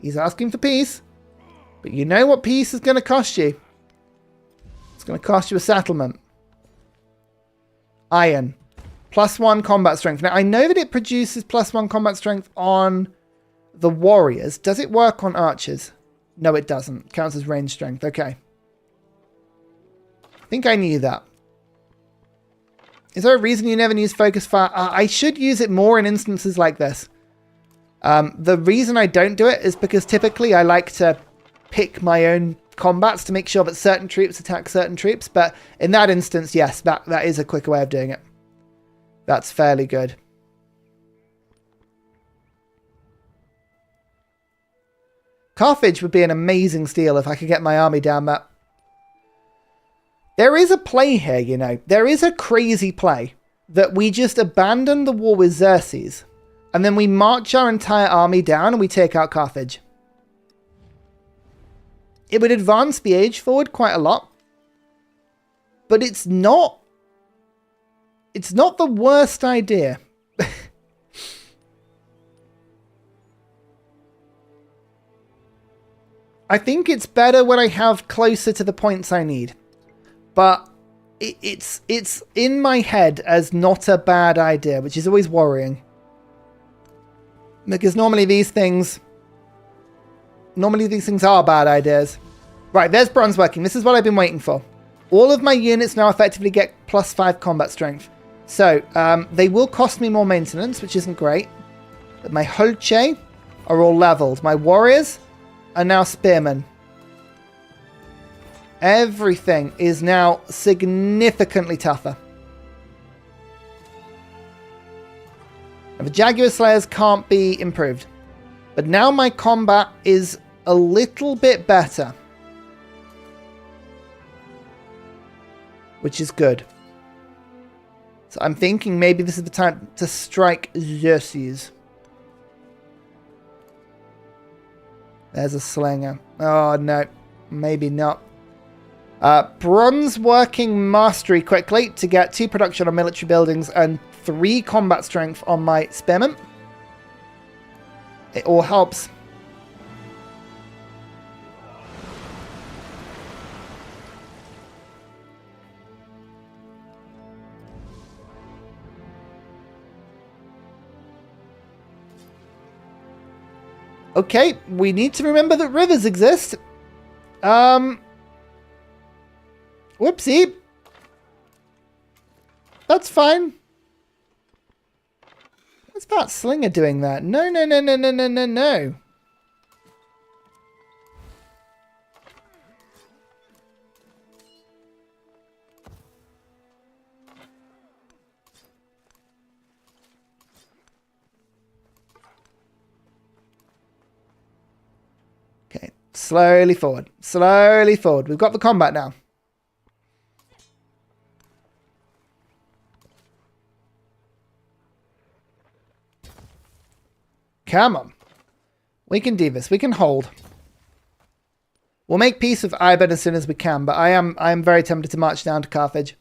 He's asking for peace. But you know what peace is going to cost you. It's going to cost you a settlement. Iron. +1 combat strength. Now, I know that it produces +1 combat strength on the warriors. Does it work on archers? No, it doesn't. Counts as range strength. Okay. I think I knew that. Is there a reason you never use focus fire? I should use it more in instances like this. The reason I don't do it is because typically I like to pick my own combats to make sure that certain troops attack certain troops. But in that instance, yes, that is a quicker way of doing it. That's fairly good. Carthage would be an amazing steal if I could get my army down that. There is a play here, you know. There is a crazy play that we just abandon the war with Xerxes and then we march our entire army down and we take out Carthage. It would advance the age forward quite a lot, but it's not the worst idea. I think it's better when I have closer to the points I need. But it's in my head as not a bad idea, which is always worrying. Because normally these things are bad ideas. Right, there's bronze working. This is what I've been waiting for. All of my units now effectively get +5 combat strength. So, they will cost me more maintenance, which isn't great. But my Holche are all leveled. My warriors are now spearmen. Everything is now significantly tougher. And the Jaguar Slayers can't be improved. But now my combat is a little bit better. Which is good. So I'm thinking maybe this is the time to strike Xerxes. There's a slinger. Oh, no. Maybe not. Bronze working mastery quickly to get 2 production on military buildings and 3 combat strength on my spearmen. It all helps. Okay, we need to remember that rivers exist. Whoopsie. That's fine. What's that slinger doing that? No, no, no, no, no, no, no, no. Okay, slowly forward. Slowly forward. We've got the combat now. Come on. We can do this. We can hold. We'll make peace with Iban as soon as we can, but I am very tempted to march down to Carthage.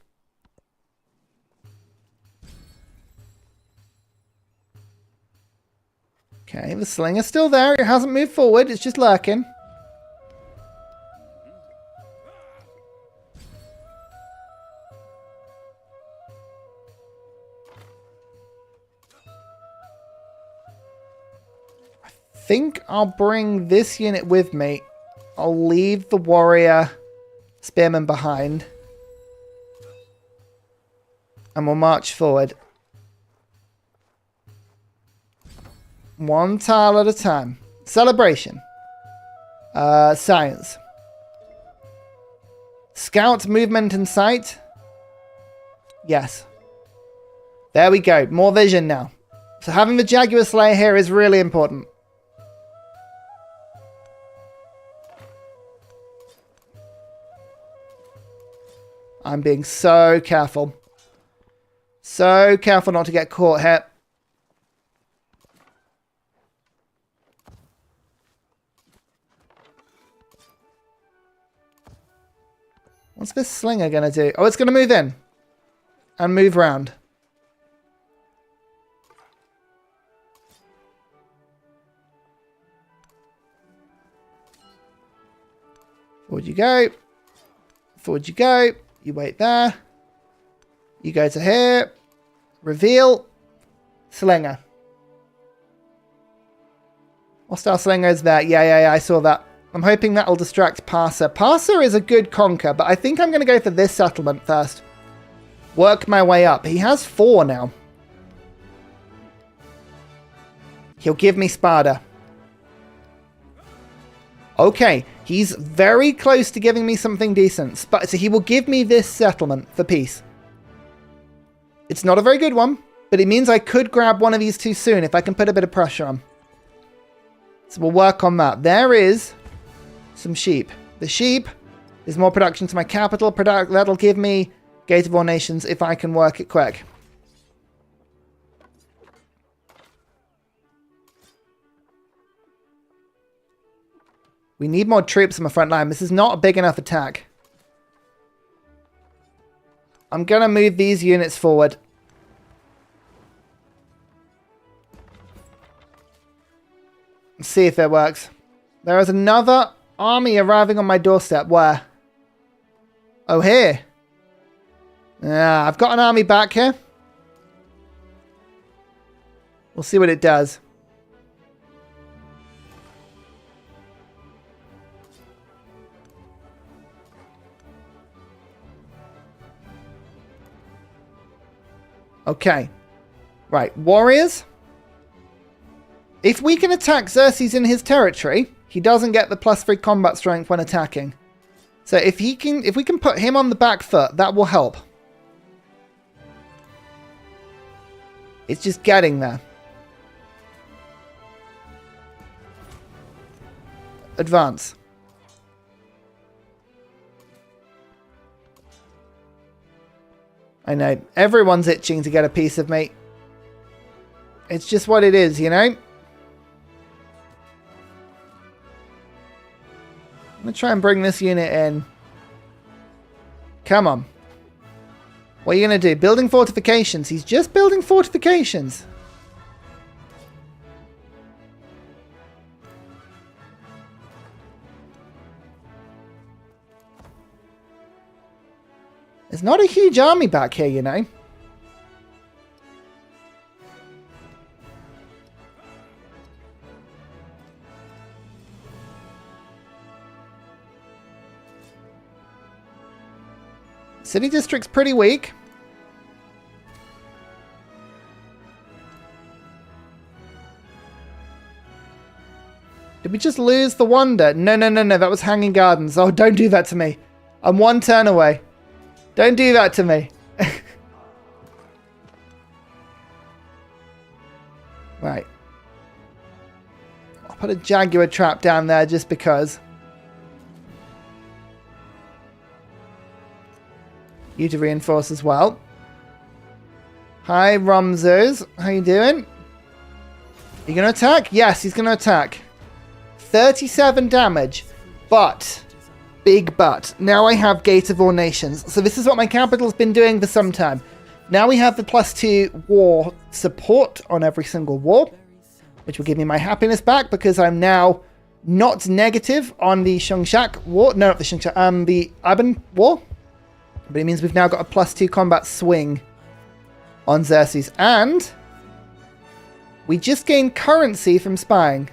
Okay, the slinger's still there. It hasn't moved forward. It's just lurking. I think I'll bring this unit with me. I'll leave the warrior spearman behind. And we'll march forward. One tile at a time. Celebration. Science. Scout movement in sight. Yes. There we go. More vision now. So having the Jaguar Slayer here is really important. I'm being so careful. So careful not to get caught here. What's this slinger going to do? Oh, it's going to move in. And move round. Forward you go. Forward you go. You wait there. You go to here. Reveal. Slinger. Hostile slinger is there. Yeah, I saw that. I'm hoping that'll distract Parser. Parser is a good conquer, but I think I'm going to go for this settlement first. Work my way up. He has 4 now. He'll give me Sparta. Okay, he's very close to giving me something decent. So he will give me this settlement for peace. It's not a very good one, but it means I could grab one of these too soon if I can put a bit of pressure on. So we'll work on that. There is some sheep. The sheep is more production to my capital. That'll give me Gate of All Nations if I can work it quick. We need more troops on the front line. This is not a big enough attack. I'm going to move these units forward. See if it works. There is another army arriving on my doorstep. Where? Oh, here. Yeah, I've got an army back here. We'll see what it does. Okay. Right, warriors. If we can attack Xerxes in his territory, he doesn't get the +3 combat strength when attacking. So if we can put him on the back foot, that will help. It's just getting there. Advance. I know, everyone's itching to get a piece of me. It's just what it is, you know? I'm going to try and bring this unit in. Come on. What are you going to do? Building fortifications. He's just building fortifications. There's not a huge army back here, you know. City district's pretty weak. Did we just lose the wonder? No, no, no, no. That was Hanging Gardens. Oh, don't do that to me. I'm one turn away. Don't do that to me. Right. I'll put a Jaguar trap down there just because. You to reinforce as well. Hi, Romzers. How you doing? You going to attack? Yes, he's going to attack. 37 damage. But... big but. Now I have Gate of All Nations. So this is what my capital's been doing for some time. Now we have the +2 war support on every single war, which will give me my happiness back because I'm now not negative on the Shungshak war. No, not the Shungshak. The Aben war. But it means we've now got a +2 combat swing on Xerxes. And we just gained currency from spying.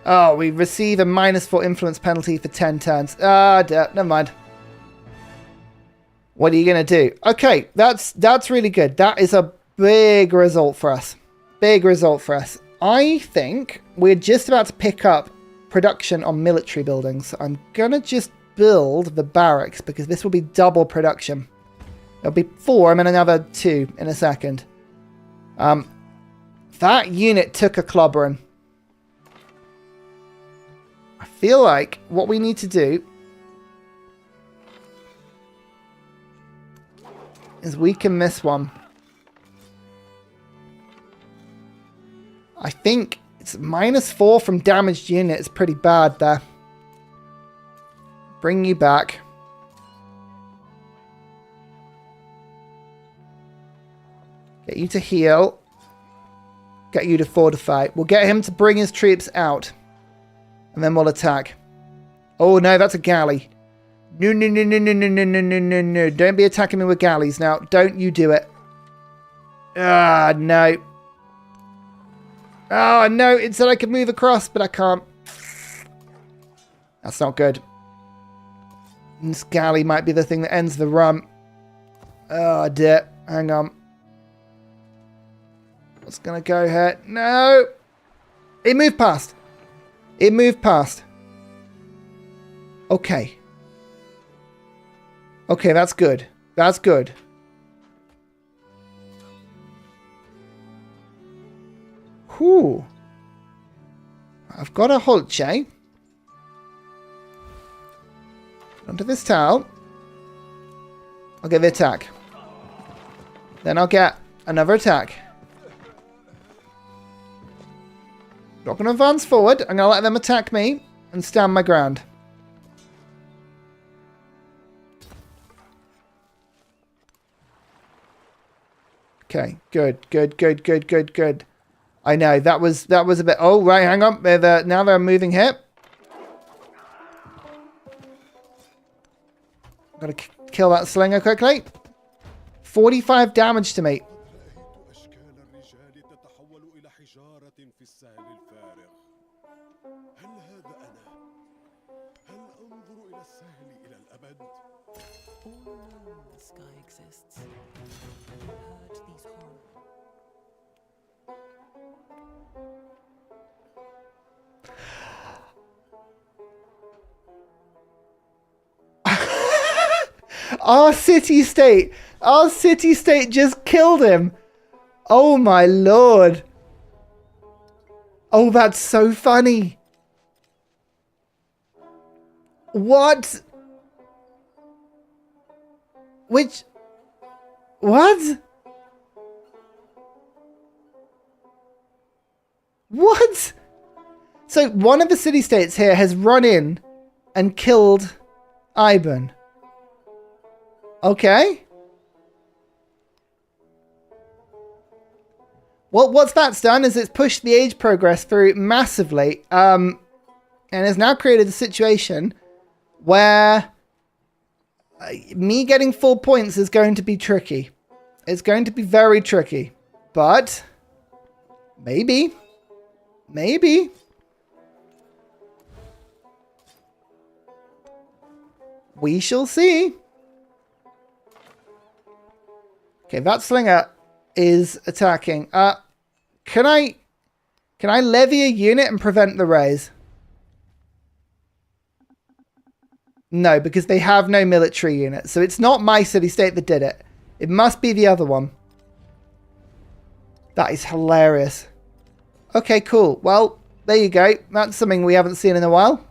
Oh, we receive a -4 influence penalty for 10 turns. Ah, never mind. What are you going to do? Okay, that's really good. That is a big result for us. Big result for us. I think we're just about to pick up production on military buildings. I'm going to just build the barracks because this will be double production. There'll be 4 and then another 2 in a second. That unit took a clobbering. I feel like what we need to do is weaken this one. I think it's -4 from damaged unit. It's pretty bad there. Bring you back. Get you to heal. Get you to fortify. We'll get him to bring his troops out. And then we'll attack. Oh no, that's a galley. No, no, no, no, no, no, no, no, no, no, no. Don't be attacking me with galleys now. Don't you do it. Ah, no. Oh, no. It said I could move across, but I can't. That's not good. This galley might be the thing that ends the run. Oh, dear. Hang on. What's going to go here? No. It moved past. It moved past. Okay. Okay, that's good. That's good. Whew. I've got a Holche. Onto this tile. I'll get the attack. Then I'll get another attack. Not going to advance forward. I'm going to let them attack me and stand my ground. Okay, good, good, good, good, good, good. I know, that was a bit... Oh, right, hang on. Now they're moving here. Gotta kill that slinger quickly. 45 damage to me. Our city-state just killed him. Oh my lord. Oh, that's so funny. What? What? What? So one of the city-states here has run in and killed Ivan. Okay. Well, what's that's done is it's pushed the age progress through massively, and has now created a situation where me getting full points is going to be tricky. It's going to be very tricky, but maybe. We shall see. Okay, that slinger is attacking. Can I levy a unit and prevent the raise? No, because they have no military unit. So it's not my city-state that did it. It must be the other one. That is hilarious. Okay, cool. Well, there you go. That's something we haven't seen in a while.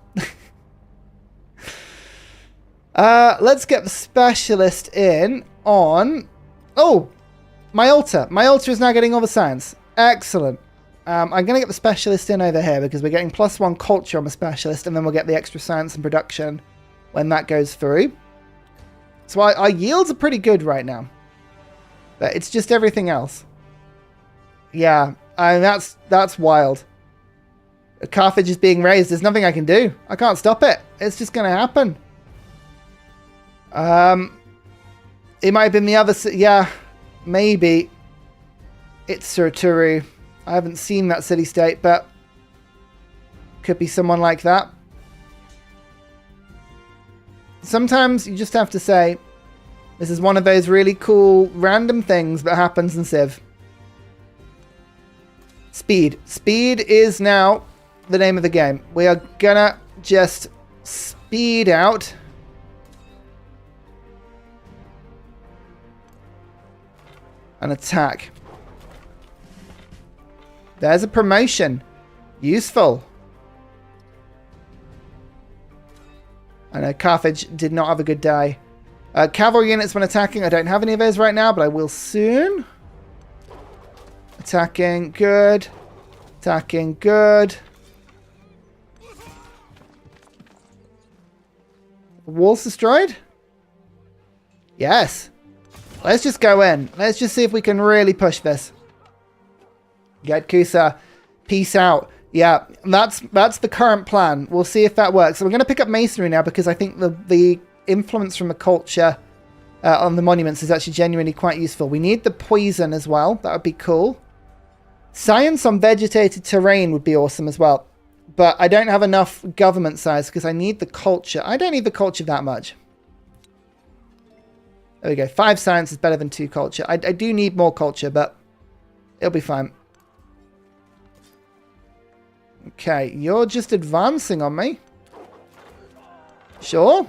Let's get the specialist in on... Oh, my altar. My altar is now getting all the science. Excellent. I'm going to get the specialist in over here because we're getting +1 culture on the specialist, and then we'll get the extra science and production when that goes through. So our yields are pretty good right now. But it's just everything else. Yeah, I mean, that's wild. Carthage is being raised. There's nothing I can do. I can't stop it. It's just going to happen. It might have been the other... Yeah, maybe. It's Surturu. I haven't seen that city-state, but... Could be someone like that. Sometimes you just have to say... This is one of those really cool, random things that happens in Civ. Speed. Speed is now the name of the game. We are gonna just speed out... an attack. There's a promotion. Useful. I know Carthage did not have a good day. Cavalry units when attacking. I don't have any of those right now, but I will soon. Attacking. Good. Attacking. Good. Walls destroyed? Yes. Let's just go in. Let's just see if we can really push this. Get Kusa. Peace out. Yeah, that's the current plan. We'll see if that works. So we're going to pick up masonry now because I think the influence from the culture on the monuments is actually genuinely quite useful. We need the poison as well. That would be cool. Science on vegetated terrain would be awesome as well. But I don't have enough government size because I need the culture. I don't need the culture that much. There we go. 5 science is better than 2 culture. I do need more culture, but it'll be fine. Okay, you're just advancing on me. Sure.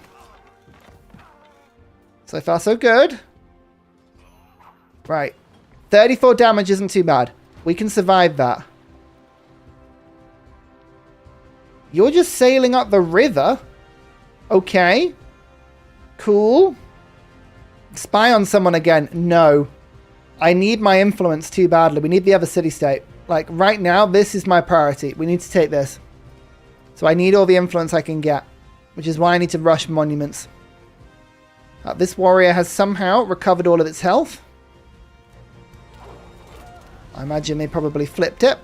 So far, so good. Right. 34 damage isn't too bad. We can survive that. You're just sailing up the river. Okay. Cool. Spy on someone again. No. I need my influence too badly. We need the other city-state. Like, right now, this is my priority. We need to take this. So I need all the influence I can get. Which is why I need to rush monuments. This warrior has somehow recovered all of its health. I imagine they probably flipped it.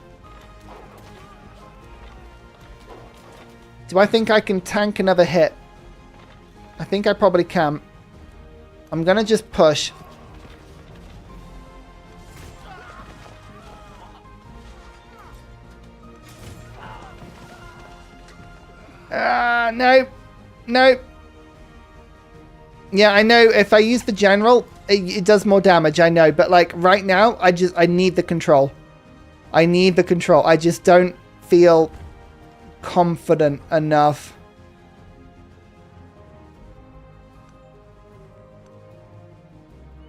Do I think I can tank another hit? I think I probably can. I'm going to just push. No. No. Yeah, I know if I use the general, it does more damage, I know. But, like, right now, I need the control. I need the control. I just don't feel confident enough.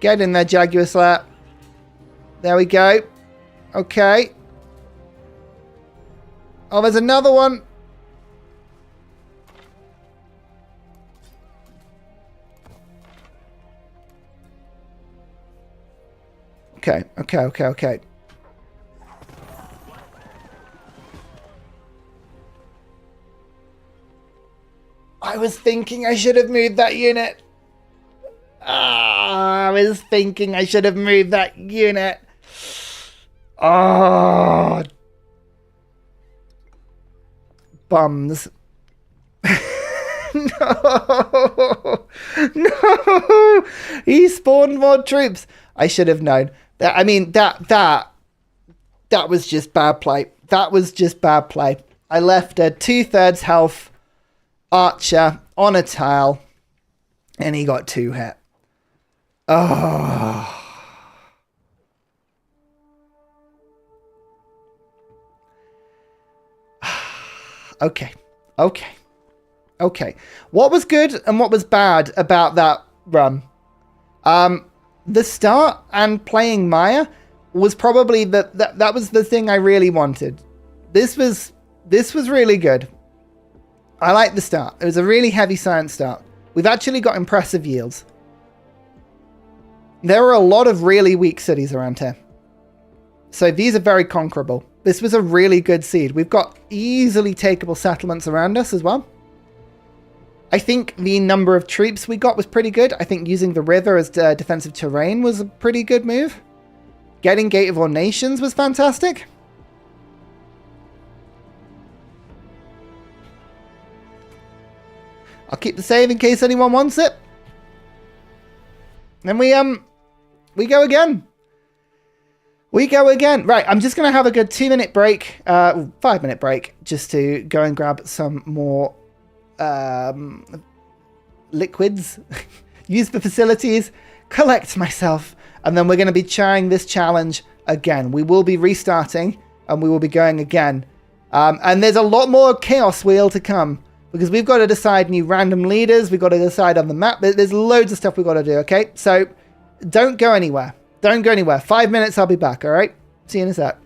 Get in there, Jaguar Slayer. There we go. Okay. Oh, there's another one. Okay, okay, okay, okay. I was thinking I should have moved that unit. I was thinking I should have moved that unit. Oh. Bums. No. No. He spawned more troops. I should have known. I mean, that was just bad play. That was just bad play. I left a 2/3 health archer on a tile, and he got 2 hit. Oh. Okay. Okay. Okay. What was good and what was bad about that run? The start and playing Maya was probably that was the thing I really wanted. This was really good. I like the start. It was a really heavy science start. We've actually got impressive yields. There are a lot of really weak cities around here. So these are very conquerable. This was a really good seed. We've got easily takeable settlements around us as well. I think the number of troops we got was pretty good. I think using the river as defensive terrain was a pretty good move. Getting Gate of All Nations was fantastic. I'll keep the save in case anyone wants it. Then we go again. We go again. Right, I'm just going to have a good 2-minute break, 5-minute break, just to go and grab some more liquids, use the facilities, collect myself, and then we're going to be trying this challenge again. We will be restarting, and we will be going again. And there's a lot more Chaos Wheel to come, because we've got to decide new random leaders, we've got to decide on the map, there's loads of stuff we've got to do, okay? So, don't go anywhere. Don't go anywhere. 5 minutes, I'll be back, alright? See you in a sec.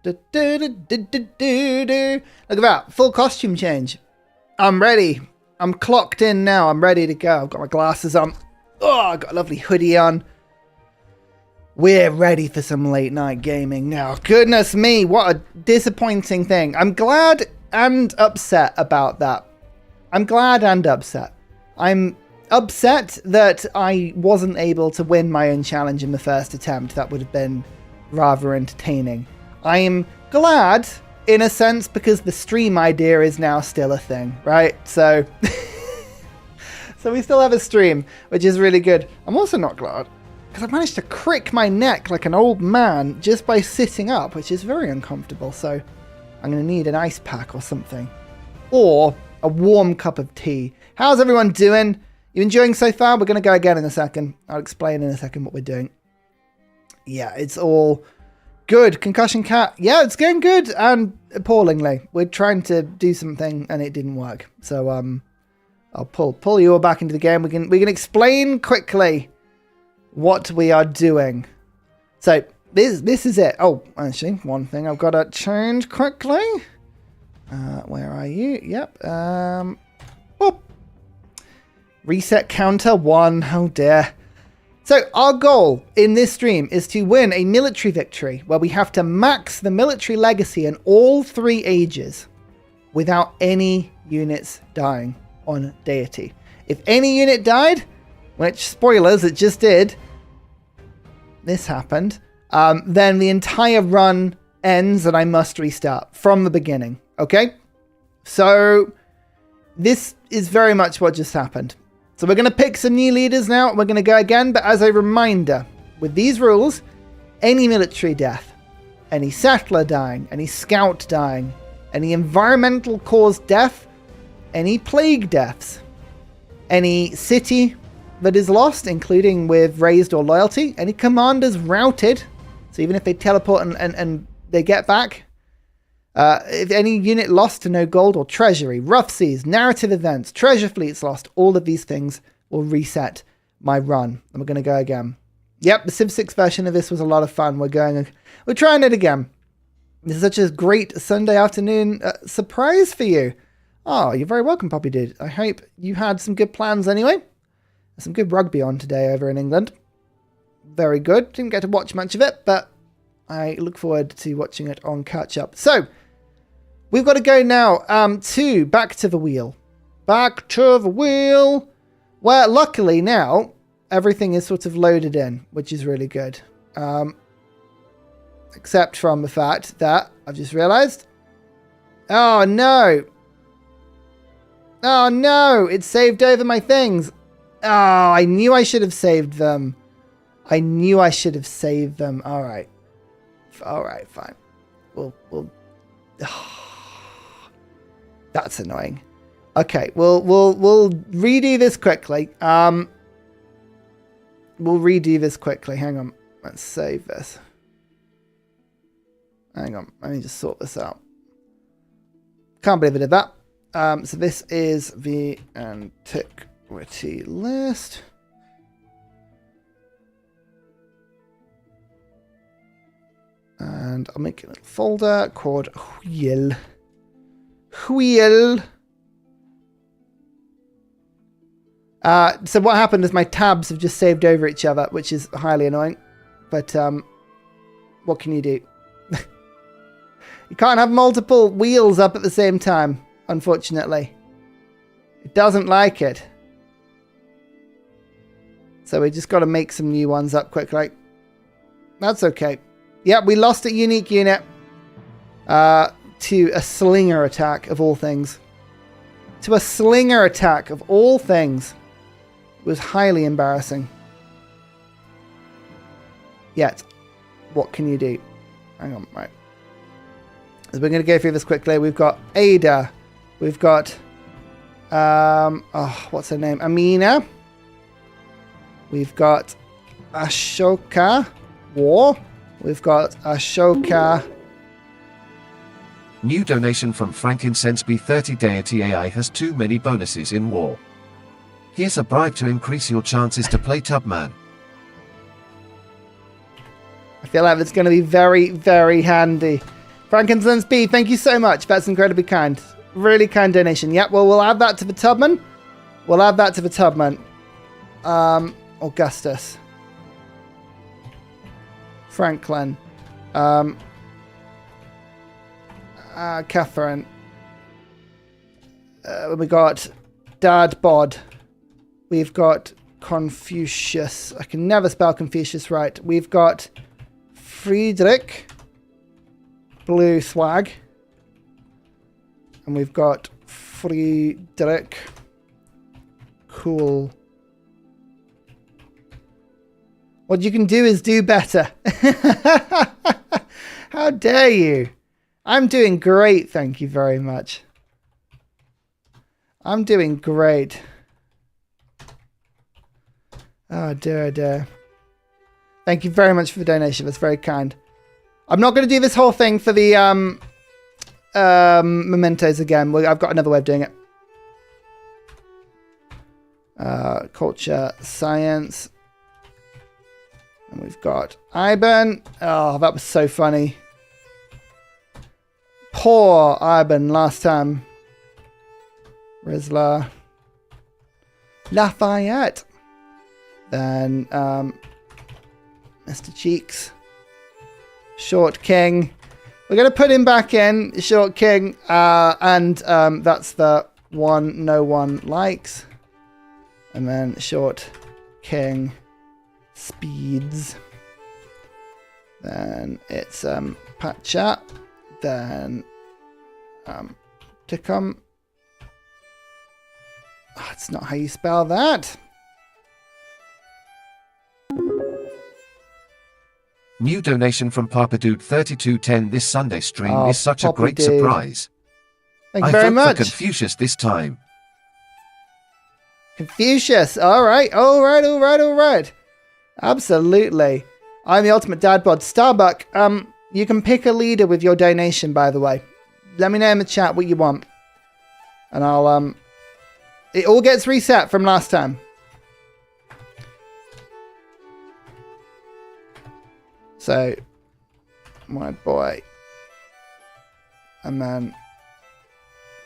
at that. Full costume change. I'm ready. I'm clocked in now. I'm ready to go. I've got my glasses on. Oh, I've got a lovely hoodie on. We're ready for some late night gaming now. Goodness me, what a disappointing thing. I'm glad and upset about that. I'm glad and upset. I'm upset that I wasn't able to win my own challenge in the first attempt. That would have been rather entertaining. I'm glad, in a sense, because the stream idea is now still a thing, right? So, so we still have a stream, which is really good. I'm also not glad because I managed to crick my neck like an old man just by sitting up, which is very uncomfortable. So I'm going to need an ice pack or something. Or a warm cup of tea. How's everyone doing? You enjoying so far? We're going to go again in a second. I'll explain in a second what we're doing. Yeah, it's all good. Concussion Cat. Yeah, it's going good and appallingly. We're trying to do something and it didn't work. So I'll pull you all back into the game. We can explain quickly what we are doing. So this is it. Oh, actually, one thing I've got to change quickly. Where are you? Yep. Whoop. Reset counter 1. Oh dear. So our goal in this stream is to win a military victory where we have to max the military legacy in all 3 ages without any units dying on Deity. If any unit died, which spoilers, it just did, this happened, then the entire run ends and I must restart from the beginning. Okay? So this is very much what just happened. So we're going to pick some new leaders now. We're going to go again, but as a reminder, with these rules, any military death, any settler dying, any scout dying, any environmental caused death, any plague deaths, any city that is lost, including with raised or loyalty, any commanders routed, so even if they teleport and they get back, if any unit lost to no gold or treasury, rough seas, narrative events, treasure fleets lost, all of these things will reset my run. And we're going to go again. Yep, the Civ 6 version of this was a lot of fun. We're trying it again. This is such a great Sunday afternoon surprise for you. Oh, you're very welcome, Poppy Dude. I hope you had some good plans anyway. There's some good rugby on today over in England. Very good. Didn't get to watch much of it, but I look forward to watching it on catch up. So, we've got to go now back to the wheel. Back to the wheel. Where luckily now, everything is sort of loaded in, which is really good. Except from the fact that I've just realized. Oh no. Oh no, it saved over my things. Oh, I knew I should have saved them. I knew I should have saved them. All right. All right, fine. We'll that's annoying. Okay, we'll redo this quickly. We'll redo this quickly. Hang on. Let's save this. Hang on. Let me just sort this out. Can't believe I did that. So this is the antiquity list. And I'll make a little folder called Wheel. Wheel. So what happened is my tabs have just saved over each other, which is highly annoying. But what can you do? You can't have multiple wheels up at the same time, unfortunately. It doesn't like it. So we just got to make some new ones up quickly. That's okay. Yeah, we lost a unique unit to a slinger attack of all things. To a slinger attack of all things. It was highly embarrassing. Yet, what can you do? Hang on, right. So we're going to go through this quickly. We've got Ada. We've got, what's her name? Amina. We've got Ashoka War. We've got Ashoka. New donation from Frankincense B30. Deity AI has too many bonuses in war. Here's a bribe to increase your chances to play Tubman. I feel like it's going to be very, very handy. Frankincense B, thank you so much. That's incredibly kind. Really kind donation. Yep, well, we'll add that to the Tubman. We'll add that to the Tubman. Augustus. Franklin. Catherine. We got Dad Bod. We've got Confucius. I can never spell Confucius right. We've got Friedrich. Blue Swag. And we've got Friedrich. Cool. What you can do is do better. How dare you? I'm doing great, thank you very much. I'm doing great. Oh dear, dear. Thank you very much for the donation. That's very kind. I'm not going to do this whole thing for the mementos again. I've got another way of doing it. Culture, science. And we've got Iban. Oh, that was so funny. Poor Iban last time. Rizla. Lafayette. Then Mr. Cheeks. Short King. We're going to put him back in. Short King. And that's the one no one likes. And then Short King. Speeds. Then it's Patcha. Then Ticum. Oh, it's not how you spell that. New donation from Papa Dude 3210. This Sunday stream is such a great Dude. surprise. Thank you very much. For Confucius this time. Confucius. All right. All right. All right. All right. Absolutely. I'm the ultimate dad bod. Starbuck, you can pick a leader with your donation, by the way. Let me know in the chat what you want. And I'll, it all gets reset from last time. So, my boy. And then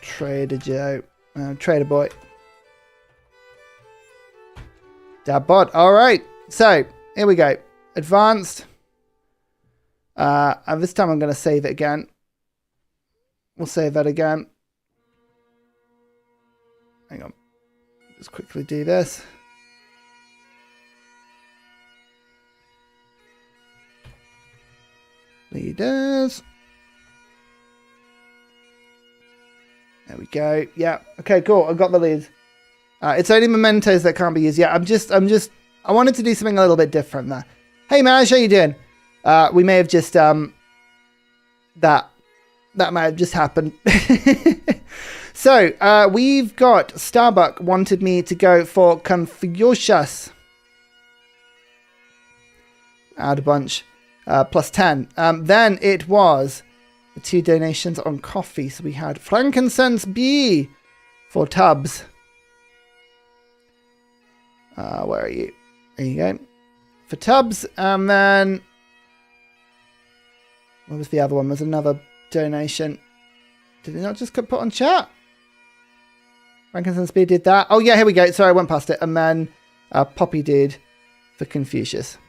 Trader Joe. Trader Boy. Dad bod. All right. So, here we go. Advanced. And this time I'm going to save it again. We'll save that again. Hang on. Just quickly do this. Leaders. There we go. Yeah. Okay, cool. I've got the leads. It's only mementos that can't be used. Yeah, I wanted to do something a little bit different there. Hey, Maj, how you doing? We may have just, that might have just happened. So, we've got Starbuck wanted me to go for Confucius. Add a bunch. Plus 10. Then it was the 2 donations on coffee. So we had Frankincense B for Tubbs. Where are you? There you go. For Tubbs. And then what was the other one? There's another donation. Did it not just get put on chat? Frankincense B did that. Oh yeah, here we go. Sorry, I went past it. And then Poppy did for Confucius.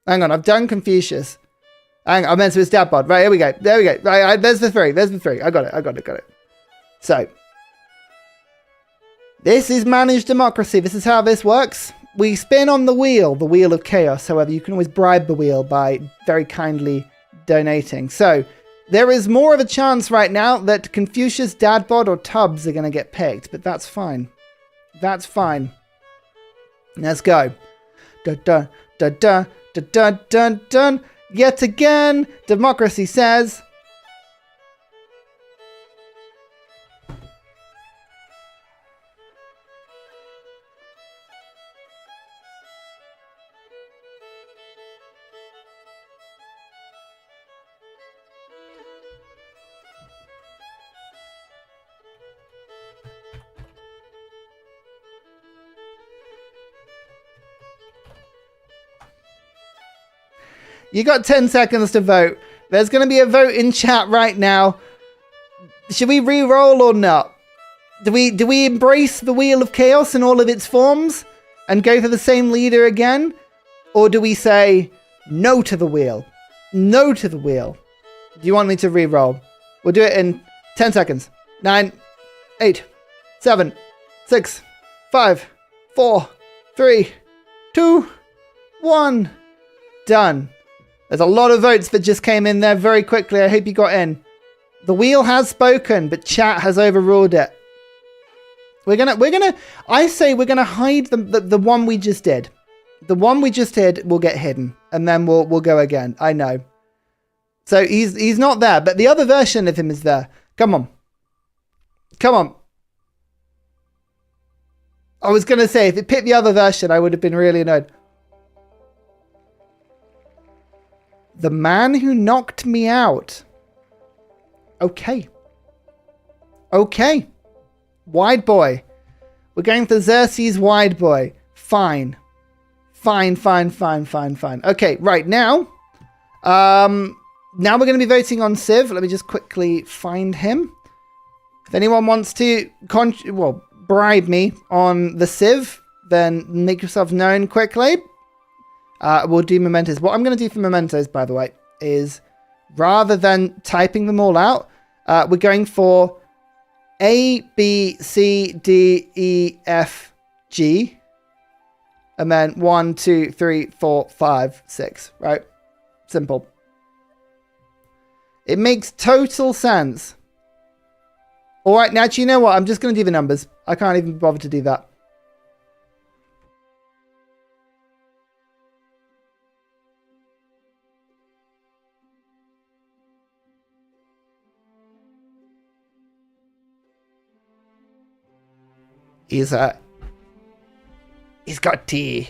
Hang on, I've done Confucius. Hang on, I meant to his dad bod. Right, here we go. There we go. Right, there's the 3. There's the 3. I got it. So, this is managed democracy. This is how this works. We spin on the wheel of chaos. However, you can always bribe the wheel by very kindly donating. So, there is more of a chance right now that Confucius, dad bod, or Tubbs are going to get picked. But that's fine. That's fine. Let's go. Da-da, da-da. Dun, dun, dun, dun. Yet again, democracy says. You got 10 seconds to vote. There's going to be a vote in chat right now. Should we re-roll or not? Do we embrace the Wheel of Chaos in all of its forms and go for the same leader again? Or do we say no to the wheel? No to the wheel. Do you want me to re-roll? We'll do it in 10 seconds. 9, 8, 7, 6, 5, 4, 3, 2, 1. Done. There's a lot of votes that just came in there very quickly. I hope you got in. The wheel has spoken, but chat has overruled it. I say we're gonna hide the one we just did. The one we just did will get hidden, and then we'll go again. I know. So he's not there, but the other version of him is there. Come on. Come on. I was gonna say, if it picked the other version, I would have been really annoyed. The man who knocked me out. Okay. Okay. Wide boy. We're going for Xerxes wide boy. Fine. Fine. Okay, right now. Now we're going to be voting on Civ. Let me just quickly find him. If anyone wants to bribe me on the Civ, then make yourself known quickly. We'll do mementos. What I'm going to do for mementos, by the way, is rather than typing them all out, we're going for A, B, C, D, E, F, G. And then 1, 2, 3, 4, 5, 6. Right? Simple. It makes total sense. All right, now, do you know what? I'm just going to do the numbers. I can't even bother to do that. He's got tea.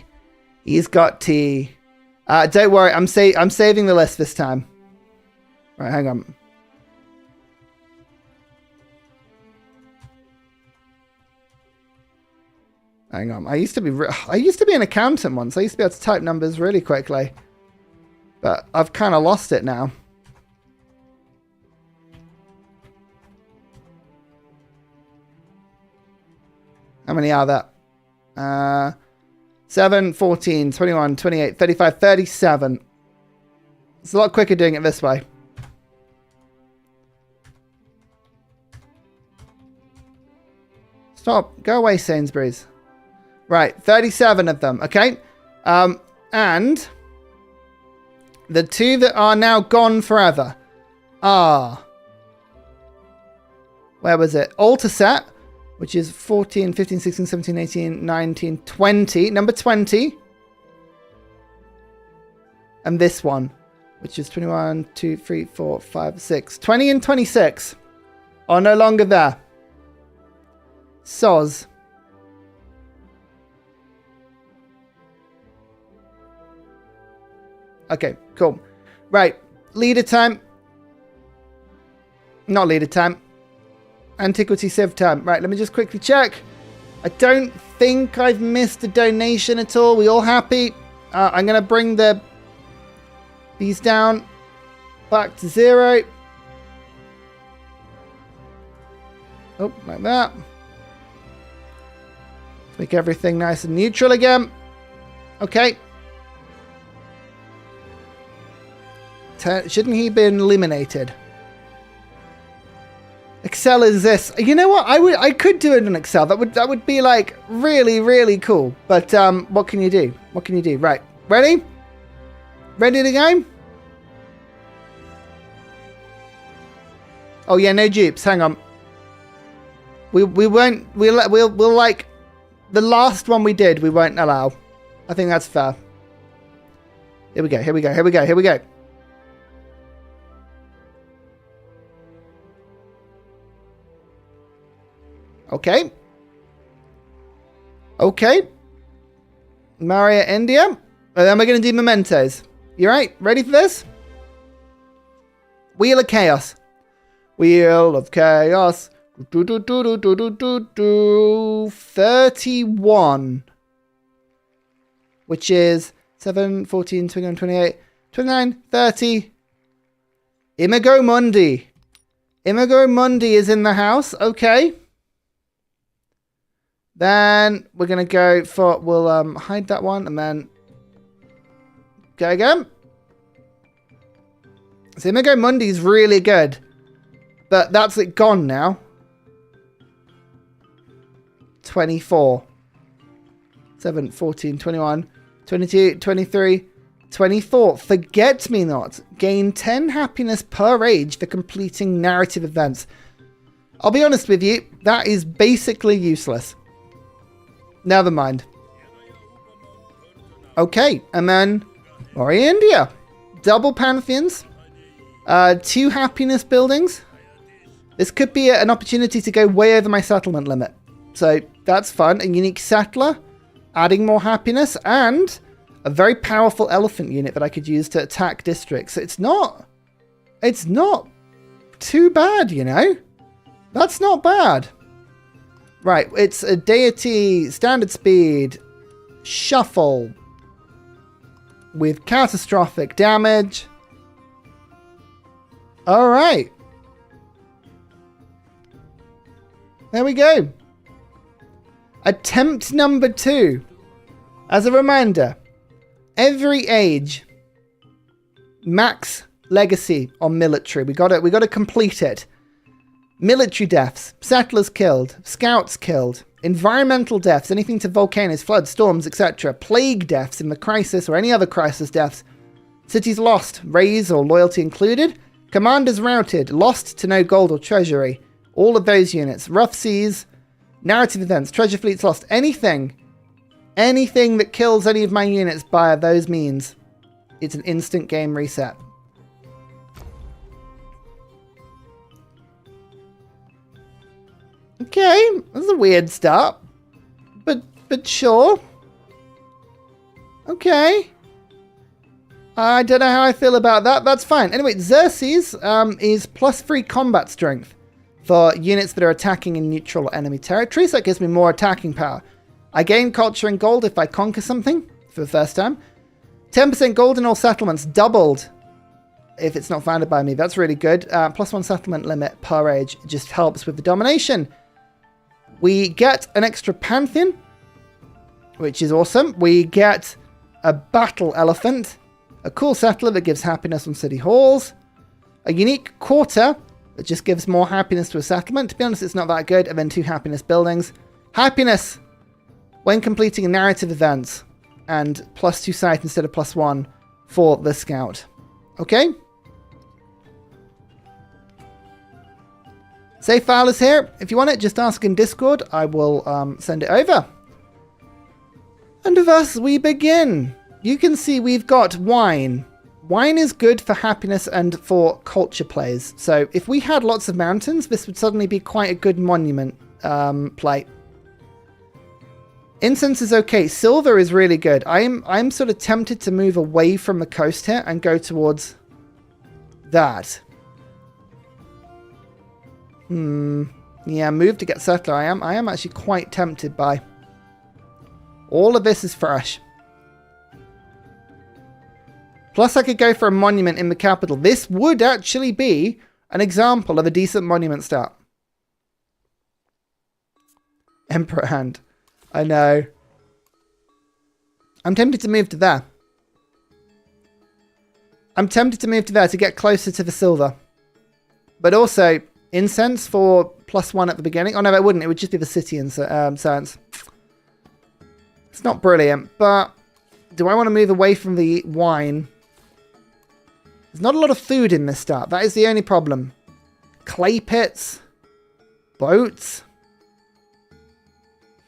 He's got tea. Don't worry, I'm saving the list this time. Right, hang on. Hang on. I used to be an accountant once. I used to be able to type numbers really quickly, but I've kind of lost it now. How many are there? 7, 14, 21, 28, 35, 37. It's a lot quicker doing it this way. Stop. Go away, Sainsbury's. Right, 37 of them, okay? And the two that are now gone forever are... Where was it? Altar set, which is 14, 15, 16, 17, 18, 19, 20. Number 20. And this one, which is 21, 2, 3, 4, 5, 6. 20 and 26 are no longer there. Soz. Okay, cool. Right, leader time. Not leader time. Antiquity Civ time. Right, let me just quickly check. I don't think I've missed a donation at all. We all happy? I'm going to bring these down back to 0. Oh, like that. Make everything nice and neutral again. Okay. Shouldn't he been eliminated? Excel is this. You know what? I could do it in Excel. That would be like really, really cool. But what can you do? What can you do? Right. Ready? Ready to go? Oh yeah, no dupes. Hang on. We'll like the last one we did, we won't allow. I think that's fair. Here we go. Here we go. Here we go. Here we go. Okay. Okay. Maria India. And then we're going to do mementos. You right? Ready for this? Wheel of Chaos. Wheel of Chaos. 31. Which is 7, 14, 21, 28, 29, 30. Imago Mundi. Imago Mundi is in the house. Okay. Then we're going to go for... We'll hide that one and then... Go again. So Imago Mundi is really good. But that's it gone now. 24. 7, 14, 21, 22, 23, 24. Forget Me Not. Gain 10 happiness per age for completing narrative events. I'll be honest with you, that is basically useless. Never mind. Okay, and then Warrior India. Double Pantheons. 2 happiness buildings. This could be an opportunity to go way over my settlement limit. So that's fun. A unique settler, adding more happiness, and a very powerful elephant unit that I could use to attack districts. It's not too bad, you know? That's not bad. Right, it's a deity, standard speed, shuffle, with catastrophic damage. All right. There we go. Attempt number 2. As a reminder, every age, max legacy on military. We gotta complete it. Military deaths, settlers killed, scouts killed, environmental deaths, anything to volcanoes, floods, storms, etc. Plague deaths in the crisis or any other crisis deaths. Cities lost, raise or loyalty included. Commanders routed, lost to no gold or treasury. All of those units. Rough seas, narrative events, treasure fleets lost. Anything that kills any of my units by those means, it's an instant game reset. Okay, that's a weird start, but sure. Okay. I don't know how I feel about that. That's fine. Anyway, Xerxes is +3 combat strength for units that are attacking in neutral or enemy territory, so that gives me more attacking power. I gain culture and gold if I conquer something for the first time. 10% gold in all settlements, doubled if it's not founded by me. That's really good. +1 settlement limit per age just helps with the domination. We get an extra pantheon, which is awesome. We get a battle elephant, a cool settler that gives happiness on city halls, a unique quarter that just gives more happiness to a settlement. To be honest, it's not that good. And then 2 happiness buildings. Happiness when completing narrative events, and +2 sight instead of +1 for the scout. Okay. Save file is here. If you want it, just ask in Discord. I will send it over. And thus we begin. You can see we've got wine. Wine is good for happiness and for culture plays. So if we had lots of mountains, this would suddenly be quite a good monument play. Incense is okay. Silver is really good. I'm sort of tempted to move away from the coast here and go towards that. Yeah, move to get settler. I am actually quite tempted by. All of this is fresh. Plus I could go for a monument in the capital. This would actually be an example of a decent monument start. Emperor hand. I know. I'm tempted to move to there. I'm tempted to move to there to get closer to the silver. But also, incense for +1 at the beginning. Oh no, that wouldn't. It would just be the city and science. It's not brilliant, but do I want to move away from the wine? There's not a lot of food in this start. That is the only problem. Clay pits. Boats.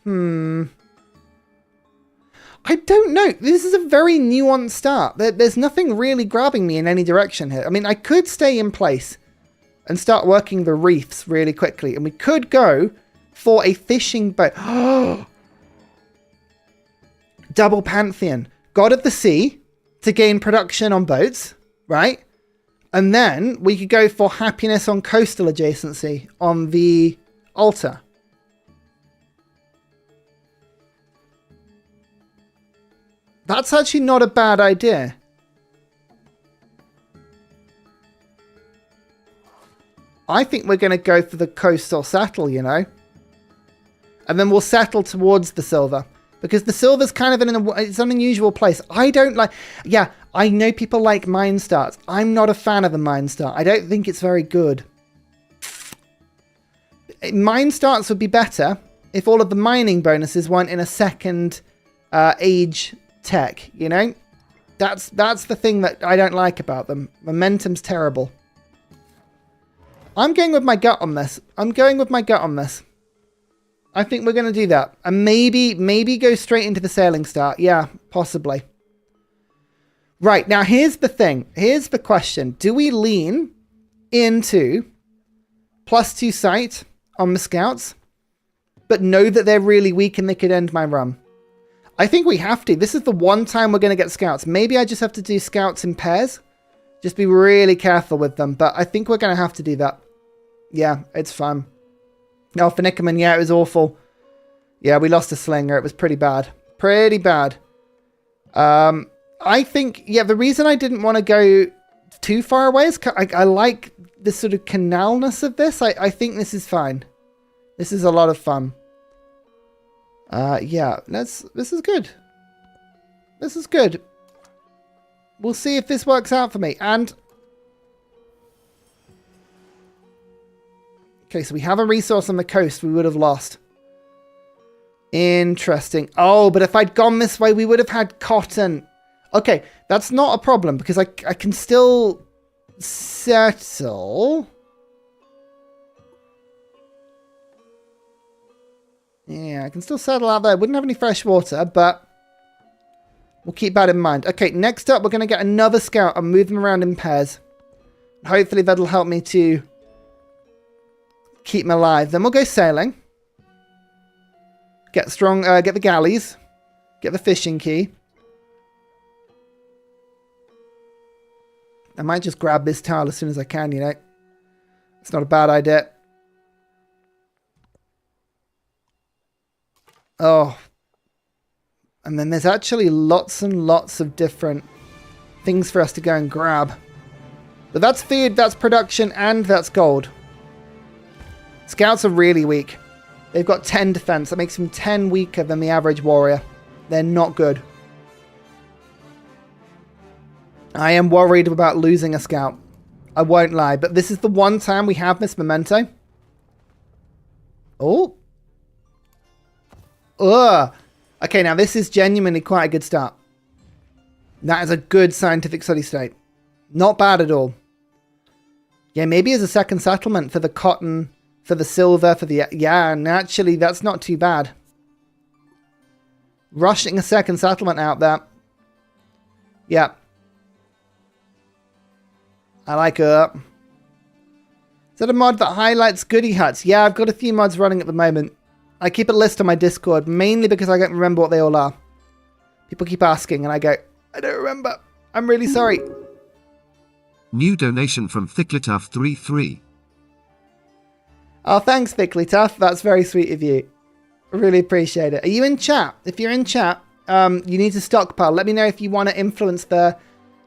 I don't know. This is a very nuanced start. There's nothing really grabbing me in any direction here. I mean, I could stay in place and start working the reefs really quickly. And we could go for a fishing boat. Double Pantheon. God of the Sea to gain production on boats, right? And then we could go for happiness on coastal adjacency on the altar. That's actually not a bad idea. I think we're going to go for the coastal settle, you know. And then we'll settle towards the silver. Because the silver's kind of it's an unusual place. I don't like... Yeah, I know people like mine starts. I'm not a fan of a mine start. I don't think it's very good. Mine starts would be better if all of the mining bonuses weren't in a second age tech, you know? That's the thing that I don't like about them. Momentum's terrible. I'm going with my gut on this. I think we're going to do that. And maybe go straight into the sailing start. Yeah, possibly. Right, now here's the thing. Here's the question. Do we lean into +2 sight on the scouts, but know that they're really weak and they could end my run? I think we have to. This is the one time we're going to get scouts. Maybe I just have to do scouts in pairs. Just be really careful with them. But I think we're going to have to do that. Yeah, it's fun. Oh, for Nickerman, yeah, it was awful. Yeah, we lost a slinger. It was pretty bad. Pretty bad. I think, yeah, the reason I didn't want to go too far away is I like the sort of canalness of this. I think this is fine. This is a lot of fun. Yeah, this is good. This is good. We'll see if this works out for me. And okay, so we have a resource on the coast we would have lost. Interesting. Oh, but if I'd gone this way, we would have had cotton. Okay, that's not a problem because I can still settle. Yeah, I can still settle out there. Wouldn't have any fresh water, but we'll keep that in mind. Okay, next up, we're going to get another scout and move them around in pairs. Hopefully that'll help me to keep them alive. Then we'll go sailing. Get the galleys. Get the fishing key. I might just grab this towel as soon as I can, you know. It's not a bad idea. Oh. And then there's actually lots and lots of different things for us to go and grab. But that's food, that's production, and that's gold. Scouts are really weak. They've got 10 defense. That makes them 10 weaker than the average warrior. They're not good. I am worried about losing a scout. I won't lie. But this is the one time we have this memento. Oh. Ugh. Okay, now this is genuinely quite a good start. That is a good scientific study state. Not bad at all. Yeah, maybe as a second settlement for the cotton, for the silver, for the... Yeah, and actually, that's not too bad. Rushing a second settlement out there. Yeah. I like it. Is that a mod that highlights goodie huts? Yeah, I've got a few mods running at the moment. I keep a list on my Discord, mainly because I don't remember what they all are. People keep asking, and I go, I don't remember. I'm really sorry. New donation from Thicklituff33. Oh, thanks, Thicklituff. That's very sweet of you. I really appreciate it. Are you in chat? If you're in chat, you need to stockpile. Let me know if you want to influence the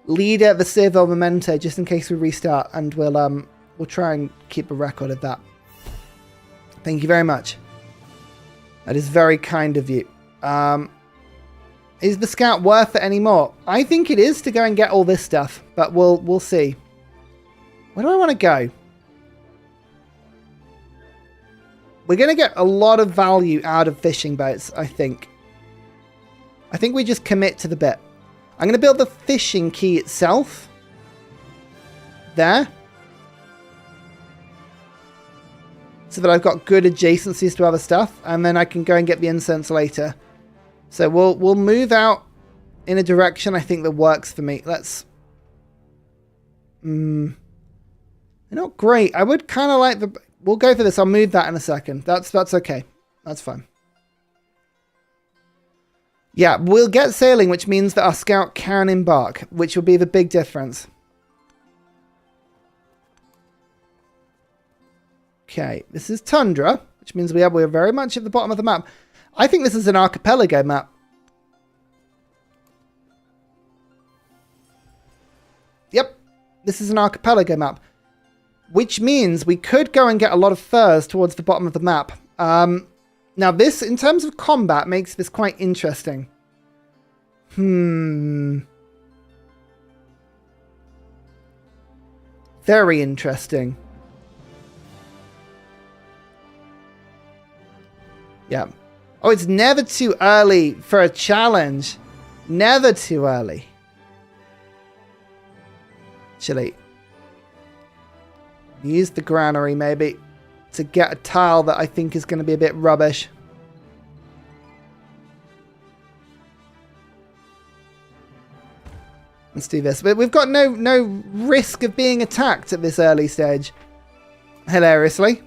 leader, the civ or memento, just in case we restart, and we'll try and keep a record of that. Thank you very much. That is very kind of you. Is the scout worth it anymore? I think it is to go and get all this stuff, but we'll see. Where do I want to go? We're going to get a lot of value out of fishing boats, I think. I think we just commit to the bit. I'm going to build the fishing key itself. There. So that I've got good adjacencies to other stuff. And then I can go and get the incense later. So we'll move out in a direction I think that works for me. Let's... They're not great. I would kind of like the... We'll go for this. I'll move that in a second. That's okay. That's fine. Yeah, we'll get sailing, which means that our scout can embark, which will be the big difference. Okay, this is Tundra, which means we're very much at the bottom of the map. I think this is an archipelago map. Yep, this is an archipelago map. which means we could go and get a lot of furs towards the bottom of the map. Now this, in terms of combat, makes this quite interesting. Very interesting. Yeah. Oh, it's never too early for a challenge. Never too early. Actually, use the granary maybe to get a tile that I think is going to be a bit rubbish. Let's do this. But we've got no risk of being attacked at this early stage. Hilariously.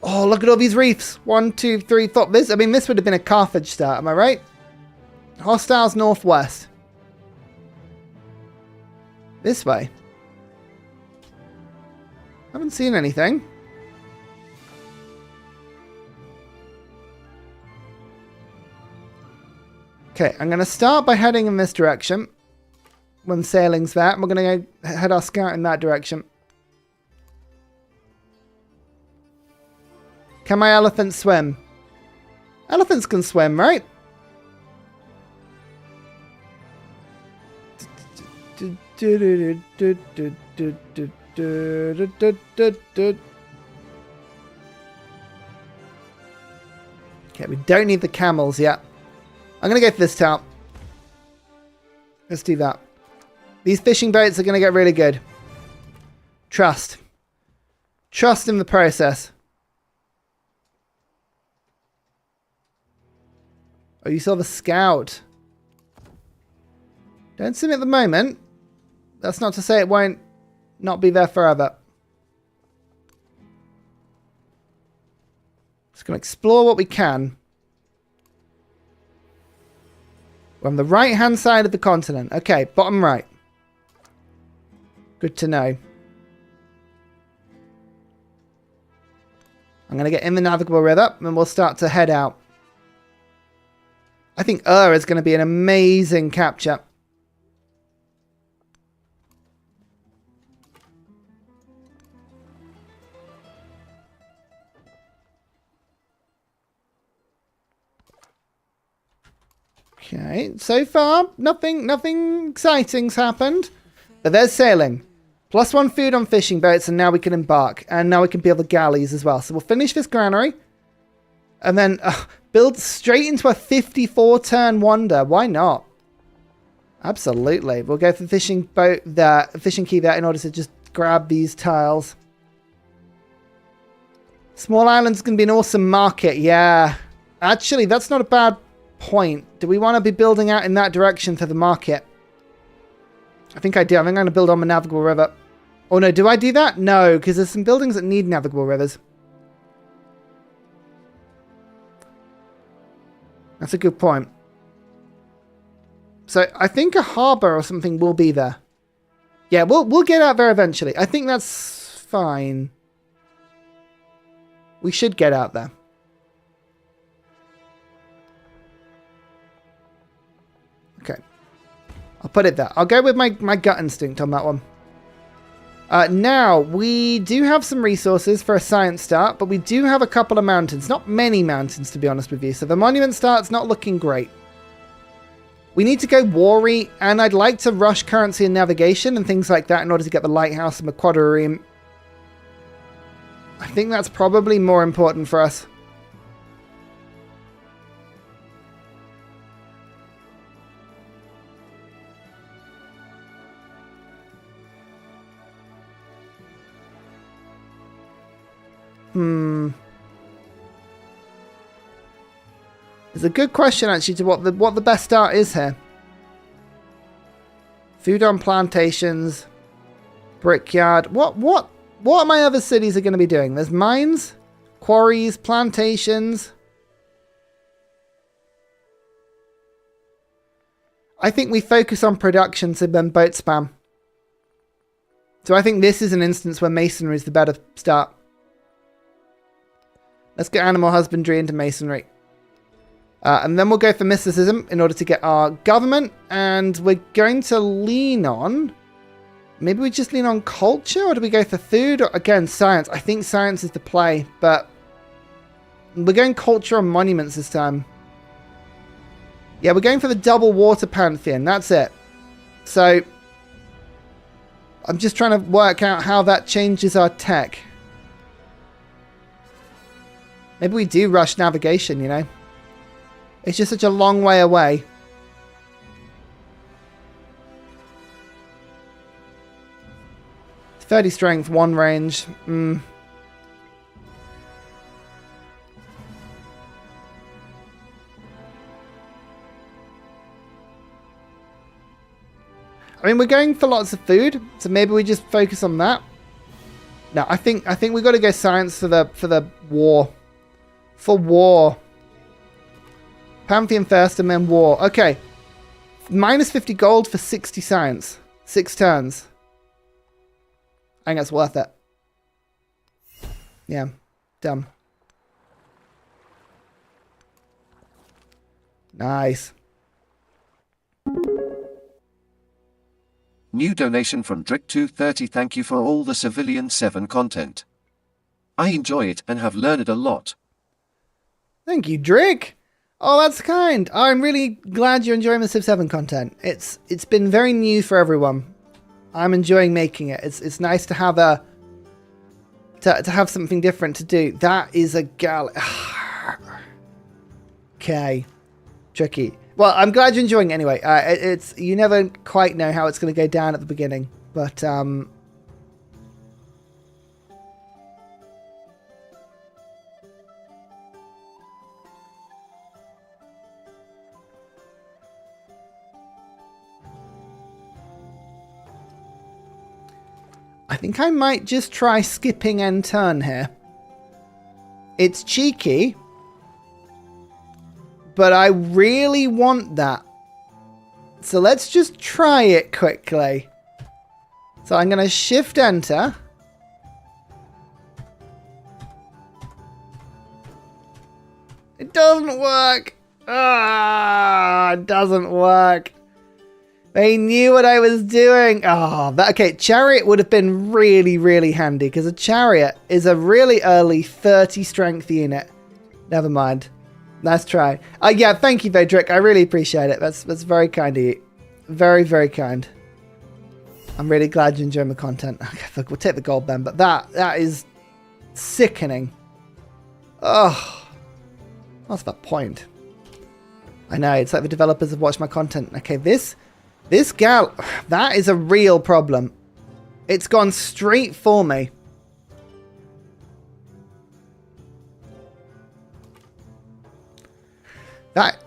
Oh, look at all these reefs. 1, 2, 3, 4. This would have been a Carthage start, am I right? Hostiles northwest. This way. Haven't seen anything. Okay, I'm going to start by heading in this direction. When sailing's there, and we're going to go head our scout in that direction. Can my elephant swim? Elephants can swim, right? Okay, we don't need the camels yet. I'm going to go for this town. Let's do that. These fishing boats are going to get really good. Trust. Trust in the process. Oh, you saw the scout. Don't see him at the moment. That's not to say it won't not be there forever. Just going to explore what we can. We're on the right-hand side of the continent. Okay, bottom right. Good to know. I'm going to get in the navigable river and we'll start to head out. I think Ursa is going to be an amazing capture. Okay, so far, nothing exciting's happened. But there's sailing. +1 food on fishing boats, and now we can embark. And now we can build the galleys as well. So we'll finish this granary. And then build straight into a 54-turn wonder. Why not? Absolutely. We'll go for the fishing boat there, fishing key there, in order to just grab these tiles. Small island's going to be an awesome market. Yeah. Actually, that's not a bad point. Do we want to be building out in that direction for the market? I think I do. I think I'm going to build on the navigable river. Oh no, do I do that? No, because there's some buildings that need navigable rivers. That's a good point. So I think a harbour or something will be there. Yeah, we'll get out there eventually. I think that's fine. We should get out there. Okay. I'll put it there. I'll go with my gut instinct on that one. Now, we do have some resources for a science start, but we do have a couple of mountains. Not many mountains, to be honest with you. So the monument start's not looking great. We need to go warry, and I'd like to rush currency and navigation and things like that in order to get the lighthouse and the quadrireme. I think that's probably more important for us. It's a good question actually to what the best start is here. Food on plantations, brickyard. What are my other cities are going to be doing? There's mines, quarries, plantations. I think we focus on production to then boat spam. So I think this is an instance where masonry is the better start. Let's get animal husbandry into masonry. And then we'll go for mysticism in order to get our government. And we're going to lean on... Maybe we just lean on culture, or do we go for food? Or, again, science. I think science is the play, but... We're going culture and monuments this time. Yeah, we're going for the double water pantheon. That's it. So... I'm just trying to work out how that changes our tech. Maybe we do rush navigation, you know? It's just such a long way away. "30 strength, 1 range. I mean, we're going for lots of food, so maybe we just focus on that. No, I think we got to go science for the war. For war. Pantheon first and then war. Okay. Minus 50 gold for 60 science. 6 turns. I think that's worth it. Yeah. Dumb. Nice. New donation from Drick230. Thank you for all the Civilian 7 content. I enjoy it and have learned a lot. Thank you, Drick. Oh, that's kind. I'm really glad you're enjoying the Civ 7 content. It's been very new for everyone. I'm enjoying making it. It's nice to have to have something different to do. That is a gal. Okay, tricky. Well, I'm glad you're enjoying it anyway. It's you never quite know how it's going to go down at the beginning, but I think I might just try skipping end turn here. It's cheeky, but I really want that. So let's just try it quickly. So I'm going to shift enter. It doesn't work. It doesn't work. They knew what I was doing. Okay, chariot would have been really, really handy because a chariot is a really early 30 strength unit. Never mind. Nice try. Yeah, thank you, Vedrick. I really appreciate it. That's very kind of you. Very, very kind. I'm really glad you're enjoying the content. Okay, look, we'll take the gold then, but that is sickening. Oh, what's the point? I know, it's like the developers have watched my content. Okay, this gal, that is a real problem. It's gone straight for me. That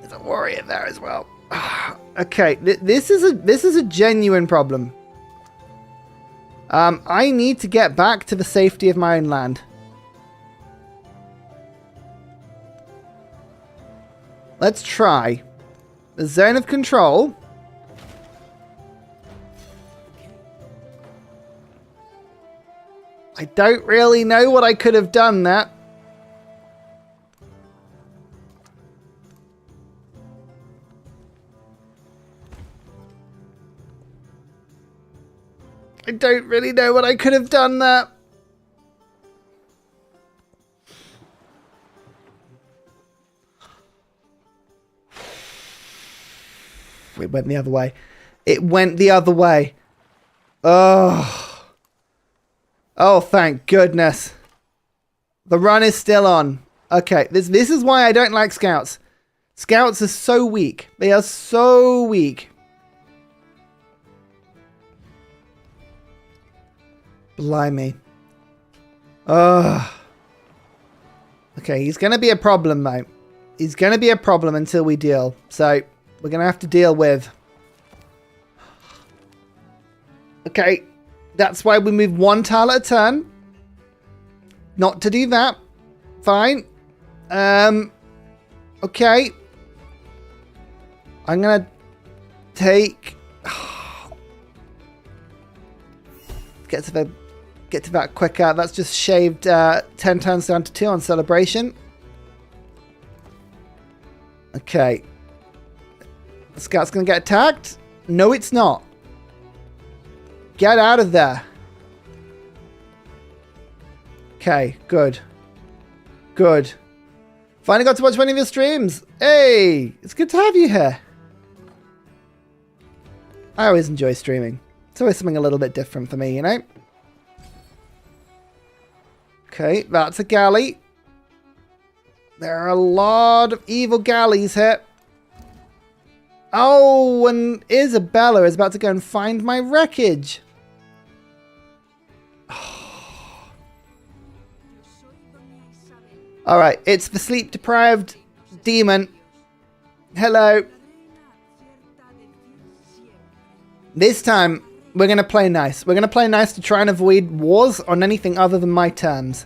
is a warrior there as well. Okay, this is a genuine problem. I need to get back to the safety of my own land. Let's try. The zone of control. I don't really know what I could have done there. I don't really know what I could have done there. It went the other way. It went the other way. Oh. Oh, thank goodness. The run is still on. Okay, this is why I don't like scouts. Scouts are so weak. They are so weak. Blimey. Oh. Okay, he's going to be a problem, mate. He's going to be a problem until we deal. So, we're going to have to deal with. Okay, that's why we move 1 tile at a turn. Not to do that. Fine. Okay. I'm going to take... Get to that quicker. That's just shaved 10 turns down to 2 on celebration. Okay. The scout's going to get attacked? No, it's not. Get out of there. Okay, good. Good. Finally got to watch one of your streams. Hey, it's good to have you here. I always enjoy streaming. It's always something a little bit different for me, you know? Okay, that's a galley. There are a lot of evil galleys here. Oh, and Isabella is about to go and find my wreckage. Alright, it's the sleep-deprived demon. Hello. This time, we're going to play nice. We're going to play nice to try and avoid wars on anything other than my terms.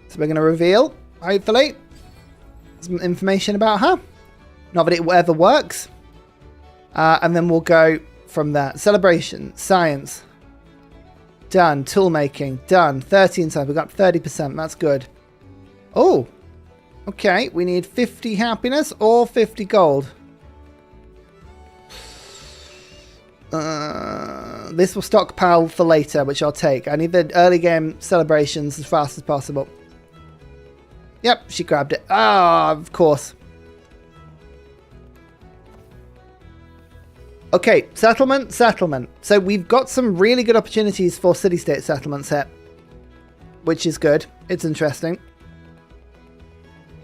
So we're going to reveal, hopefully, some information about her. Not that it ever works. And then we'll go from there. Celebration, science. Done. Tool making, done. 13 times. We've got 30%. That's good. Oh, okay. We need 50 happiness or 50 gold. This will stockpile for later, which I'll take. I need the early game celebrations as fast as possible. Yep, she grabbed it. Ah, of course. Okay, settlement, settlement. So we've got some really good opportunities for city-state settlements here, which is good. It's interesting.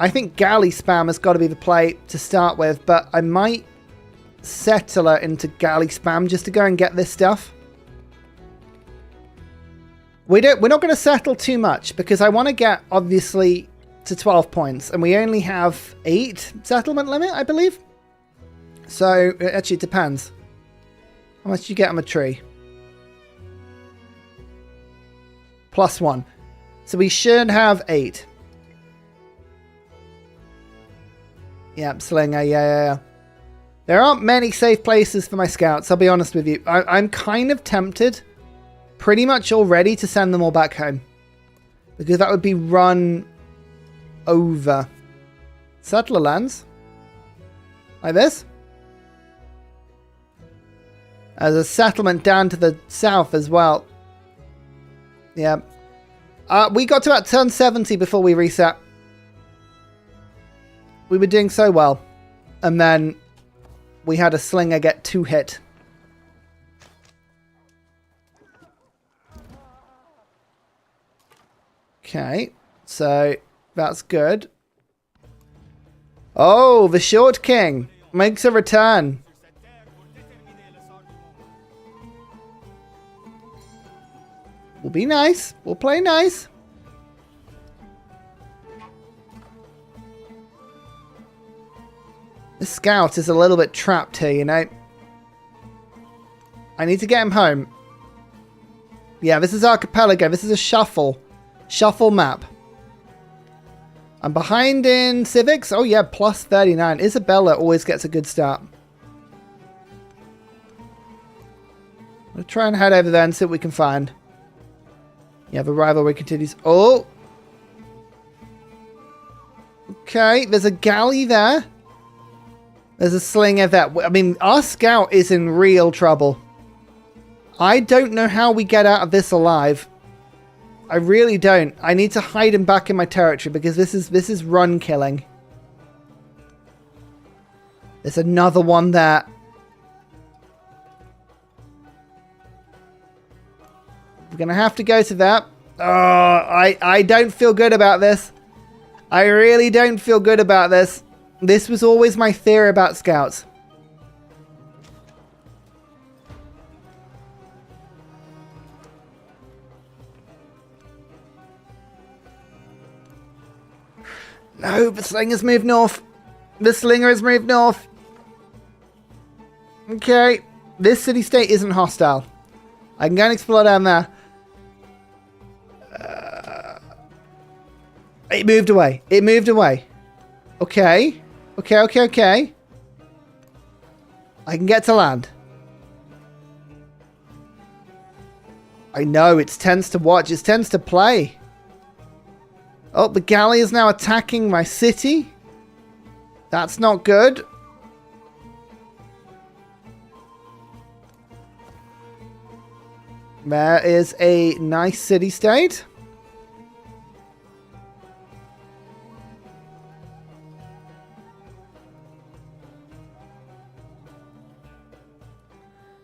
I think galley spam has got to be the play to start with, but I might settle her into galley spam just to go and get this stuff. We're not going to settle too much because I want to get, obviously, to 12 points, and we only have 8 settlement limit, I believe. So, actually, it depends. How much do you get on a tree? +1. So we should have 8. Yep, slinger, yeah. There aren't many safe places for my scouts, I'll be honest with you. I'm kind of tempted, pretty much already, to send them all back home. Because that would be run over. Settler lands. Like this. There's a settlement down to the south as well. Yeah. We got to about turn 70 before we reset. We were doing so well. And then we had a slinger get 2 hit. Okay. So that's good. Oh, the short king makes a return. We'll be nice. We'll play nice. The scout is a little bit trapped here, you know. I need to get him home. Yeah, this is Archipelago. This is a shuffle. Shuffle map. I'm behind in civics. Oh yeah, +39. Isabella always gets a good start. We'll try and head over there and see what we can find. Yeah, the rivalry continues. Oh! Okay, there's a galley there. There's a slinger there. I mean, our scout is in real trouble. I don't know how we get out of this alive. I really don't. I need to hide him back in my territory because this is run killing. There's another one there. We're going to have to go to that. Oh, I don't feel good about this. I really don't feel good about this. This was always my theory about scouts. No, the slinger's moved north. The slinger has moved north. Okay. This city-state isn't hostile. I can go and explore down there. It moved away. It moved away. Okay. Okay. I can get to land. I know, it tends to watch. It tends to play. Oh, the galley is now attacking my city. That's not good. There is a nice city-state.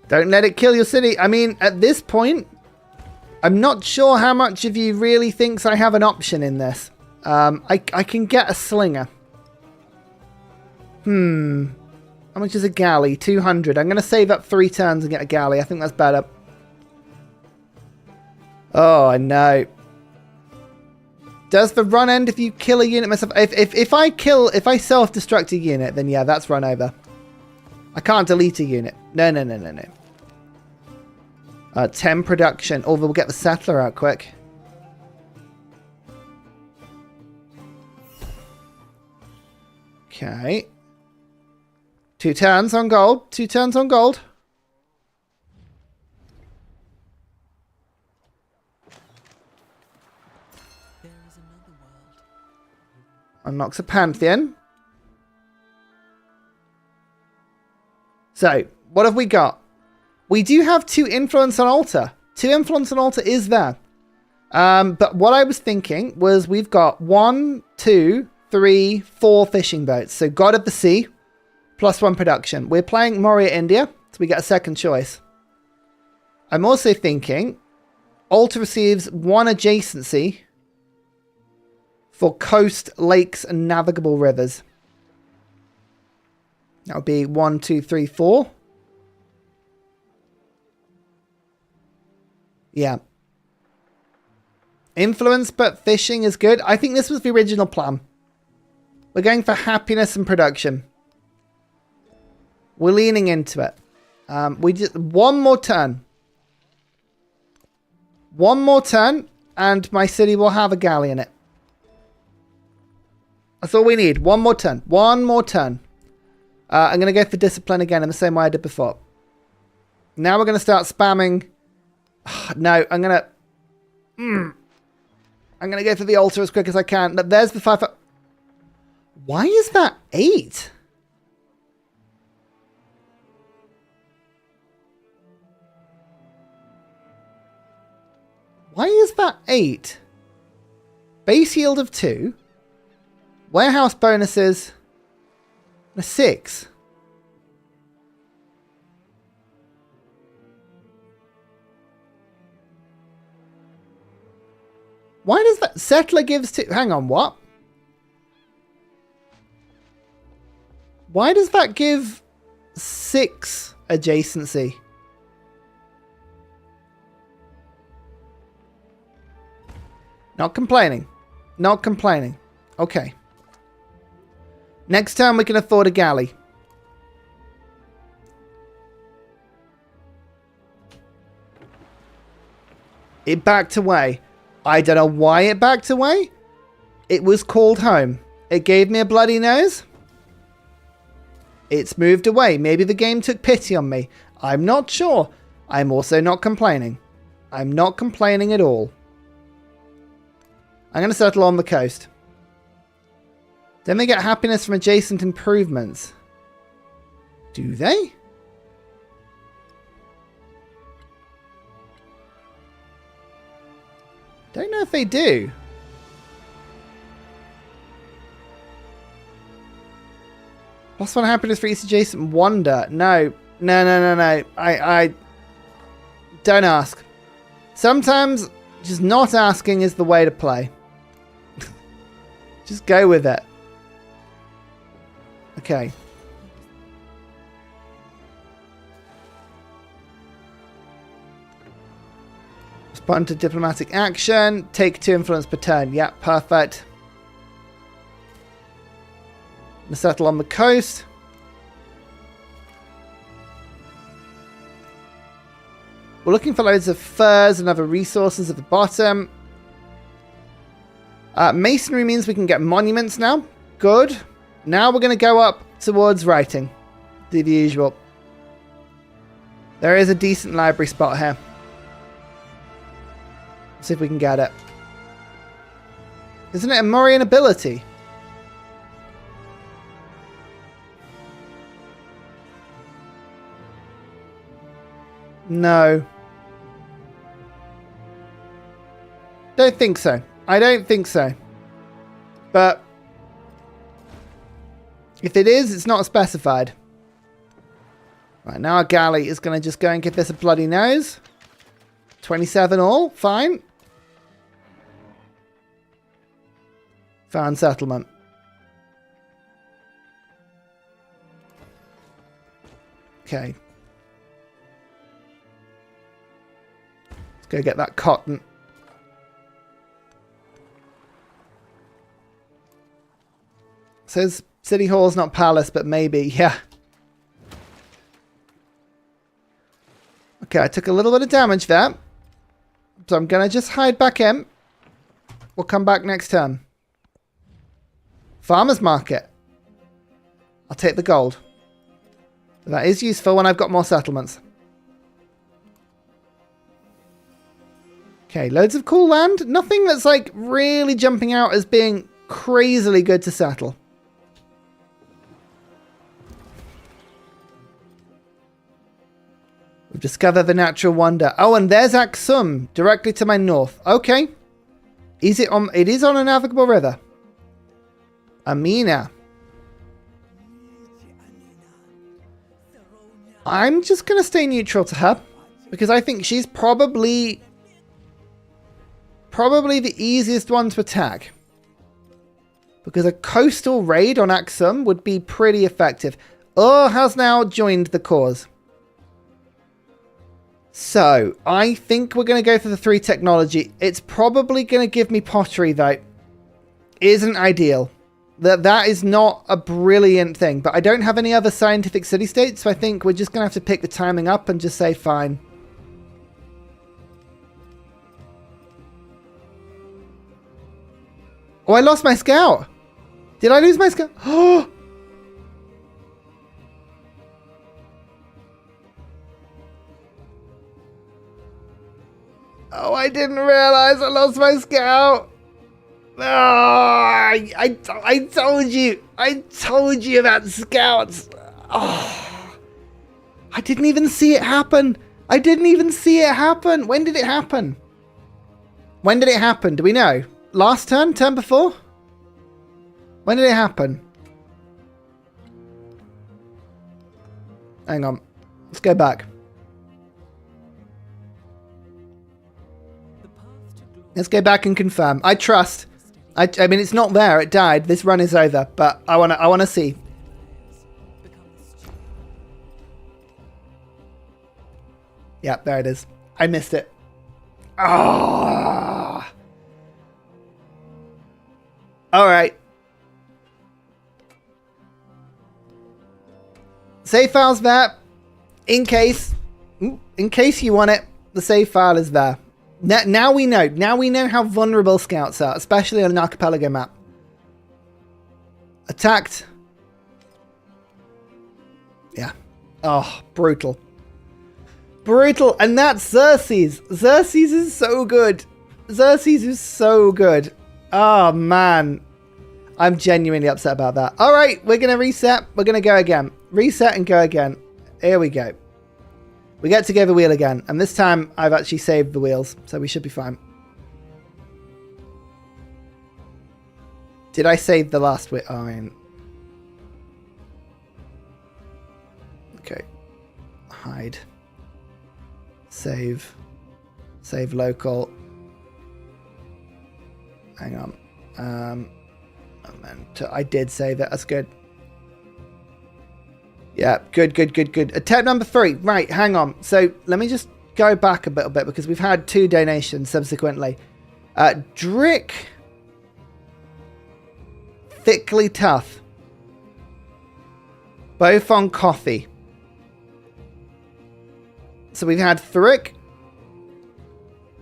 Don't let it kill your city. I mean, at this point, I'm not sure how much of you really thinks I have an option in this. I can get a slinger. How much is a galley? 200. I'm going to save up 3 turns and get a galley. I think that's better. Oh, I know. Does the run end if you kill a unit myself? If I self-destruct a unit, then yeah, that's run over. I can't delete a unit. No. 10 production. Oh, we'll get the settler out quick. Okay. 2 turns on gold. 2 turns on gold. There is another world. Unlocks a Pantheon. So, what have we got? We do have 2 influence on altar. 2 influence on altar is there. But what I was thinking was we've got 1, 2, 3, 4 fishing boats. So God of the Sea, +1 production. We're playing Moria India, so we get a second choice. I'm also thinking altar receives 1 adjacency for coast, lakes, and navigable rivers. That would be 1, 2, 3, 4. Yeah. Influence, but fishing is good. I think this was the original plan. We're going for happiness and production. We're leaning into it. We just 1 more turn. 1 more turn, and my city will have a galley in it. That's all we need. 1 more turn. 1 more turn. I'm going to go for discipline again in the same way I did before. Now we're going to start spamming. No, I'm going to go for the altar as quick as I can. There's the 5. Why is that 8? Why is that 8? Base yield of 2. Warehouse bonuses. A 6. Why does that settler gives 2? Hang on, what? Why does that give 6 adjacency? Not complaining. Not complaining. Okay. Next time we can afford a galley. It backed away. I don't know why it backed away. It was called home. It gave me a bloody nose. It's moved away. Maybe the game took pity on me. I'm not sure. I'm also not complaining. I'm not complaining at all. I'm going to settle on the coast. Then they get happiness from adjacent improvements. Do they? Don't know if they do. +1 happiness for each adjacent wonder. No. I don't ask. Sometimes just not asking is the way to play. Just go with it. Okay. Respond to diplomatic action. Take 2 influence per turn. Yeah, perfect. Gonna settle on the coast. We're looking for loads of furs and other resources at the bottom. Masonry means we can get monuments now. Good. Now we're going to go up towards writing. Do the usual. There is a decent library spot here. See if we can get it. Isn't it a Morian ability? No. Don't think so. I don't think so. But if it is, it's not specified. Right, now our galley is going to just go and give this a bloody nose. 27 all, fine. Found settlement. Okay. Let's go get that cotton. Says City Hall's not palace, but maybe, yeah. Okay, I took a little bit of damage there. So I'm going to just hide back in. We'll come back next turn. Farmer's market. I'll take the gold. That is useful when I've got more settlements. Okay, loads of cool land. Nothing that's like really jumping out as being crazily good to settle. We've discovered the natural wonder. Oh, and there's Aksum, directly to my north. Okay. Is it on? It is on a navigable river. Amina. I'm just going to stay neutral to her. Because I think she's probably the easiest one to attack. Because a coastal raid on Aksum would be pretty effective. Ur has now joined the cause. So, I think we're going to go for the 3 technology. It's probably going to give me pottery, though. Isn't ideal. That is not a brilliant thing. But I don't have any other scientific city-states, so I think we're just going to have to pick the timing up and just say fine. Oh, I lost my scout. Did I lose my scout? Oh! Oh, I didn't realize I lost my scout. Oh, I told you. I told you about scouts. Oh, I didn't even see it happen. I didn't even see it happen. When did it happen? When did it happen? Do we know? Last turn? Turn before? When did it happen? Hang on. Let's go back. Let's go back and confirm. I trust. I mean, it's not there. It died. This run is over. But I wanna see. Yeah, there it is. I missed it. Ah. All right. Save file's there. In case you want it, the save file is there. Now we know. Now we know how vulnerable scouts are, especially on an archipelago map. Attacked. Yeah. Oh, brutal. Brutal. And that's Xerxes. Xerxes is so good. Xerxes is so good. Oh, man. I'm genuinely upset about that. All right, we're going to reset. We're going to go again. Reset and go again. Here we go. We get to go the wheel again. And this time, I've actually saved the wheels. So we should be fine. Did I save the last wheel? Oh, I mean... Okay. Hide. Save. Save local. Hang on. And then I did save it. That's good. Yeah, good. Attempt number 3. Right, hang on. So let me just go back a little bit because we've had 2 donations subsequently. Drick. Thickly tough. Both on coffee. So we've had Thrick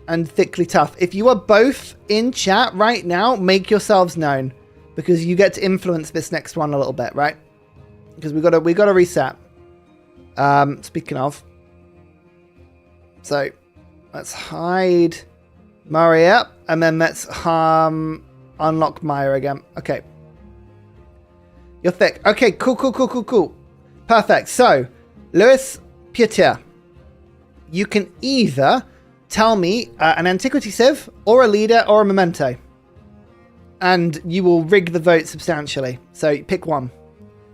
and Thickly Tough. If you are both in chat right now, make yourselves known. Because you get to influence this next one a little bit, right? Because we got to reset. Speaking of. So let's hide Murray up. And then let's unlock Maya again. Okay. You're thick. Okay, cool. Perfect. So, Louis Pieter. you can either tell me an antiquity civ or a leader or a memento. And you will rig the vote substantially. So pick one.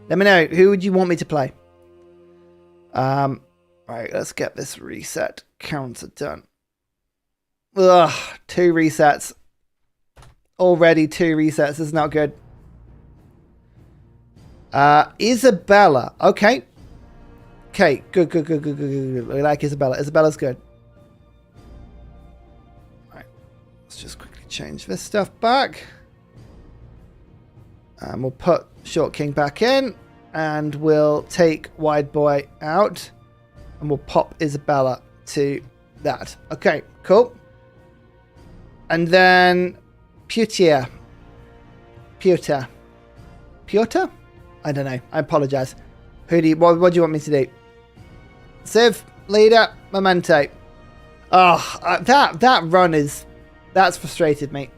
Let me know, who would you want me to play? Right, let's get this reset counter done. Ugh, 2 resets. Already 2 resets is not good. Isabella. Okay. Okay, good. We like Isabella. Isabella's good. Right, let's just quickly change this stuff back. And we'll put Short King back in. And we'll take Wide Boy out. And we'll pop Isabella to that. Okay, cool. And then Pewter. I don't know. I apologize. What do you want me to do? Civ, leader, memento. Oh, that run that's frustrated me.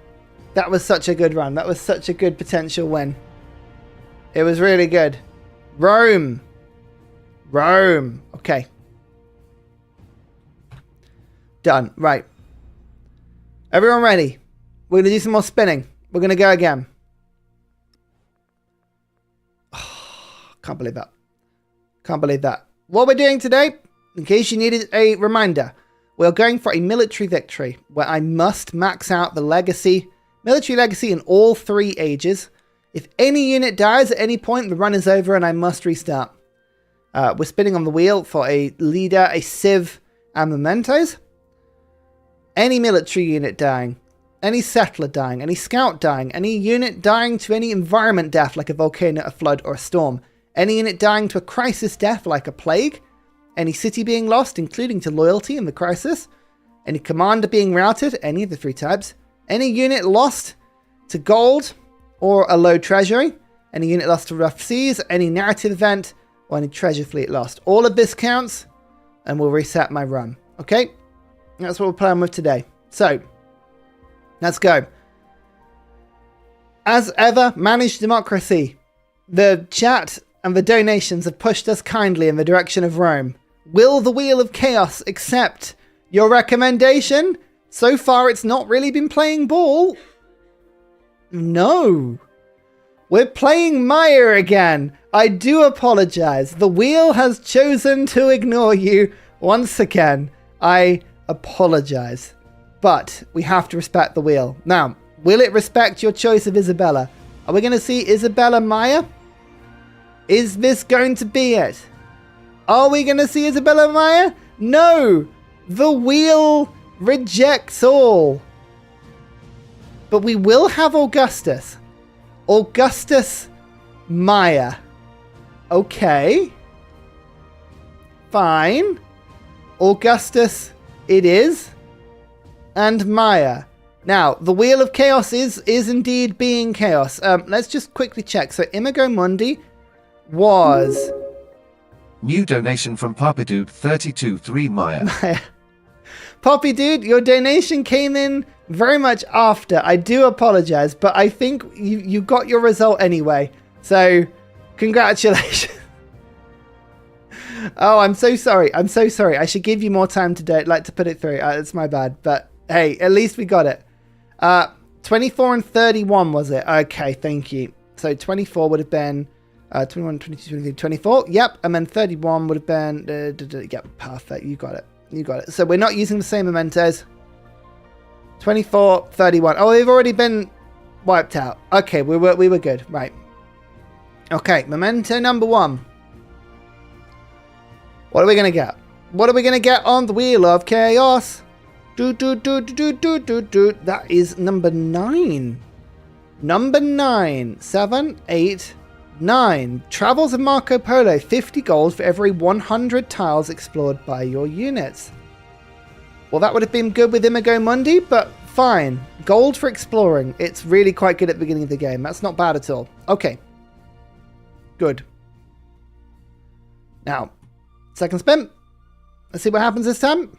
That was such a good run. That was such a good potential win. It was really good. Rome. Okay. Done. Right. Everyone ready? We're going to do some more spinning. We're going to go again. Oh, can't believe that. What we're doing today, in case you needed a reminder, we're going for a military victory where I must max out the military legacy in all 3 ages. If any unit dies at any point, the run is over and I must restart. We're spinning on the wheel for a leader, a civ, and mementos. Any military unit dying, any settler dying, any scout dying, any unit dying to any environment death like a volcano, a flood, or a storm, any unit dying to a crisis death like a plague, any city being lost, including to loyalty in the crisis, any commander being routed, any of the 3 types, any unit lost to gold or a low treasury, any unit lost to rough seas, any narrative event, or any treasure fleet lost. All of this counts, and we'll reset my run. Okay? That's what we're playing with today. So, let's go. As ever, managed democracy. The chat and the donations have pushed us kindly in the direction of Rome. Will the Wheel of Chaos accept your recommendation? So far, it's not really been playing ball. No. We're playing Maya again. I do apologize. The wheel has chosen to ignore you once again. I apologize. But we have to respect the wheel. Now, will it respect your choice of Isabella? Are we going to see Isabella Maya? Is this going to be it? Are we going to see Isabella Maya? No! The wheel rejects all. But we will have Augustus. Augustus Maya. Okay. Fine. Augustus it is. And Maya. Now, the Wheel of Chaos is indeed being chaos. Let's just quickly check. So, Imago Mundi was... New donation from Papa Dude 32-3 Maya. Poppy Dude, your donation came in very much after. I do apologize, but I think you got your result anyway. So, congratulations. Oh, I'm so sorry. I'm so sorry. I should give you more time to put it through. It's my bad. But hey, at least we got it. 24 and 31 was it? Okay, thank you. So 24 would have been 21, 22, 23, 24. Yep. And then 31 would have been... yep, perfect. You got it. You got it. So we're not using the same mementos. 24, 31. Oh, they've already been wiped out. Okay, we were good. Right. Okay, memento number 1. What are we going to get? What are we going to get on the Wheel of Chaos? That is number 9. Number 9. 7, 8, 9. Travels of Marco Polo. 50 gold for every 100 tiles explored by your units. Well, that would have been good with Imago Mundi, but fine. Gold for exploring. It's really quite good at the beginning of the game. That's not bad at all. Okay. Good. Now, second spin. Let's see what happens this time.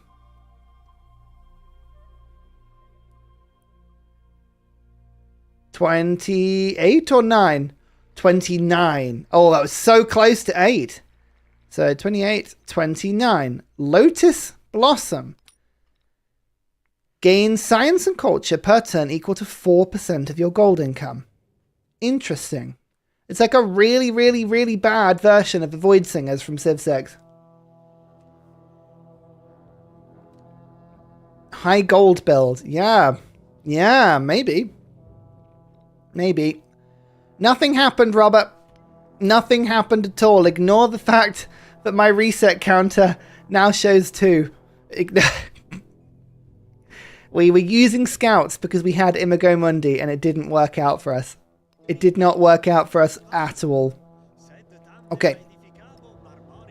$28 or 9? 29. Oh, that was so close to 8. So 28, 29. Lotus Blossom. Gain science and culture per turn equal to 4% of your gold income. Interesting. It's like a really, really, really bad version of the Void Singers from Civ 6. High gold build. Yeah. Yeah, maybe. Maybe. Nothing happened, Robert. Nothing happened at all. Ignore the fact that my reset counter now shows 2. We were using scouts because we had Imago Mundi and it didn't work out for us. It did not work out for us at all. Okay.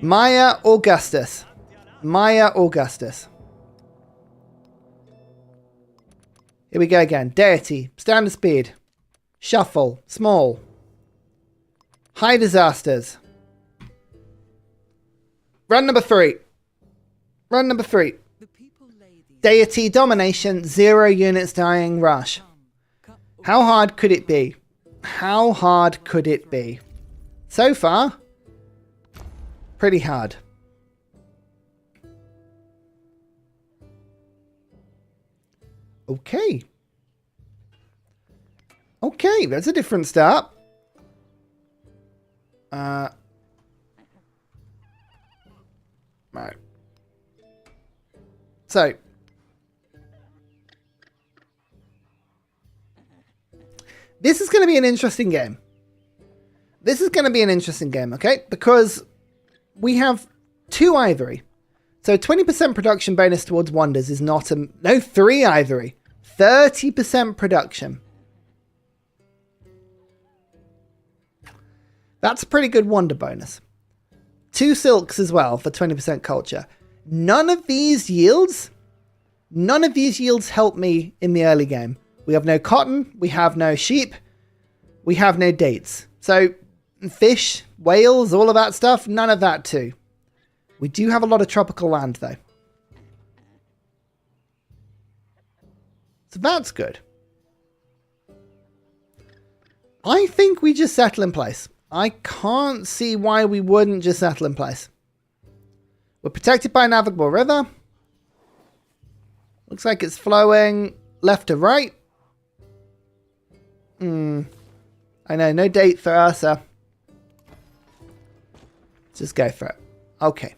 Maya Augustus. Maya Augustus. Here we go again. Deity. Standard speed. Shuffle. Small. High disasters. Run number 3. Run number 3. Deity Domination. 0 units dying rush. How hard could it be? How hard could it be? So far, pretty hard. Okay. Okay, that's a different start. Right. So. This is going to be an interesting game. This is going to be an interesting game, okay? Because we have 2 ivory. So 20% production bonus towards wonders is not a... No, 3 ivory. 30% production. That's a pretty good wonder bonus. 2 silks as well for 20% culture. None of these yields help me in the early game. We have no cotton, we have no sheep, we have no dates. So fish, whales, all of that stuff, none of that too. We do have a lot of tropical land though. So that's good. I think we just settle in place. I can't see why we wouldn't just settle in place. We're protected by a navigable river. Looks like it's flowing left to right. I know, no date for Ursa. Just go for it. Okay.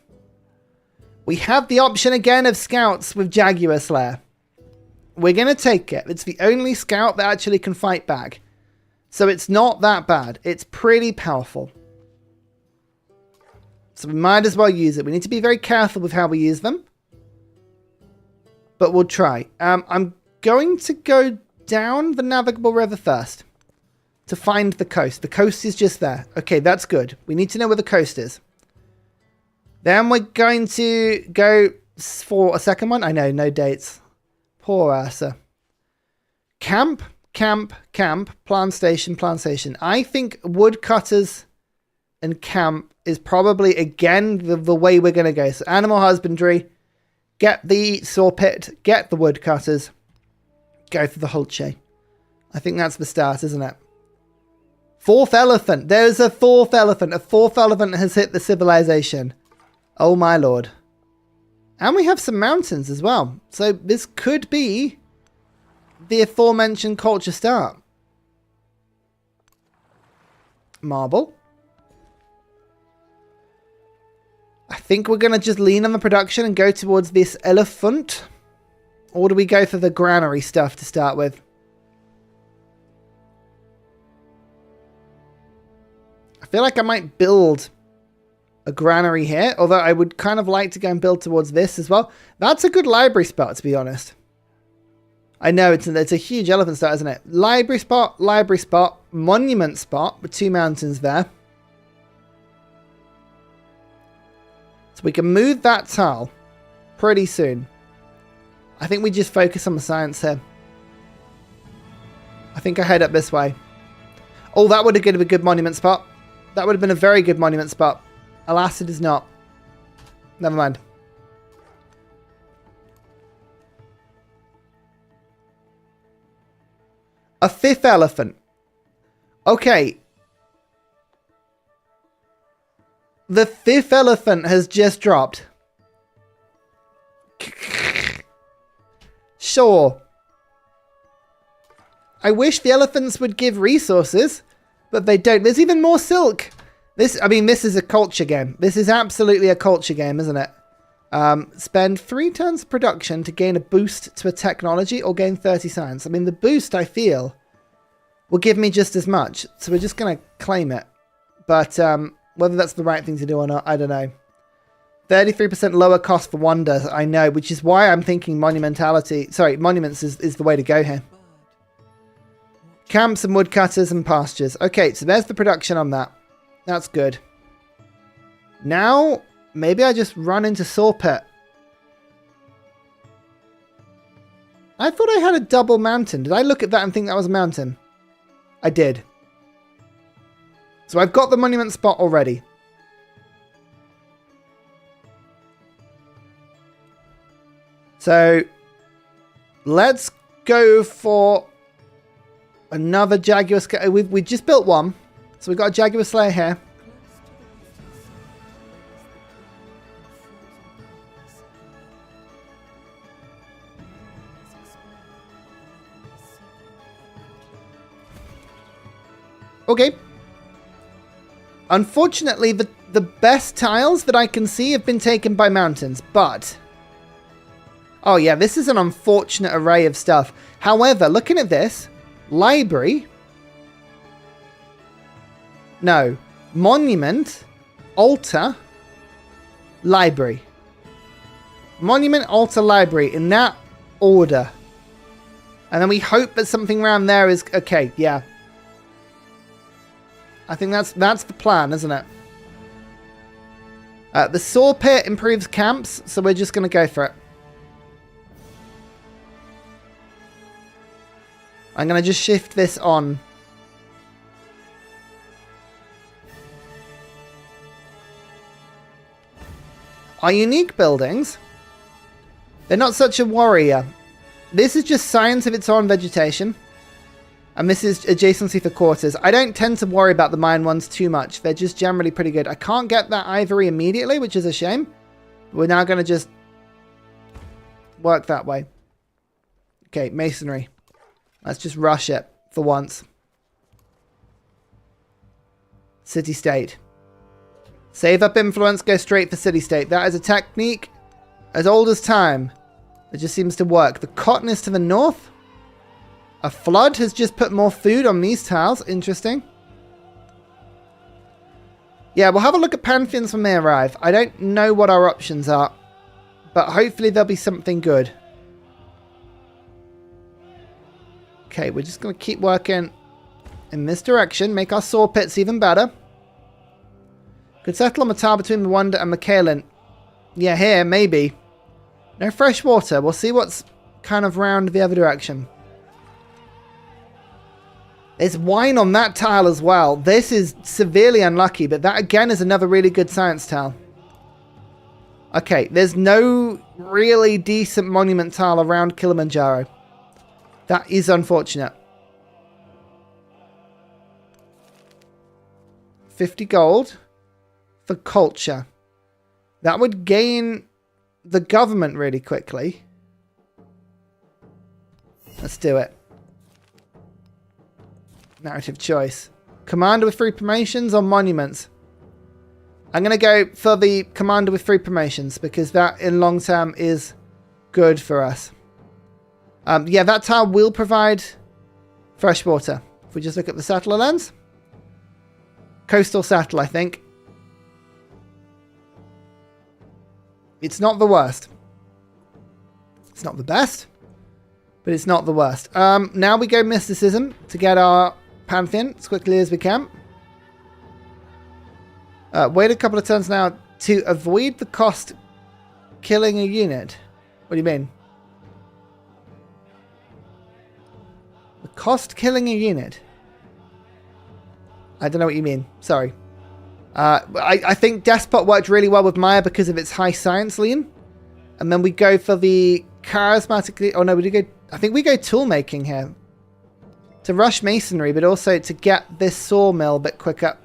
We have the option again of scouts with Jaguar Slayer. We're going to take it. It's the only scout that actually can fight back. So it's not that bad. It's pretty powerful. So we might as well use it. We need to be very careful with how we use them. But we'll try. I'm going to go down the navigable river first to find the coast. The coast is just there. Okay, that's good. We need to know where the coast is. Then we're going to go for a second one. I know, no dates. Poor Ursa. Camp, camp, camp, plant station, plant station. I think woodcutters and camp is probably, again, the way we're going to go. So animal husbandry, get the saw pit, get the woodcutters, go for the Hulche. I think that's the start, isn't it? 4th elephant. There's a 4th elephant. A 4th elephant has hit the civilization. Oh my lord. And we have some mountains as well. So this could be the aforementioned culture start. Marble. I think we're going to just lean on the production and go towards this elephant. Or do we go for the granary stuff to start with? I feel like I might build a granary here. Although I would kind of like to go and build towards this as well. That's a good library spot, to be honest. I know it's a huge elephant start, isn't it? Library spot, monument spot with 2 mountains there. So we can move that tile pretty soon. I think we just focus on the science here. I think I head up this way. Oh, that would have been a good monument spot. That would have been a very good monument spot. Alas, it is not. Never mind. A 5th elephant. Okay. The 5th elephant has just dropped. Sure. I wish the elephants would give resources, but they don't. There's even more silk. This is a culture game. This is absolutely a culture game, isn't it? Spend 3 turns of production to gain a boost to a technology or gain 30 science. I mean, the boost, I feel, will give me just as much. So we're just going to claim it. But whether that's the right thing to do or not, I don't know. 33% lower cost for wonder, I know, which is why I'm thinking monuments is the way to go here. Camps and woodcutters and pastures. Okay, so there's the production on that. That's good. Now, maybe I just run into Sawpit. I thought I had a double mountain. Did I look at that and think that was a mountain? I did. So I've got the monument spot already. So let's go for another Jaguar Slayer. We just built one. So we've got a Jaguar Slayer here. Okay. Unfortunately, the best tiles that I can see have been taken by mountains, but... Oh yeah, this is an unfortunate array of stuff. However, looking at this, library... No. Monument, altar, library. Monument, altar, library, in that order. And then we hope that something around there is... Okay, yeah. I think that's the plan, isn't it? The saw pit improves camps, so we're just going to go for it. I'm going to just shift this on. Our unique buildings, they're not such a warrior. This is just science of its own vegetation. And this is adjacency for quarters. I don't tend to worry about the mine ones too much. They're just generally pretty good. I can't get that ivory immediately, which is a shame. We're now going to just work that way. Okay, masonry. Let's just rush it for once. City-state. Save up influence, go straight for city-state. That is a technique as old as time. It just seems to work. The cotton is to the north. A flood has just put more food on these tiles. Interesting. Yeah, we'll have a look at pantheons when they arrive. I don't know what our options are, but hopefully there'll be something good. Okay, we're just going to keep working in this direction. Make our saw pits even better. Could settle on the tile between the Wonder and the Kaelin. Yeah, here, maybe. No fresh water. We'll see what's kind of round the other direction. There's wine on that tile as well. This is severely unlucky, but that again is another really good science tile. Okay, there's no really decent monument tile around Kilimanjaro. That is unfortunate. 50 gold for culture. That would gain the government really quickly. Let's do it. Narrative choice. Commander with 3 promotions or monuments? I'm going to go for the commander with 3 promotions because that in long term is good for us. Yeah, that tile will provide fresh water. If we just look at the settler lens. Coastal settle, I think. It's not the worst. It's not the best, but it's not the worst. Now we go mysticism to get our pantheon as quickly as we can. Wait a couple of turns now to avoid the cost killing a unit. What do you mean? The cost killing a unit? I don't know what you mean. Sorry. I think Despot worked really well with Maya because of its high science lean. And then we go for the charismatically... Oh no, we do go... I think we go tool making here. To rush masonry, but also to get this sawmill a bit quicker.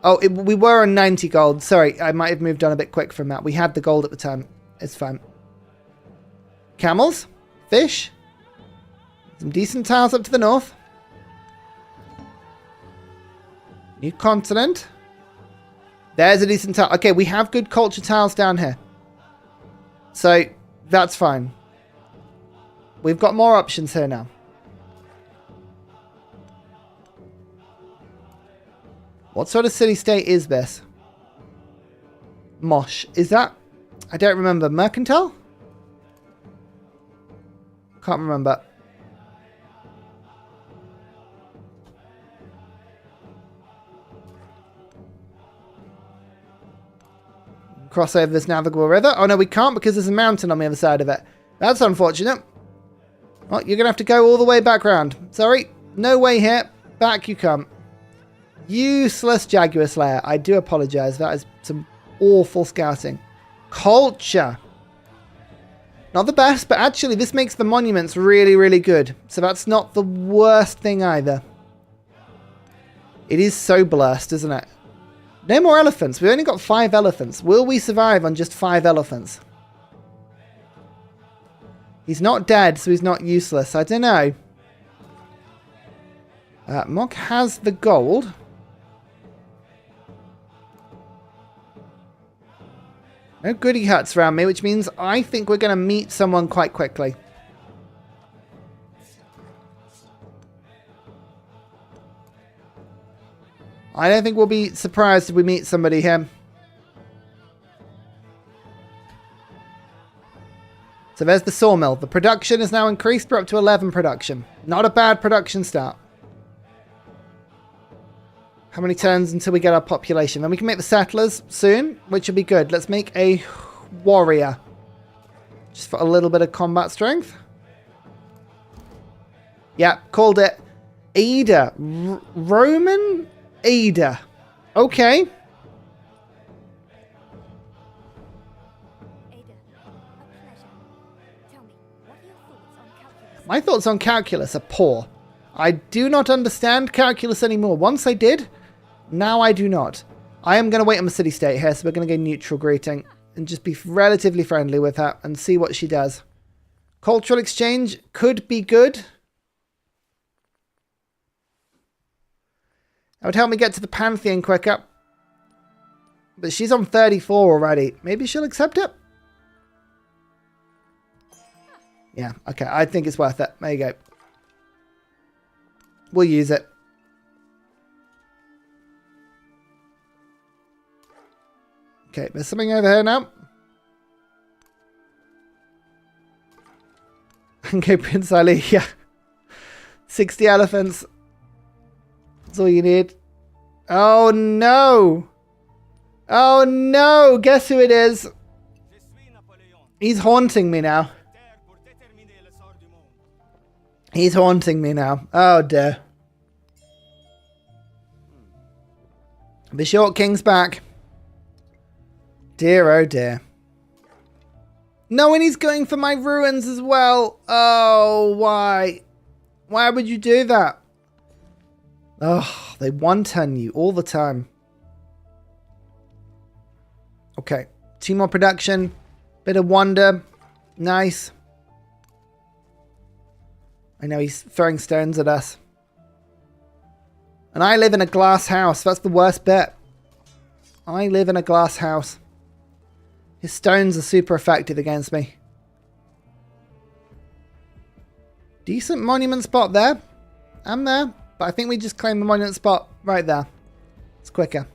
Oh, we were on 90 gold. Sorry, I might have moved on a bit quick from that. We had the gold at the time. It's fine. Camels. Fish. Some decent tiles up to the north. New continent. There's a decent tile. Okay, we have good culture tiles down here. So, that's fine. We've got more options here now. What sort of city-state is this? Mosh. Is that... I don't remember. Mercantile? Can't remember. Cross over this navigable river. Oh, no, we can't because there's a mountain on the other side of it. That's unfortunate. Well, you're going to have to go all the way back round. Sorry. No way here. Back you come. Useless Jaguar Slayer. I do apologise. That is some awful scouting. Culture. Not the best, but actually this makes the monuments really, really good. So that's not the worst thing either. It is so blessed, isn't it? No more elephants. We've only got 5 elephants. Will we survive on just 5 elephants? He's not dead, so he's not useless. I don't know. Mock has the gold. No goody huts around me, which means I think we're going to meet someone quite quickly. I don't think we'll be surprised if we meet somebody here. So there's the sawmill. The production is now increased. We're up to 11 production. Not a bad production start. How many turns until we get our population? Then we can make the settlers soon, which will be good. Let's make a warrior. Just for a little bit of combat strength. Yeah, called it. Ada. Roman Ada. Okay. My thoughts on calculus are poor. I do not understand calculus anymore. Once I did, now I do not. I am going to wait on the city-state here, so we're going to go neutral greeting and just be relatively friendly with her and see what she does. Cultural exchange could be good. That would help me get to the Pantheon quicker. But she's on 34 already. Maybe she'll accept it? Yeah, okay. I think it's worth it. There you go. We'll use it. Okay, there's something over here now. Okay, Prince Ali, yeah. 60 elephants. That's all you need. Oh no! Oh no! Guess who it is? He's haunting me now. He's haunting me now. Oh dear. The short king's back. Dear oh dear. No, and he's going for my ruins as well. Oh, why? Why would you do that? Oh, they one-ton you all the time. Okay. 2 more production. Bit of wonder. Nice. I know he's throwing stones at us. And I live in a glass house. That's the worst bit. I live in a glass house. His stones are super effective against me. Decent monument spot there. I'm there. But I think we just claim the monument spot right there. It's quicker.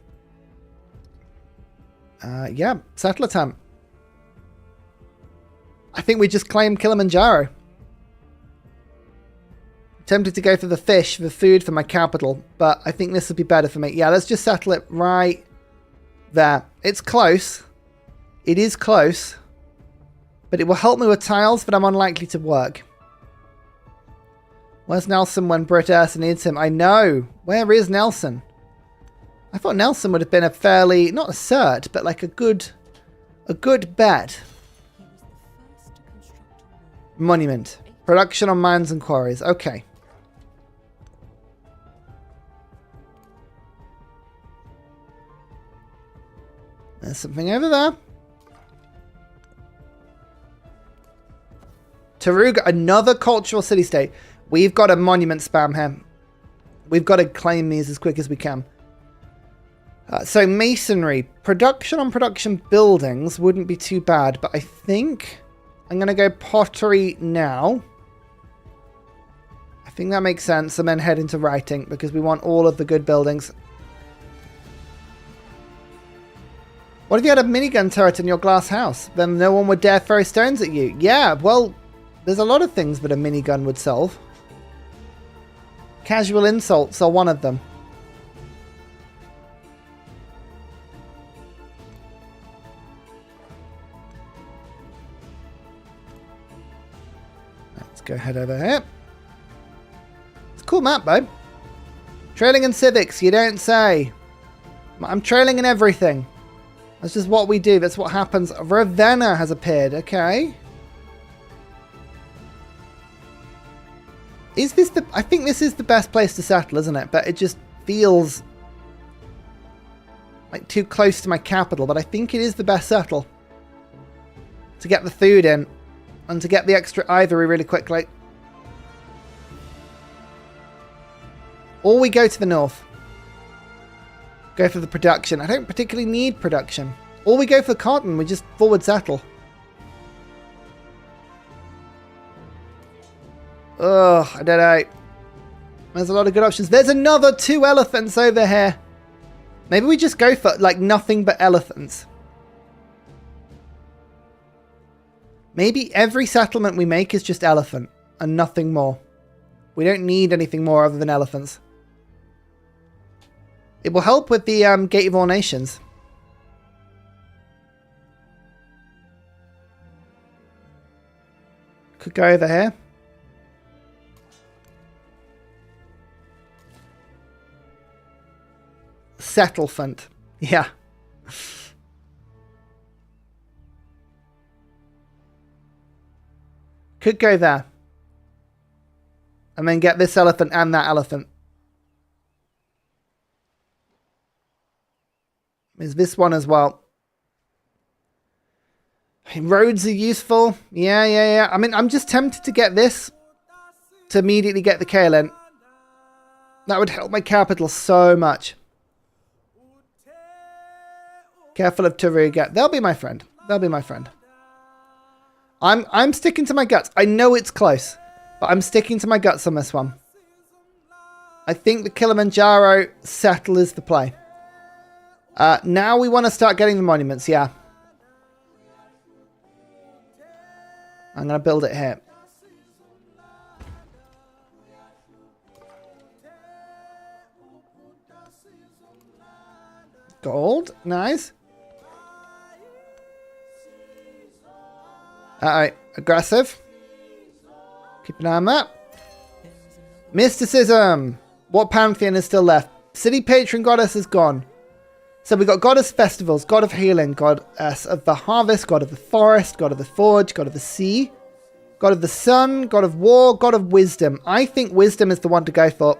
Yeah, settler attempt. I think we just claim Kilimanjaro. Tempted to go for the fish, the food for my capital, but I think this would be better for me. Yeah, let's just settle it right there. It's close. It is close. But it will help me with tiles, but I'm unlikely to work. Where's Nelson when Brit Ursa needs him? I know. Where is Nelson? I thought Nelson would have been a fairly, not a cert, but like a good bet. Monument. Production on mines and quarries. Okay. There's something over there. Taruga, another cultural city-state. We've got a monument spam here. We've got to claim these as quick as we can. So masonry. Production on production buildings wouldn't be too bad, but I think I'm going to go pottery now. I think that makes sense, and then head into writing because we want all of the good buildings. What if you had a minigun turret in your glass house? Then no one would dare throw stones at you. Yeah, well, there's a lot of things that a minigun would solve. Casual insults are one of them. Let's go head over here. It's a cool map, babe. Trailing in civics, you don't say. I'm trailing in everything. That's just what we do. That's what happens. Ravenna has appeared. Okay. Is this the... I think this is the best place to settle, isn't it? But it just feels like too close to my capital. But I think it is the best settle. To get the food in. And to get the extra ivory really quickly. Or we go to the north. Go for the production. I don't particularly need production. Or we go for cotton. We just forward settle. Ugh, I don't know. There's a lot of good options. There's another 2 elephants over here. Maybe we just go for like nothing but elephants. Maybe every settlement we make is just elephant and nothing more. We don't need anything more other than elephants. It will help with the Gate of All Nations. Could go over here. Settlement. Yeah. Could go there. And then get this elephant and that elephant. Is this one as well. Roads are useful. Yeah. I mean, I'm just tempted to get this to immediately get the Kalen. That would help my capital so much. Careful of Taruga. They'll be my friend. They'll be my friend. I'm sticking to my guts. I know it's close, but I'm sticking to my guts on this one. I think the Kilimanjaro settle is the play. Now we want to start getting the monuments, yeah. I'm going to build it here. Gold, nice. Alright, aggressive. Keep an eye on that. Mysticism. What pantheon is still left? City patron goddess is gone. So we got goddess festivals, god of healing, goddess of the harvest, god of the forest, god of the forge, god of the sea, god of the sun, god of war, god of wisdom. I think wisdom is the one to go for.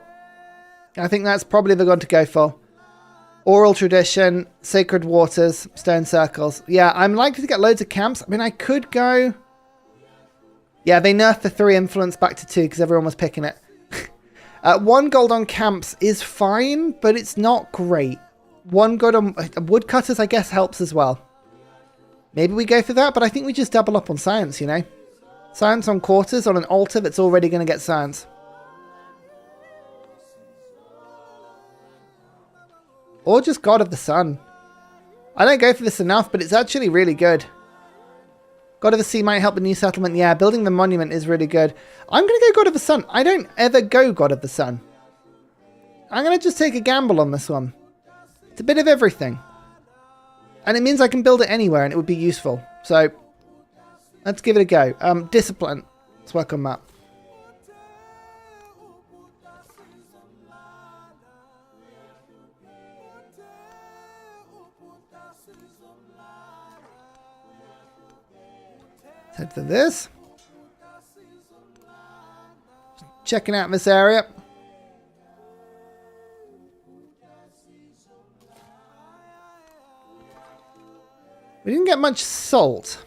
I think that's probably the one to go for. Oral tradition, sacred waters, stone circles. Yeah, I'm likely to get loads of camps. I mean, I could go... Yeah, they nerfed the 3 influence back to 2 because everyone was picking it. 1 gold on camps is fine, but it's not great. 1 gold on woodcutters, I guess, helps as well. Maybe we go for that, but I think we just double up on science, you know? Science on quarters on an altar that's already going to get science. Or just God of the Sun. I don't go for this enough, but it's actually really good. God of the Sea might help the new settlement. Yeah, building the monument is really good. I'm going to go God of the Sun. I don't ever go God of the Sun. I'm going to just take a gamble on this one. It's a bit of everything. And it means I can build it anywhere and it would be useful. So, let's give it a go. Discipline. Let's work on that. Head for this. Checking out this area. We didn't get much salt.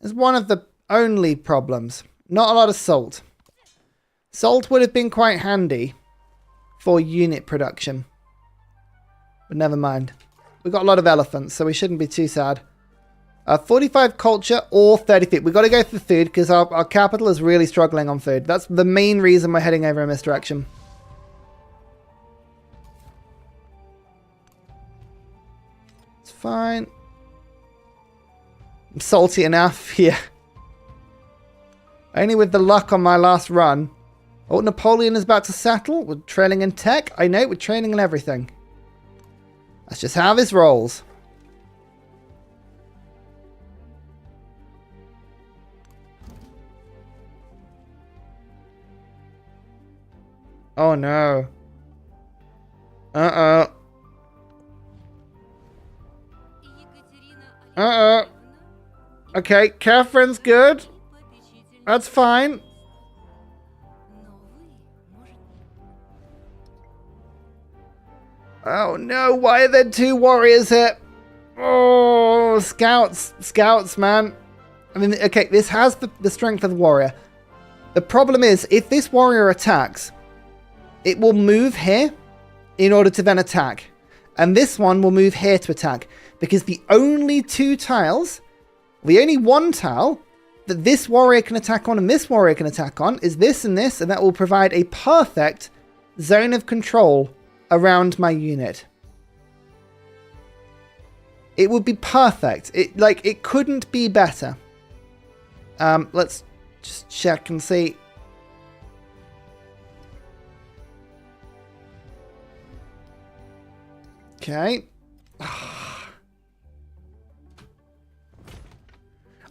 It's one of the only problems. Not a lot of salt. Salt would have been quite handy for unit production. But never mind. We've got a lot of elephants, so we shouldn't be too sad. 45 culture or 30 feet. We've got to go for food because our capital is really struggling on food. That's the main reason we're heading over in this direction. It's fine. I'm salty enough, yeah. Only with the luck on my last run. Oh, Napoleon is about to settle. We're trailing in tech. I know, we're training in everything. That's just how this rolls. Oh no. Uh-oh. Uh-oh. Okay, Catherine's good. That's fine. Oh no, why are there two warriors here? Oh, scouts, man. I mean, okay, this has the strength of the warrior. The problem is, if this warrior attacks, it will move here in order to then attack. And this one will move here to attack. Because the only two tiles, the only one tile that this warrior can attack on and this warrior can attack on is this, and that will provide a perfect zone of control around my unit. It would be perfect. It couldn't be better. Let's just check and see. Okay.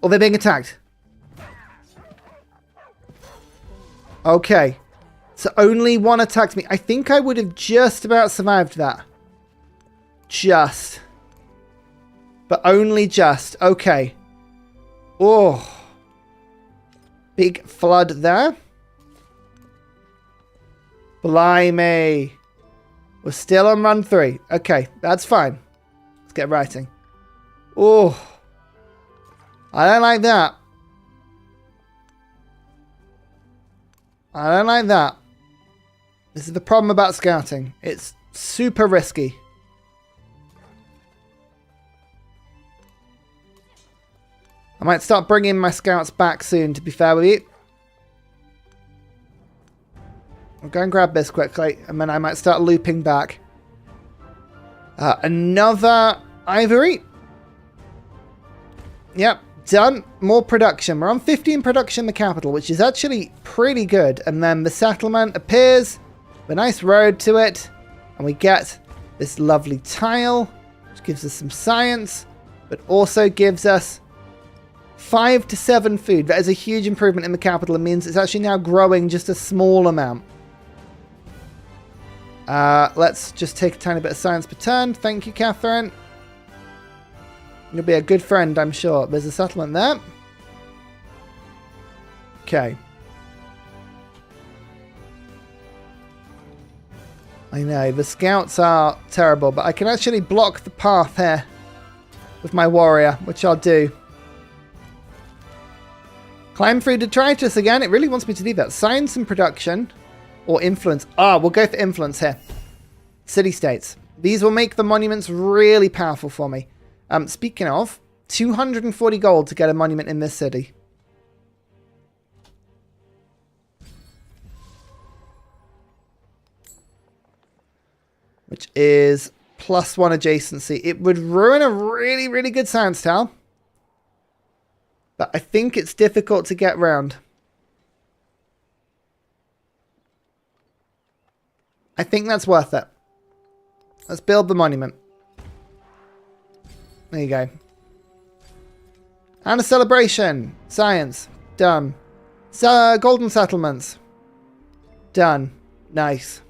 Oh, they're being attacked. Okay. So only one attacked me. I think I would have just about survived that. Just. But only just. Okay. Oh. Big flood there. Blimey. We're still on run 3. Okay, that's fine. Let's get writing. Oh. I don't like that. I don't like that. This is the problem about scouting. It's super risky. I might start bringing my scouts back soon, to be fair with you. I'll go and grab this quickly, and then I might start looping back. Another ivory. Yep, done. More production. We're on 15 production in the capital, which is actually pretty good. And then the settlement appears, a nice road to it, and we get this lovely tile, which gives us some science, but also gives us 5 to 7 food. That is a huge improvement in the capital. It means it's actually now growing just a small amount. Let's just take a tiny bit of science per turn. Thank you, Catherine. You'll be a good friend, I'm sure. There's a settlement there. Okay. I know, the scouts are terrible, but I can actually block the path here with my warrior, which I'll do. Climb through detritus again. It really wants me to do that. Science and production. Or influence. We'll go for influence here. City-states. These will make the monuments really powerful for me. Speaking of, 240 gold to get a monument in this city. Which is +1 adjacency. It would ruin a really, really good science tile. But I think it's difficult to get round. I think that's worth it. Let's build the monument. There you go. And a celebration. Science. Done. Golden settlements. Done. Nice.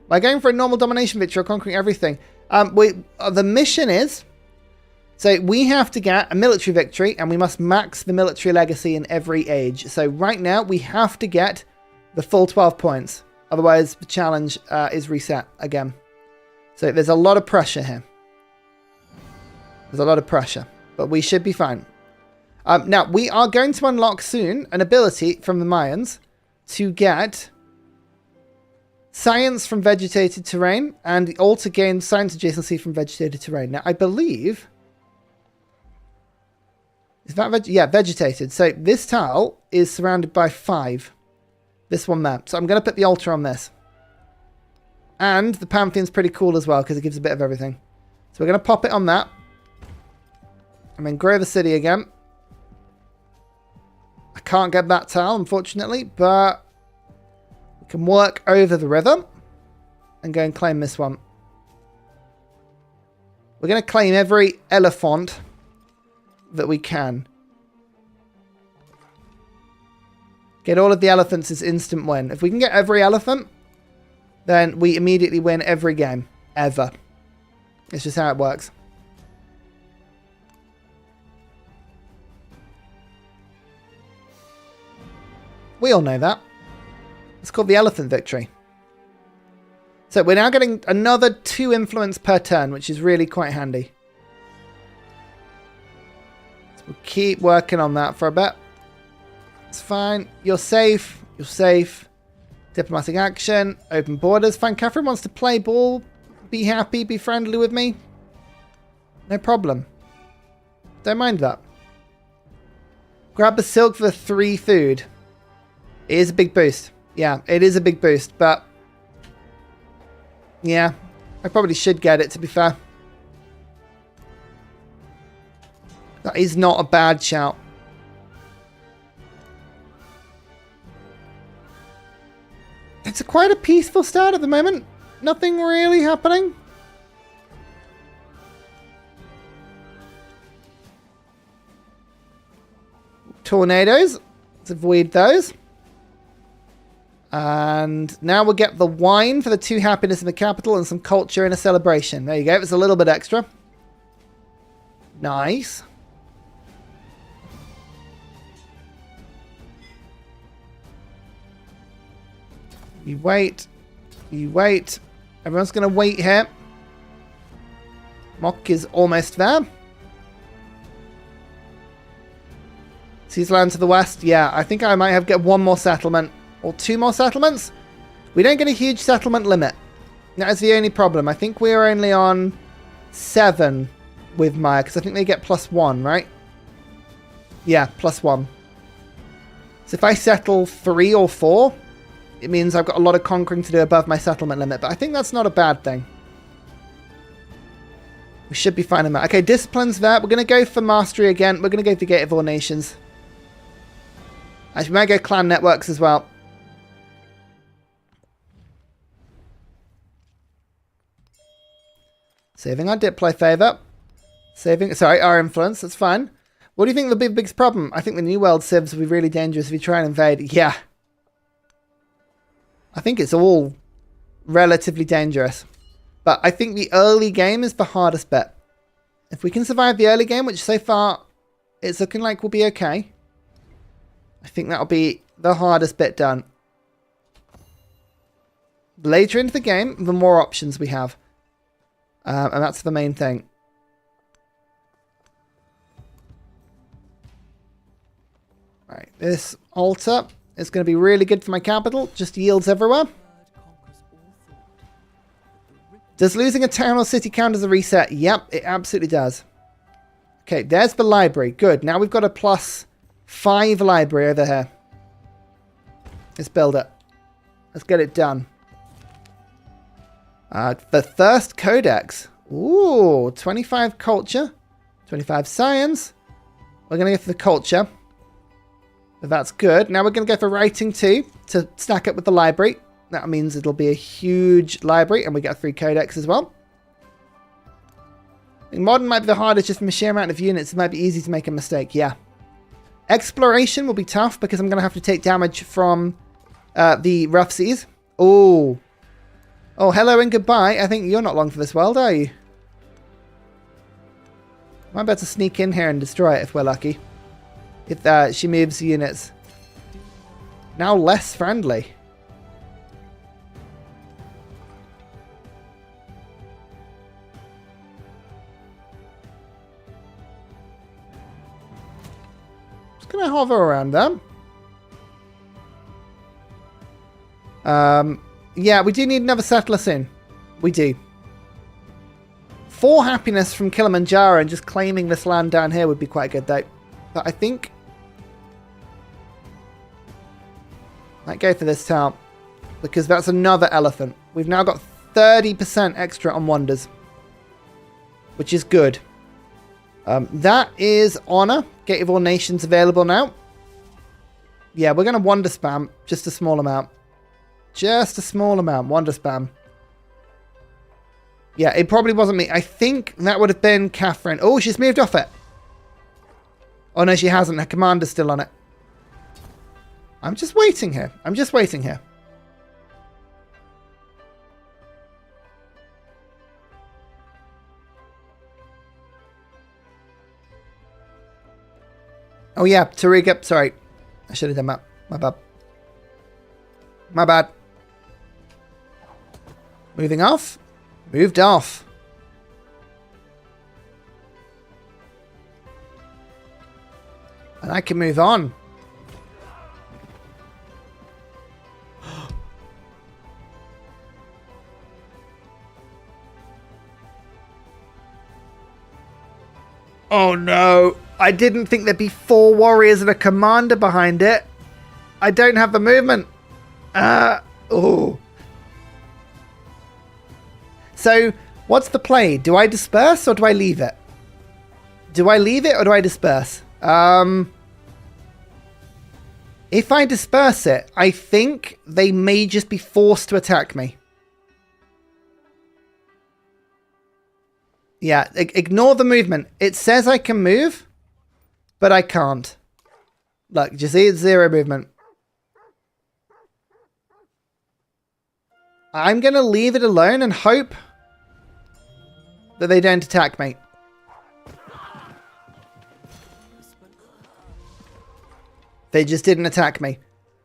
By going for a normal domination victory or conquering everything. The mission is... So we have to get a military victory, and we must max the military legacy in every age. So right now, we have to get the full 12 points. Otherwise, the challenge is reset again. So there's a lot of pressure here. There's a lot of pressure, but we should be fine. Now, we are going to unlock soon an ability from the Mayans to get science from vegetated terrain and alter gain science adjacency from vegetated terrain. Now, I believe... Is that yeah, vegetated. So this tile is surrounded by 5. This one there. So I'm going to put the altar on this. And the Pantheon's pretty cool as well because it gives a bit of everything. So we're going to pop it on that. And then grow the city again. I can't get that tile, unfortunately, but we can work over the river and go and claim this one. We're going to claim every elephant that we can. Get all of the elephants is instant win. If we can get every elephant, then we immediately win every game. Ever. It's just how it works. We all know that. It's called the elephant victory. So we're now getting another 2 influence per turn, which is really quite handy. So we'll keep working on that for a bit. It's fine. You're safe. You're safe. Diplomatic action. Open borders. Fine. Catherine wants to play ball. Be happy. Be friendly with me. No problem. Don't mind that. Grab the silk for the 3 food. It is a big boost. Yeah, it is a big boost, but... Yeah, I probably should get it, to be fair. That is not a bad shout. It's quite a peaceful start at the moment. Nothing really happening. Tornadoes. Let's avoid those. And now we'll get the wine for the 2 happiness in the capital and some culture and a celebration. There you go. It's a little bit extra. Nice. You wait. You wait. Everyone's going to wait here. Mock is almost there. Seas land to the west. Yeah, I think I might have get 1 more settlement. Or 2 more settlements. We don't get a huge settlement limit. That is the only problem. I think we're only on 7 with Maya. Because I think they get +1, right? Yeah, +1. So if I settle 3 or 4, it means I've got a lot of conquering to do above my settlement limit. But I think that's not a bad thing. We should be fine in that. Okay, discipline's there. We're going to go for mastery again. We're going to go for Gate of All Nations. Actually, we might go clan networks as well. Saving our diplo favor. Saving, sorry, our influence. That's fine. What do you think will be the biggest problem? I think the New World civs will be really dangerous if you try and invade. Yeah. I think it's all relatively dangerous. But I think the early game is the hardest bit. If we can survive the early game, which so far it's looking like we'll be okay. I think that'll be the hardest bit done. Later into the game, the more options we have. And that's the main thing. Right, this altar is going to be really good for my capital. Just yields everywhere. Does losing a town or city count as a reset? Yep, it absolutely does. Okay, there's the library. Good. Now we've got a +5 library over here. Let's build it. Let's get it done. The Thirst Codex. Ooh, 25 culture. 25 science. We're going to go for the culture. But that's good. Now we're going to go for writing too, to stack up with the library. That means it'll be a huge library, and we get 3 codex as well. I think modern might be the hardest just from a sheer amount of units. It might be easy to make a mistake, yeah. Exploration will be tough because I'm going to have to take damage from the rough seas. Oh. Oh, hello and goodbye. I think you're not long for this world, are you? Might be able to sneak in here and destroy it if we're lucky. If she moves units. Now less friendly. Just going to hover around them. Yeah, we do need another settler soon. We do. 4 happiness from Kilimanjaro and just claiming this land down here would be quite good, though. But I think... might go for this town. Because that's another elephant. We've now got 30% extra on wonders. Which is good. That is honor. Gate of all nations available now. Yeah, we're going to wonder spam. Just a small amount. Just a small amount. Wonder spam. Yeah, it probably wasn't me. I think that would have been Catherine. Oh, she's moved off it. Oh, no, she hasn't. Her commander's still on it. I'm just waiting here. I'm just waiting here. Oh, yeah. Tariqa. Sorry. I should have done that. My bad. My bad. Moving off. Moved off. And I can move on. Oh no. I didn't think there'd be 4 warriors and a commander behind it. I don't have the movement. Oh. So, what's the play? Do I disperse or do I leave it? Do I leave it or do I disperse? If I disperse it, I think they may just be forced to attack me. Yeah, ignore the movement. It says I can move, but I can't. Look, do you see? It's 0 movement. I'm going to leave it alone and hope that they don't attack me. They just didn't attack me.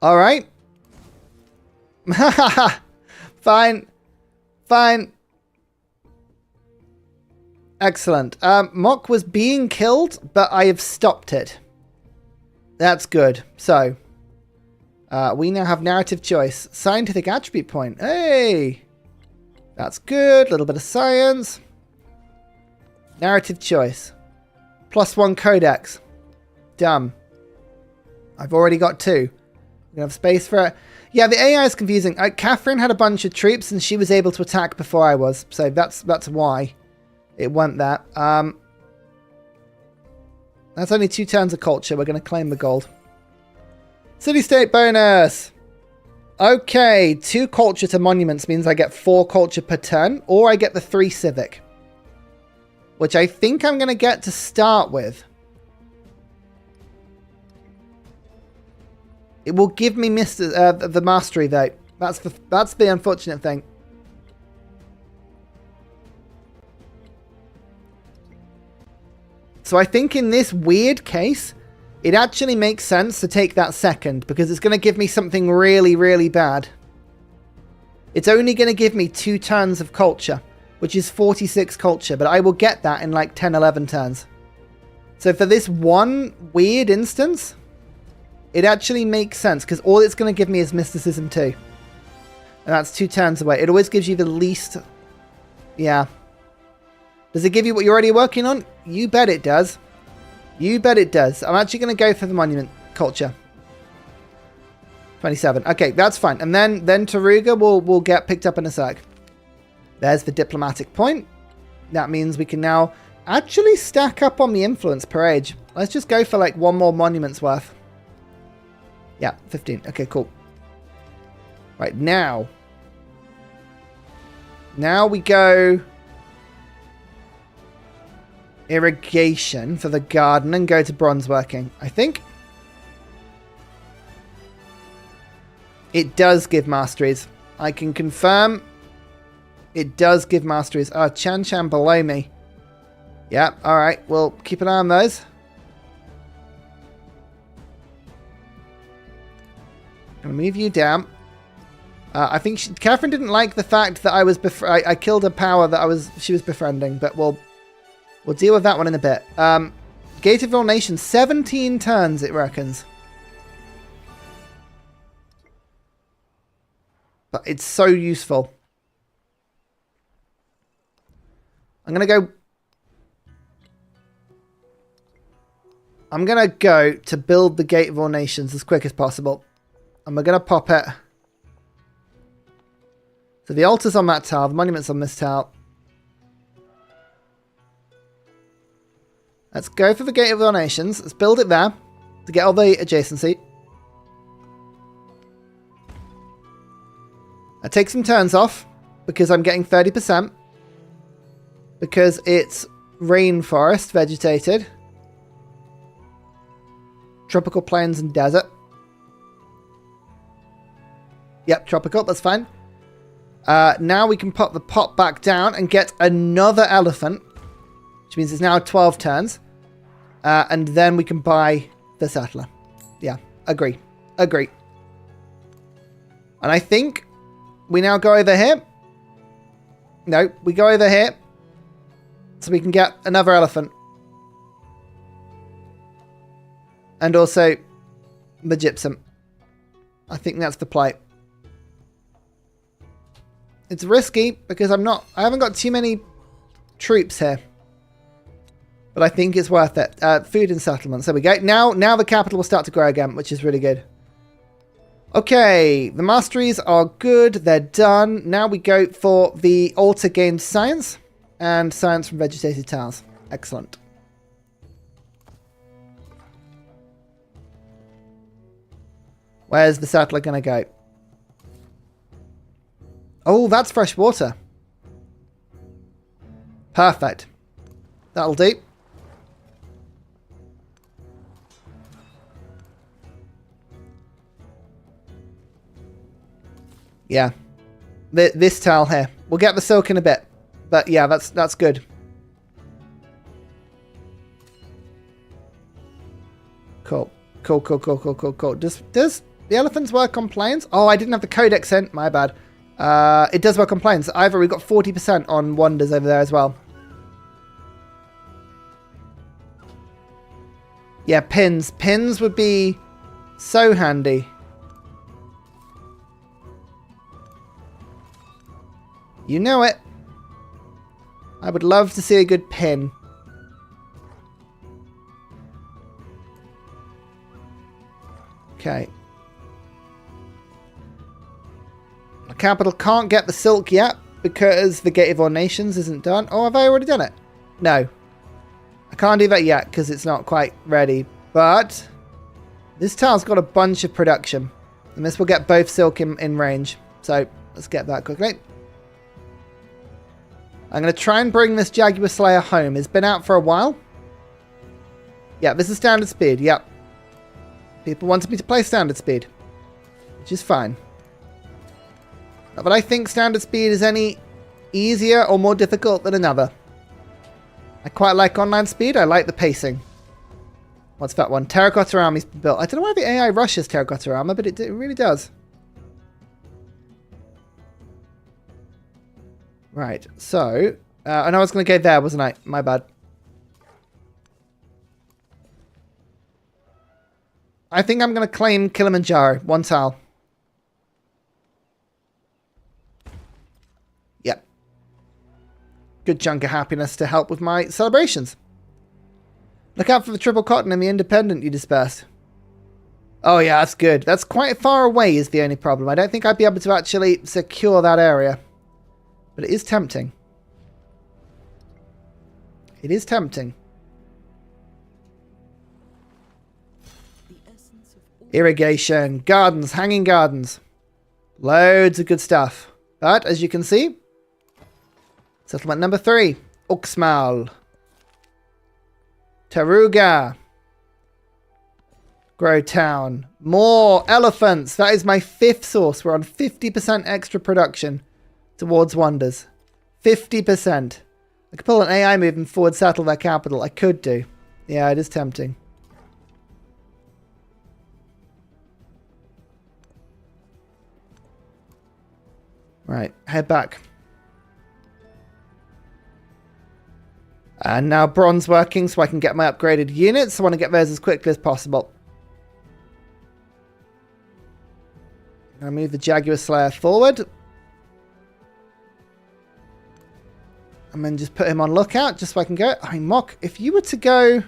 Alright. Fine. Fine. Excellent. Mock was being killed, but I have stopped it. That's good. So, we now have narrative choice. Scientific attribute point. Hey! That's good. A little bit of science. Narrative choice. +1 codex. Dumb. I've already got 2. We're going to have space for it. Yeah, the AI is confusing. Catherine had a bunch of troops and she was able to attack before I was. So that's why it went that. That's only 2 turns of culture. We're going to claim the gold. City-state bonus. Okay, 2 culture to monuments means I get 4 culture per turn. Or I get the 3 civic. Which I think I'm going to get to start with. It will give me the mastery though. That's the unfortunate thing. So I think in this weird case, it actually makes sense to take that second because it's going to give me something really, really bad. It's only going to give me 2 turns of culture, which is 46 culture, but I will get that in like 10, 11 turns. So for this one weird instance, it actually makes sense because all it's going to give me is mysticism 2. And that's 2 turns away. It always gives you the least... Yeah. Does it give you what you're already working on? You bet it does. You bet it does. I'm actually going to go for the monument culture. 27. Okay, that's fine. And then Taruga will get picked up in a sec. There's the diplomatic point. That means we can now actually stack up on the influence per age. Let's just go for like 1 more monument's worth. Yeah, 15. Okay, cool. Right, now. Now we go... irrigation for the garden and go to bronze working, I think. It does give masteries. I can confirm it does give masteries. Oh, Chan below me. Yeah, alright. We'll keep an eye on those. I'm gonna move you down. I think Catherine didn't like the fact that I killed a power that she was befriending, but we'll deal with that one in a bit. Gate of All Nations, 17 turns, it reckons. But it's so useful. I'm going to go to build the Gate of All Nations as quick as possible. And we're going to pop it. So the altar's on that tile. The monument's on this tile. Let's go for the Gate of All Nations. Let's build it there to get all the adjacency. I take some turns off because I'm getting 30%. Because it's rainforest vegetated. Tropical plains and desert. Yep, tropical, that's fine. Now we can pop the pot back down and get another elephant. Which means it's now 12 turns. And then we can buy the settler. Yeah, agree. Agree. And I think we now go over here. No, we go over here. So we can get another elephant. And also the gypsum. I think that's the play. It's risky because I haven't got too many troops here. But I think it's worth it. Food and settlements. There we go. Now the capital will start to grow again, which is really good. Okay, the masteries are good. They're done. Now we go for the altar gained science. And science from vegetated tiles. Excellent. Where's the settler going to go? Oh, that's fresh water. Perfect. That'll do. Yeah. This tile here. We'll get the silk in a bit. But yeah, that's good. Cool. Cool. Does the elephants work on planes? Oh, I didn't have the codex in. My bad. It does work on planes. Either we've got 40% on wonders over there as well. Yeah, pins. Pins would be so handy. You know it. I would love to see a good pin. Okay. The capital can't get the silk yet because the Gate of All Nations isn't done. Oh, have I already done it? No. I can't do that yet because it's not quite ready. But this tile's got a bunch of production. And this will get both silk in range. So let's get that quickly. I'm going to try and bring this Jaguar Slayer home. It's been out for a while. Yeah, this is standard speed. Yep. People wanted me to play standard speed. Which is fine. Not that I think standard speed is any easier or more difficult than another. I quite like online speed. I like the pacing. What's that one? Terracotta Army's built. I don't know why the AI rushes Terracotta Armor, but it really does. Right, so... I know I was going to go there, wasn't I? My bad. I think I'm going to claim Kilimanjaro. One tile. Yep. Good chunk of happiness to help with my celebrations. Look out for the triple cotton and the independent you dispersed. Oh yeah, that's good. That's quite far away is the only problem. I don't think I'd be able to actually secure that area. But it is tempting. It is tempting. Irrigation, gardens, hanging gardens. Loads of good stuff. But, as you can see, settlement number 3. Uxmal. Taruga. Grow Town. More elephants. That is my 5th source. We're on 50% extra production towards wonders. 50%. I could pull an AI move and forward settle their capital. I could do. Yeah, it is tempting. Right, head back. And now bronze working so I can get my upgraded units. I want to get those as quickly as possible. I'll move the Jaguar Slayer forward. And then just put him on lookout just so I can go. I mean, Mock, if you were to go...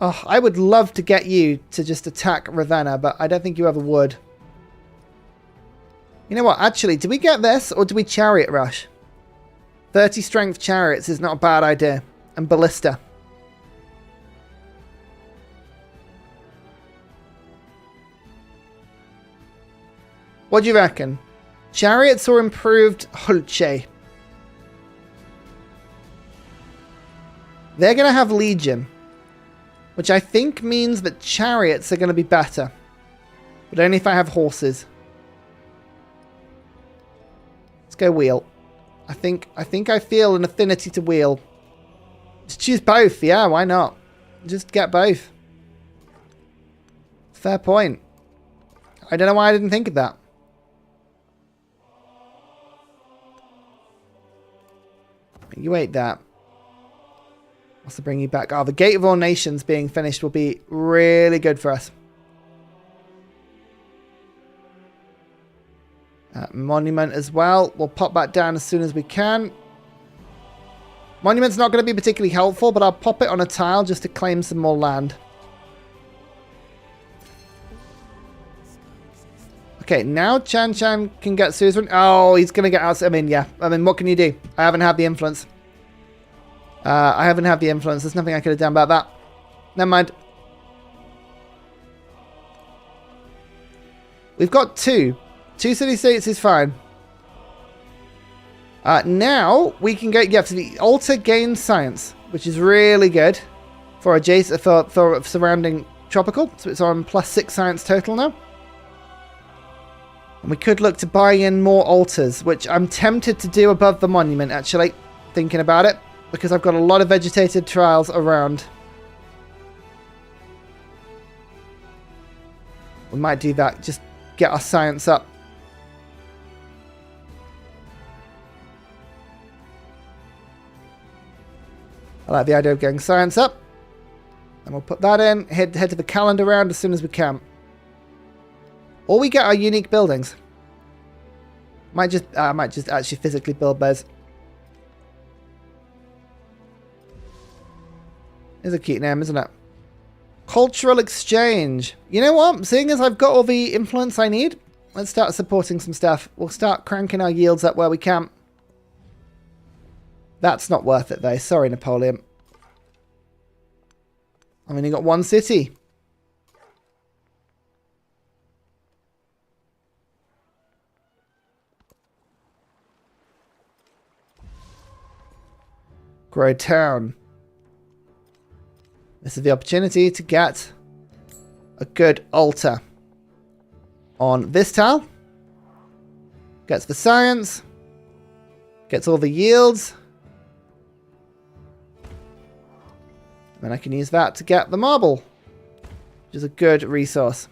Oh, I would love to get you to just attack Ravenna, but I don't think you ever would. You know what? Actually, do we get this or do we Chariot Rush? 30 strength chariots is not a bad idea. And ballista. What do you reckon? Chariots or improved Hulce? They're going to have Legion. Which I think means that chariots are going to be better. But only if I have horses. Let's go wheel. I think I feel an affinity to wheel. Just choose both. Yeah, why not? Just get both. Fair point. I don't know why I didn't think of that. You ate that. What's to bring you back? Oh, the Gate of All Nations being finished will be really good for us. Monument as well. We'll pop that down as soon as we can. Monument's not going to be particularly helpful, but I'll pop it on a tile just to claim some more land. Okay, now Chan Chan can get Suzerain. Oh, he's going to get out. I mean, yeah. I mean, what can you do? I haven't had the influence. I haven't had the influence. There's nothing I could have done about that. Never mind. We've got two. 2 city-states is fine. Now we can go. Yeah, so the altar gains science, which is really good for adjacent for surrounding tropical. So it's on +6 science total now. And we could look to buy in more altars, which I'm tempted to do above the monument. Actually, thinking about it, because I've got a lot of vegetated trials around. We might do that. Just get our science up. I like the idea of getting science up. And we'll put that in. Head to the calendar round as soon as we can. Or we get our unique buildings. I might just actually physically build those. Is a cute name, isn't it? Cultural exchange. You know what? Seeing as I've got all the influence I need, let's start supporting some stuff. We'll start cranking our yields up where we can. That's not worth it, though. Sorry, Napoleon. I've only got one city. Grow town. This is the opportunity to get a good altar on this tile. Gets the science. Gets all the yields. Then I can use that to get the marble, which is a good resource.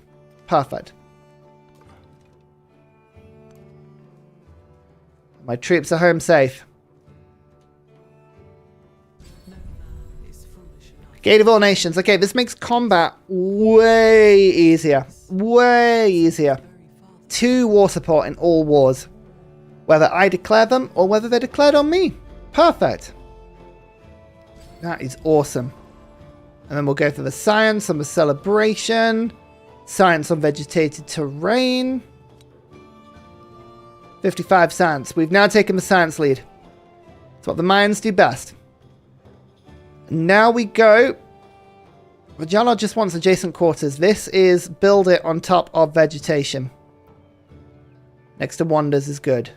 Perfect. My troops are home safe. Gate of All Nations. Okay, this makes combat way easier. Way easier. 2 war support in all wars. Whether I declare them or whether they're declared on me. Perfect. That is awesome. And then we'll go for the science on the celebration. Science on vegetated terrain. 55 science. We've now taken the science lead. It's what the Mayans do best. Now we go. Vajala just wants adjacent quarters. This is build it on top of vegetation. Next to wonders is good.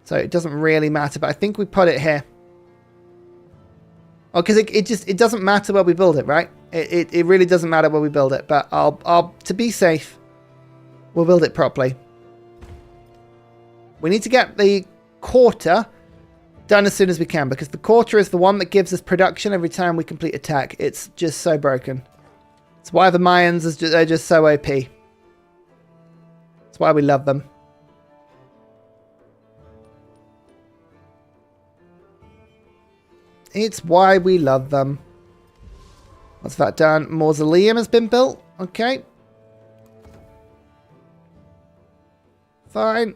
So it doesn't really matter, but I think we put it here. Oh, because it doesn't matter where we build it, right? It really doesn't matter where we build it, but I'll to be safe, we'll build it properly. We need to get the quarter done as soon as we can, because the quarter is the one that gives us production every time we complete a tech. It's just so broken. It's why the Mayans are just so OP. It's why we love them. It's why we love them. What's that done? Mausoleum has been built. Okay. Fine.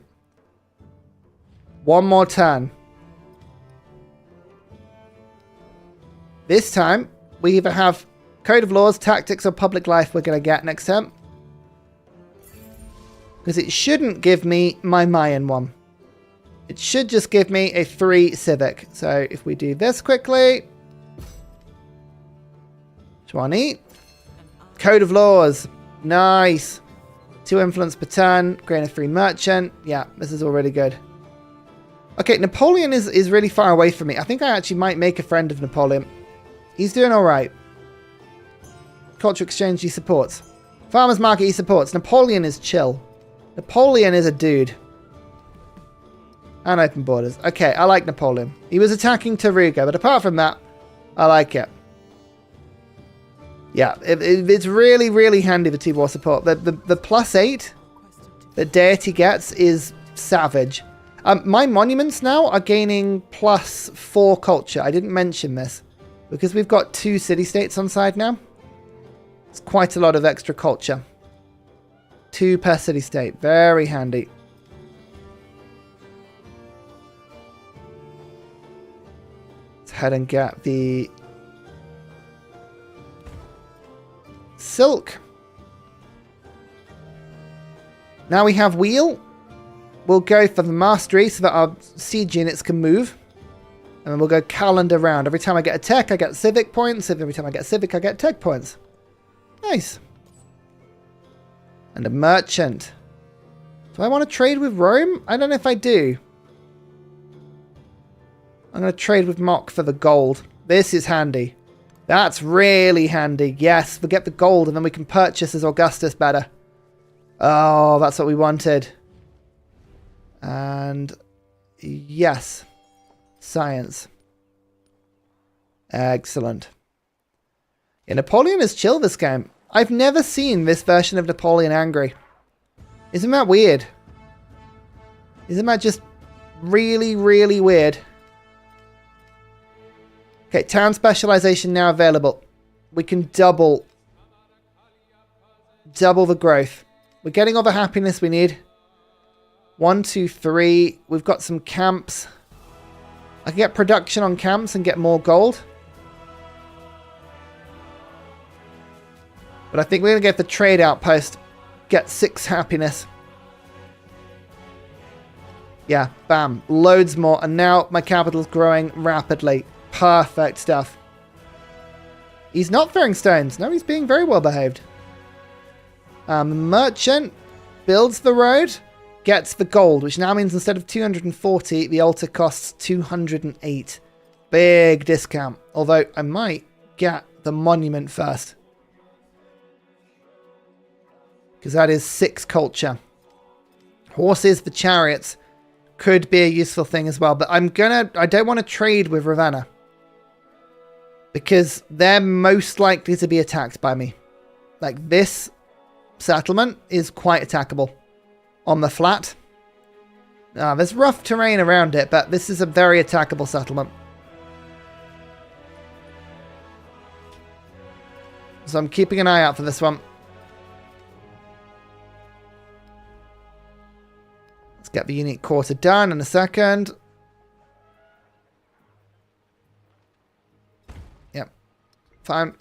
One more turn. This time, we either have Code of Laws, Tactics, or Public Life we're going to get next turn. Because it shouldn't give me my Mayan one. It should just give me a 3 civic. So if we do this quickly. 20. Code of Laws. Nice. 2 influence per turn. Gain a 3 merchant. Yeah, this is already good. Okay, Napoleon is really far away from me. I think I actually might make a friend of Napoleon. He's doing alright. Culture Exchange he supports. Farmers Market he supports. Napoleon is chill. Napoleon is a dude. And open borders. Okay, I like Napoleon. He was attacking Taruga, but apart from that, I like it. Yeah, it's really, really handy, the T-War support. The +8 that Deity gets is savage. My monuments now are gaining +4 culture. I didn't mention this. Because we've got 2 city-states on side now. It's quite a lot of extra culture. 2 per city-state. Very handy. Let's head and get the silk. Now we have wheel. We'll go for the mastery so that our siege units can move. And then we'll go calendar round. Every time I get a tech, I get civic points. Every time I get civic, I get tech points. Nice. And a merchant. Do I want to trade with Rome? I don't know if I do. I'm going to trade with Mock for the gold. This is handy. That's really handy. Yes, forget the gold and then we can purchase as Augustus better. Oh, that's what we wanted. And yes. Science. Excellent. Yeah, Napoleon is chill this game. I've never seen this version of Napoleon angry. Isn't that weird? Isn't that just really, really weird? Okay, town specialization now available. We can double the growth. We're getting all the happiness we need. 1, 2, 3. We've got some camps. I can get production on camps and get more gold. But I think we're going to get the trade outpost. Get 6 happiness. Yeah, bam. Loads more. And now my capital's growing rapidly. Perfect stuff. He's not throwing stones. No, he's being very well behaved. Merchant builds the road. Gets the gold, which now means instead of 240, the altar costs 208. Big discount. Although I might get the monument first. Because that is 6 culture. Horses for chariots could be a useful thing as well. But I don't want to trade with Ravenna. Because they're most likely to be attacked by me. Like this settlement is quite attackable. On the flat. There's rough terrain around it, but this is a very attackable settlement. So I'm keeping an eye out for this one. Let's get the unique quarter done in a second. Yep. Fine.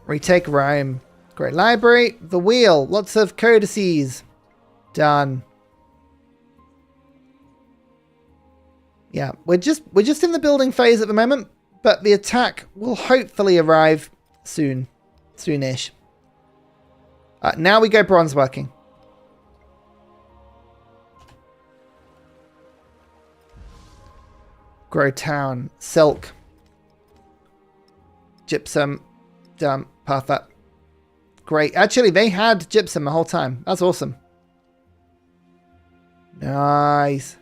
Retake Rome. Great library. The wheel. Lots of codices. Done. Yeah, we're just in the building phase at the moment, but the attack will hopefully arrive soon. Soonish. Now we go bronze working. Grow town. Silk. Gypsum. Done. Perfect. Great. Actually, they had gypsum the whole time. That's awesome. Nice.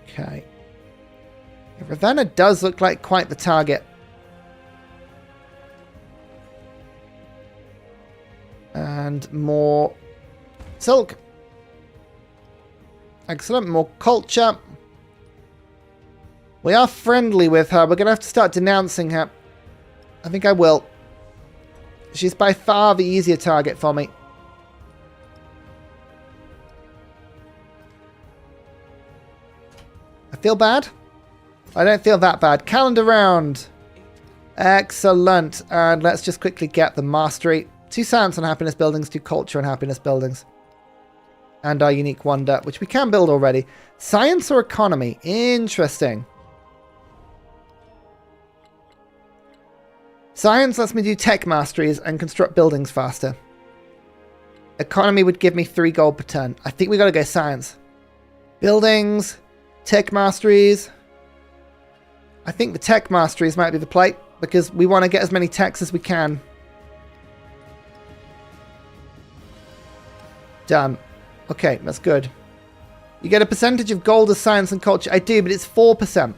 Okay. Ravenna does look like quite the target. And more silk. Excellent. More culture. We are friendly with her. We're going to have to start denouncing her. I think I will. She's by far the easier target for me. I feel bad. I don't feel that bad. Calendar round. Excellent. And let's just quickly get the mastery. 2 science and happiness buildings, 2 culture and happiness buildings. And our unique wonder, which we can build already. Science or economy? Interesting. Science lets me do tech masteries and construct buildings faster. Economy would give me 3 gold per turn. I think we got to go science. Buildings, tech masteries. I think the tech masteries might be the play because we want to get as many techs as we can. Done. Okay, that's good. You get a percentage of gold as science and culture. I do, but it's 4%.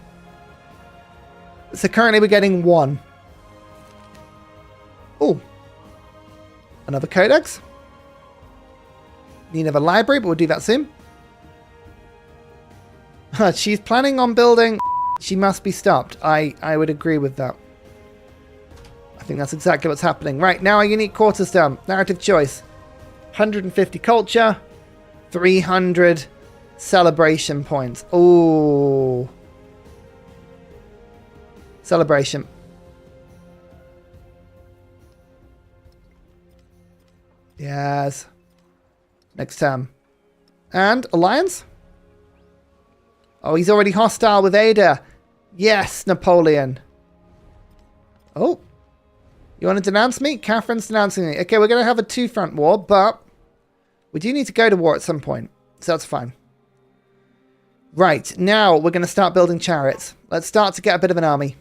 So currently we're getting 1. Oh. Another codex. Need another library, but we'll do that soon. She's planning on building... She must be stopped. I would agree with that. I think that's exactly what's happening. Right, now our unique quarters done. Narrative choice. 150 culture. 300 celebration points. Oh. Celebration. Yes. Next time. And alliance? Oh, he's already hostile with Ada. Yes, Napoleon. Oh. You want to denounce me? Catherine's denouncing me. Okay, we're going to have a 2-front war, but we do need to go to war at some point. So that's fine. Right, now we're going to start building chariots. Let's start to get a bit of an army.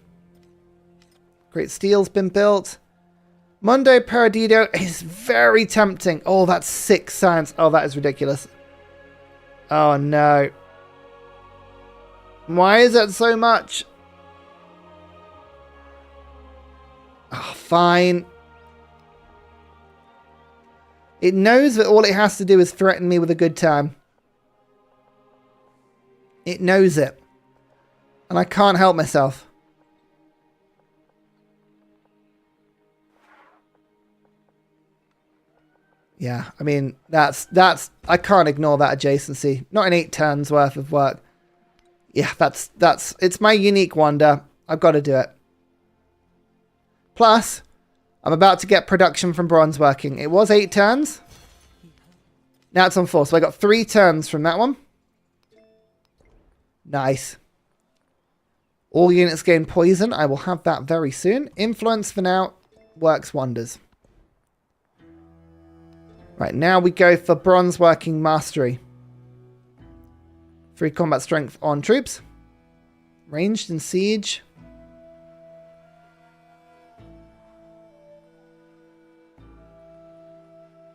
Great Steel's been built. Mundo Perdido is very tempting. Oh, that's 6 science. Oh, that is ridiculous. Oh, no. Why is that so much? Oh, fine. It knows that all it has to do is threaten me with a good time. It knows it. And I can't help myself. Yeah, I mean, that's I can't ignore that adjacency. Not in 8 turns worth of work. Yeah, it's my unique wonder. I've got to do it. Plus, I'm about to get production from bronze working. It was 8 turns. Now it's on 4. So I got 3 turns from that one. Nice. All units gain poison. I will have that very soon. Influence for now works wonders. Right, now we go for bronze working mastery. 3 combat strength on troops. Ranged in siege.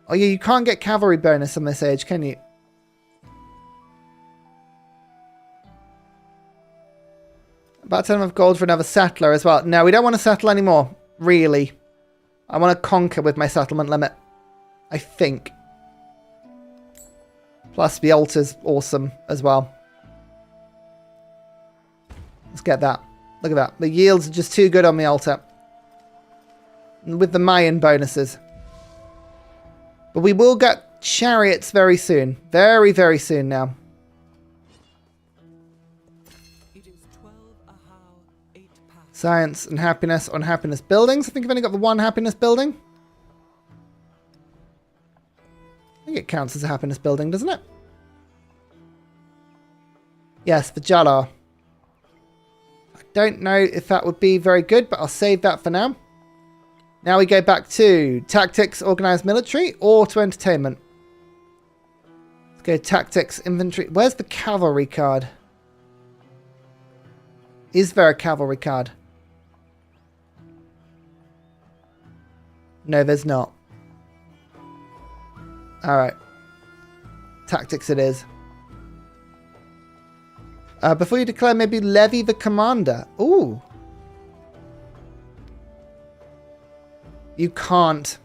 Oh yeah, you can't get cavalry bonus on this age, can you? About 10 of gold for another settler as well. No, we don't want to settle anymore. Really. I want to conquer with my settlement limit. I think. Plus the altar's awesome as well. Let's get that. Look at that. The yields are just too good on the altar. With the Mayan bonuses. But we will get chariots very soon. Very, very soon now. It is 12 a how, 8 past. Science and happiness on happiness buildings. I think I've only got the 1 happiness building. I think it counts as a happiness building, doesn't it? Yes, the Jalar. I don't know if that would be very good, but I'll save that for now. Now we go back to tactics, organized military, or to entertainment. Let's go tactics, inventory. Where's the cavalry card? Is there a cavalry card? No, there's not. Alright. Tactics it is. Before you declare, maybe levy the commander. Ooh. You can't.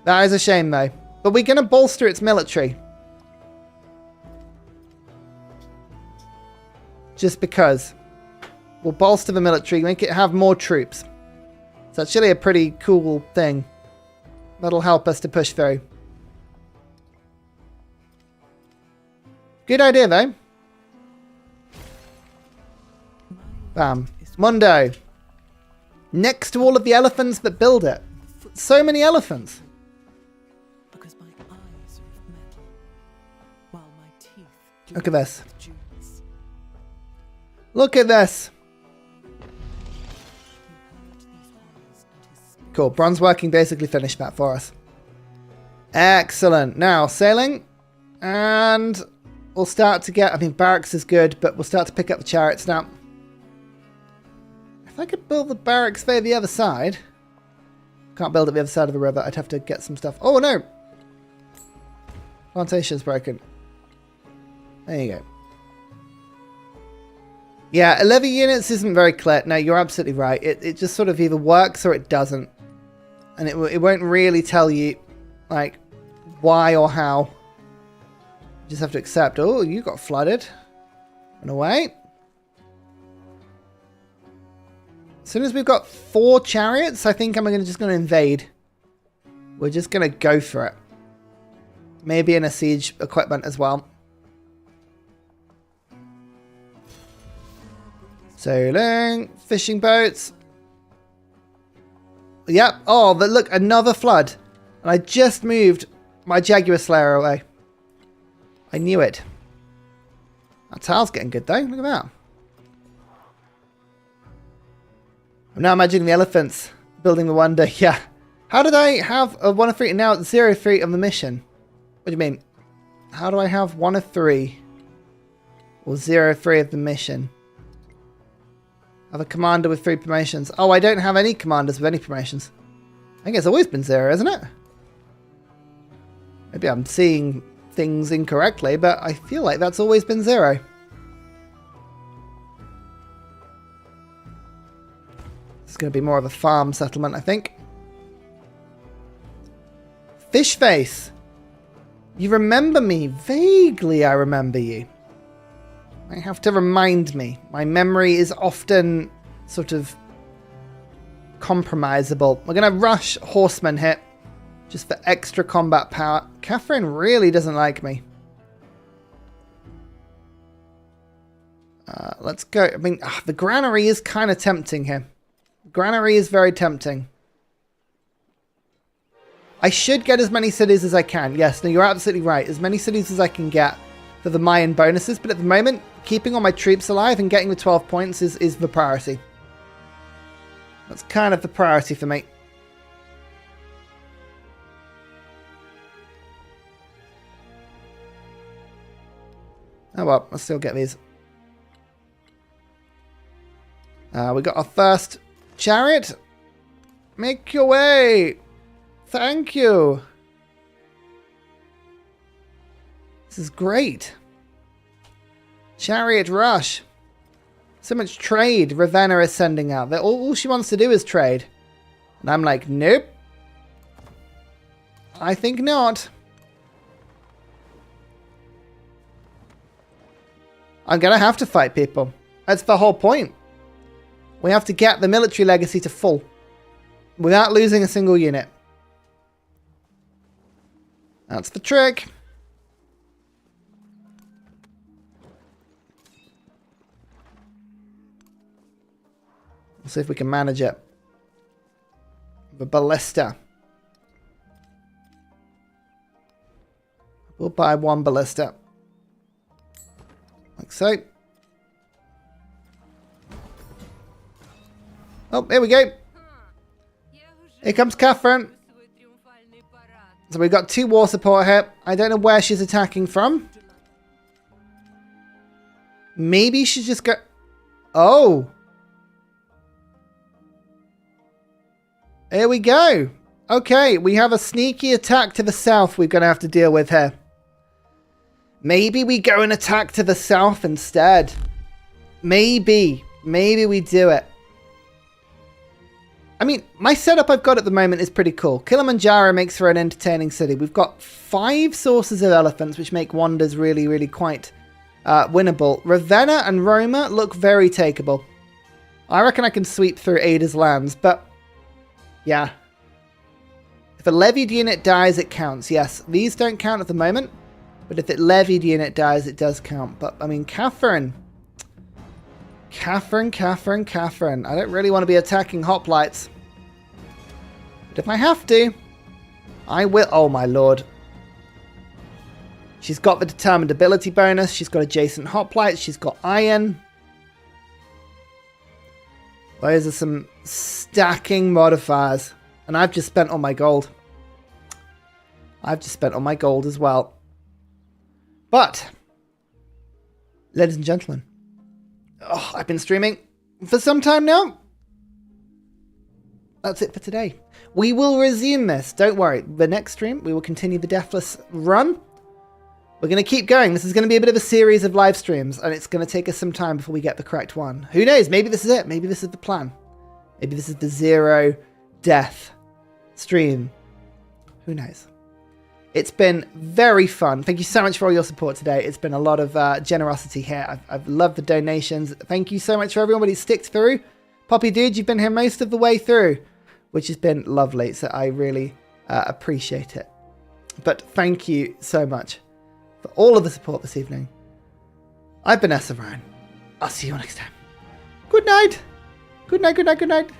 That is a shame, though. But we're going to bolster its military. Just because. We'll bolster the military, make it have more troops. It's actually a pretty cool thing. That'll help us to push through. Good idea, though. Bam. Mundo. Next to all of the elephants that build it. So many elephants. Because my eyes are of metal, while my teeth Look at this. of jewels. Look at this. He heard these words and his spirit Cool. Bronze working basically finished that for us. Excellent. Now, sailing. And we'll start to get... I mean, barracks is good, but we'll start to pick up the chariots now. If I could build the barracks via the other side... Can't build it the other side of the river. I'd have to get some stuff. Oh, no! Plantation's broken. There you go. Yeah, 11 units isn't very clear. No, you're absolutely right. It just sort of either works or it doesn't. And it won't really tell you, like, why or how. You just have to accept. Oh, you got flooded. Run away. As soon as we've got 4 chariots, I think I'm just going to invade. We're just going to go for it. Maybe in a siege equipment as well. Sailing. Fishing boats. Yep. Oh, but look, another flood. And I just moved my Jaguar Slayer away. I knew it. Our tile's getting good though. Look at that. I'm now imagining the elephants building the wonder. Yeah. How did I have a 1 of 3 and now it's 0 of 3 on the mission? What do you mean? How do I have 1 of 3 or 0 of 3 of the mission? I have a commander with 3 promotions. Oh, I don't have any commanders with any promotions. I think it's always been 0, isn't it? Maybe I'm seeing things incorrectly, but I feel like that's always been 0. It's going to be more of a farm settlement, I think. Fish face. You remember me. Vaguely, I remember you. I have to remind me. My memory is often sort of compromisable. We're going to rush horsemen here. Just for extra combat power. Catherine really doesn't like me. Let's go. I mean, the granary is kind of tempting here. Granary is very tempting. I should get as many cities as I can. Yes, no, you're absolutely right. As many cities as I can get for the Mayan bonuses. But at the moment, keeping all my troops alive and getting the 12 points is the priority. That's kind of the priority for me. Oh well, I'll still get these. We got our first chariot. Make your way. Thank you. This is great. Chariot rush. So much trade Ravenna is sending out. All she wants to do is trade. And I'm like, nope. I think not. I'm going to have to fight people. That's the whole point. We have to get the military legacy to full. Without losing a single unit. That's the trick. Let's see if we can manage it. The ballista. We'll buy 1 ballista. Like so. Oh, here we go. Here comes Catherine. So we've got 2 war support here. I don't know where she's attacking from. Maybe she's just got... Oh. Here we go. Okay, we have a sneaky attack to the south we're going to have to deal with here. Maybe we go and attack to the south instead. Maybe. Maybe we do it. I mean, my setup I've got at the moment is pretty cool. Kilimanjaro makes for an entertaining city. We've got 5 sources of elephants, which make wonders really, really quite winnable. Ravenna and Roma look very takeable. I reckon I can sweep through Ada's lands, but yeah. If a levied unit dies, it counts. Yes, these don't count at the moment, but if a levied unit dies, it does count. But, I mean, Catherine. I don't really want to be attacking hoplites. But if I have to, I will. Oh, my lord. She's got the determined ability bonus. She's got adjacent hoplites. She's got iron. Those are some stacking modifiers. And I've just spent all my gold. I've just spent all my gold as well. But, ladies and gentlemen, I've been streaming for some time now. That's it for today. We will resume this. Don't worry. The next stream, we will continue the Deathless run. We're going to keep going. This is going to be a bit of a series of live streams, and it's going to take us some time before we get the correct one. Who knows? Maybe this is it. Maybe this is the plan. Maybe this is the 0 death stream. Who knows? It's been very fun. Thank you so much for all your support today. It's been a lot of generosity here. I've loved the donations. Thank you so much for everyone who sticked through. Poppy Dude, you've been here most of the way through, which has been lovely. So I really appreciate it. But thank you so much for all of the support this evening. I've been Ryan. I'll see you next time. Good night. Good night, good night, good night.